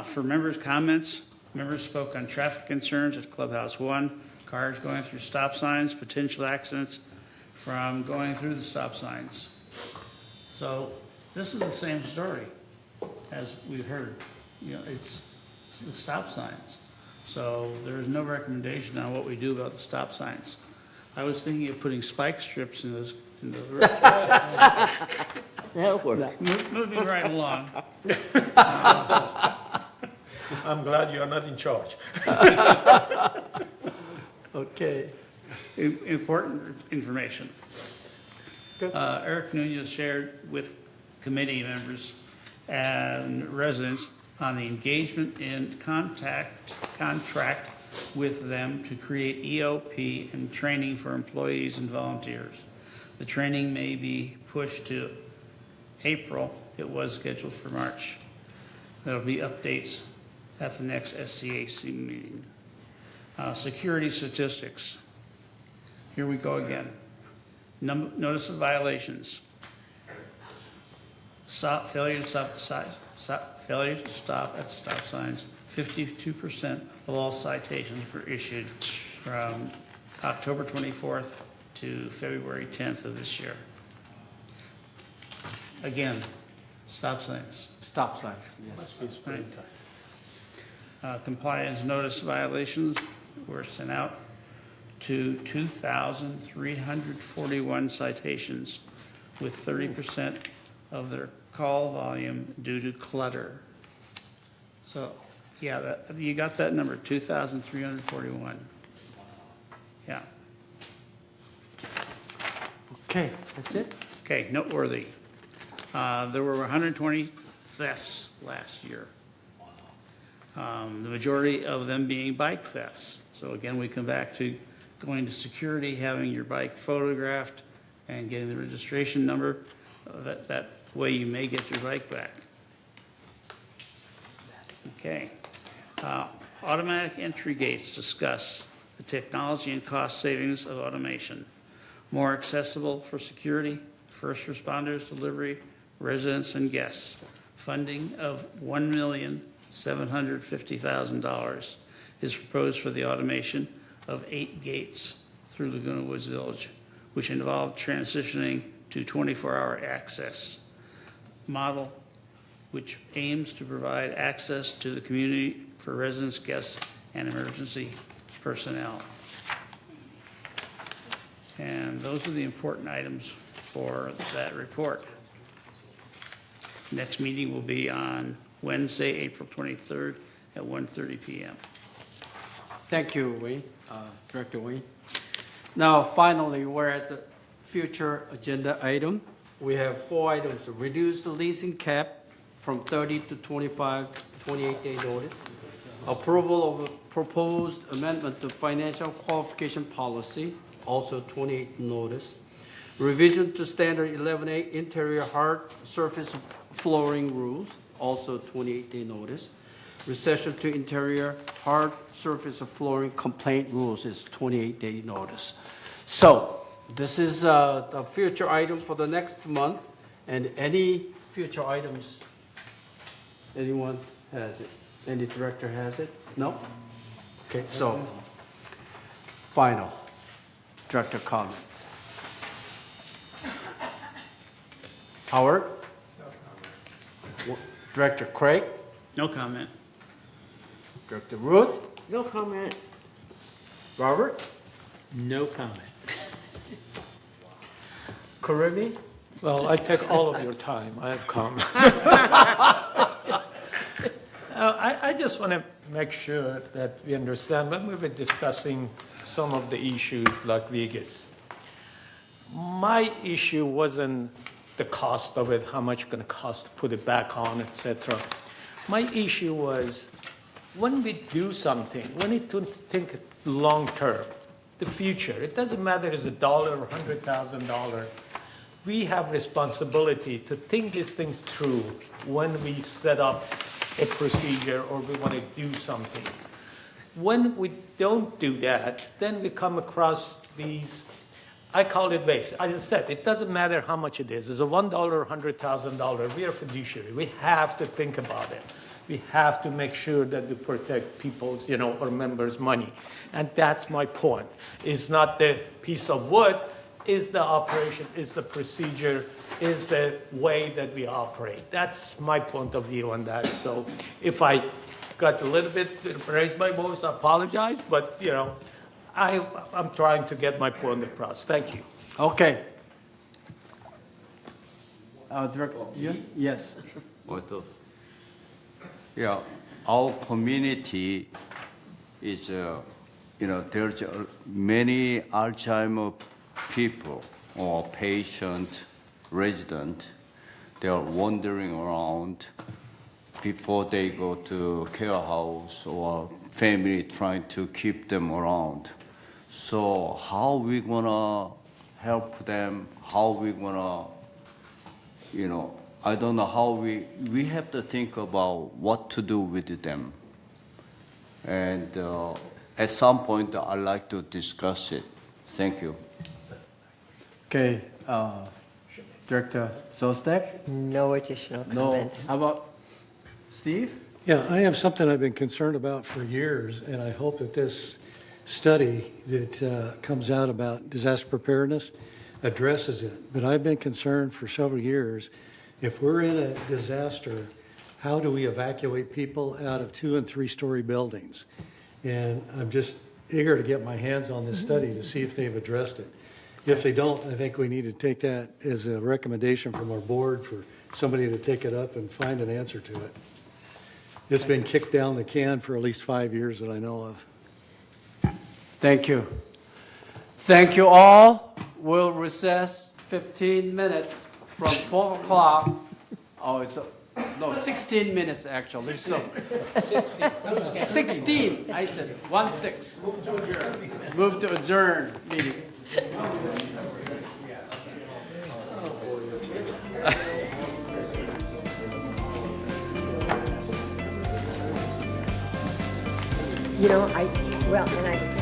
For members' comments, members spoke on traffic concerns at Clubhouse 1, cars going through stop signs, potential accidents from going through the stop signs. So this is the same story as we've heard. You know, it's the stop signs. So there is no recommendation on what we do about the stop signs. I was thinking of putting spike strips in this. That'll work. Moving right along. I'm glad you're not in charge. Okay. Important information. Eric Nunez shared with committee members and residents on the engagement in contract with them to create EOP and training for employees and volunteers. The training may be pushed to April. It was scheduled for March. There will be updates at the next SCAC meeting. Security statistics. Here we go again. Notice of violations. Failure to stop at stop signs. 52% of all citations were issued from October 24th to February 10th of this year. Again, stop signs. Stop signs, yes. Right. Compliance notice violations were sent out to 2,341 citations, with 30% of their call volume due to clutter. So, yeah, you got that number, 2,341. Yeah. Okay, that's it? Okay, noteworthy. There were 120 thefts last year. The majority of them being bike thefts. So again, we come back to going to security, having your bike photographed, and getting the registration number. That way you may get your bike back. Okay. Automatic entry gates discuss the technology and cost savings of automation. More accessible for security, first responders, delivery, residents, and guests. Funding of $1,750,000 is proposed for the automation of 8 gates through Laguna Woods Village, which involve transitioning to 24-hour access model, which aims to provide access to the community for residents, guests, and emergency personnel. And those are the important items for that report. Next meeting will be on Wednesday, April 23rd at 1:30 p.m. Thank you, Wayne, Director Wayne. Now, finally, we're at the future agenda item. We have 4 items: to reduce the leasing cap from 30 to 28-day notice, approval of a proposed amendment to financial qualification policy, also 28 notice, revision to standard 11A interior hard surface flooring rules, also 28-day notice, recession to interior hard surface flooring complaint rules is 28-day notice. So this is the future item for the next month, and any future items, anyone has it? Any director has it? No? Okay, so final director comment. Howard? No comment. Director Craig? No comment. Director Ruth? No comment. Robert? No comment. Karimi? Well, I take all of your time. I have comments. I just want to make sure that we understand when we were discussing some of the issues like Vegas. My issue wasn't the cost of it, how much it's going to cost to put it back on, etc. My issue was when we do something, we need to think long term, the future. It doesn't matter if it's $1 or $100,000. We have responsibility to think these things through when we set up a procedure or we want to do something. When we don't do that, then we come across these, I call it waste. As I said, it doesn't matter how much it is. It's a $1 or $100,000. We are fiduciary. We have to think about it. We have to make sure that we protect people's, our members' money. And that's my point. It's not the piece of wood, it's the operation, it's the procedure, is the way that we operate. That's my point of view on that. So if I got a little bit raised my voice, I apologize, but I'm trying to get my point across. Thank you. Okay. Director, yes. Yeah, our community is, there's many Alzheimer people or patient, resident. They are wandering around before they go to care house or family trying to keep them around. So how we gonna help them? How we gonna, I don't know how we have to think about what to do with them. And at some point, I'd like to discuss it. Thank you. Okay, Director Sostek? No additional comments. How about Steve? Yeah, I have something I've been concerned about for years, and I hope that this study that comes out about disaster preparedness addresses it. But I've been concerned for several years, if we're in a disaster, how do we evacuate people out of 2- and 3-story buildings? And I'm just eager to get my hands on this study to see if they've addressed it. If they don't, I think we need to take that as a recommendation from our board for somebody to take it up and find an answer to it. It's been kicked down the can for at least 5 years that I know of. Thank you. Thank you all. We'll recess 15 minutes from 12 o'clock. Oh, it's No, 16 minutes actually, so. 16, I said, 1-6. Move to adjourn. Move to adjourn meeting. You know, well, and I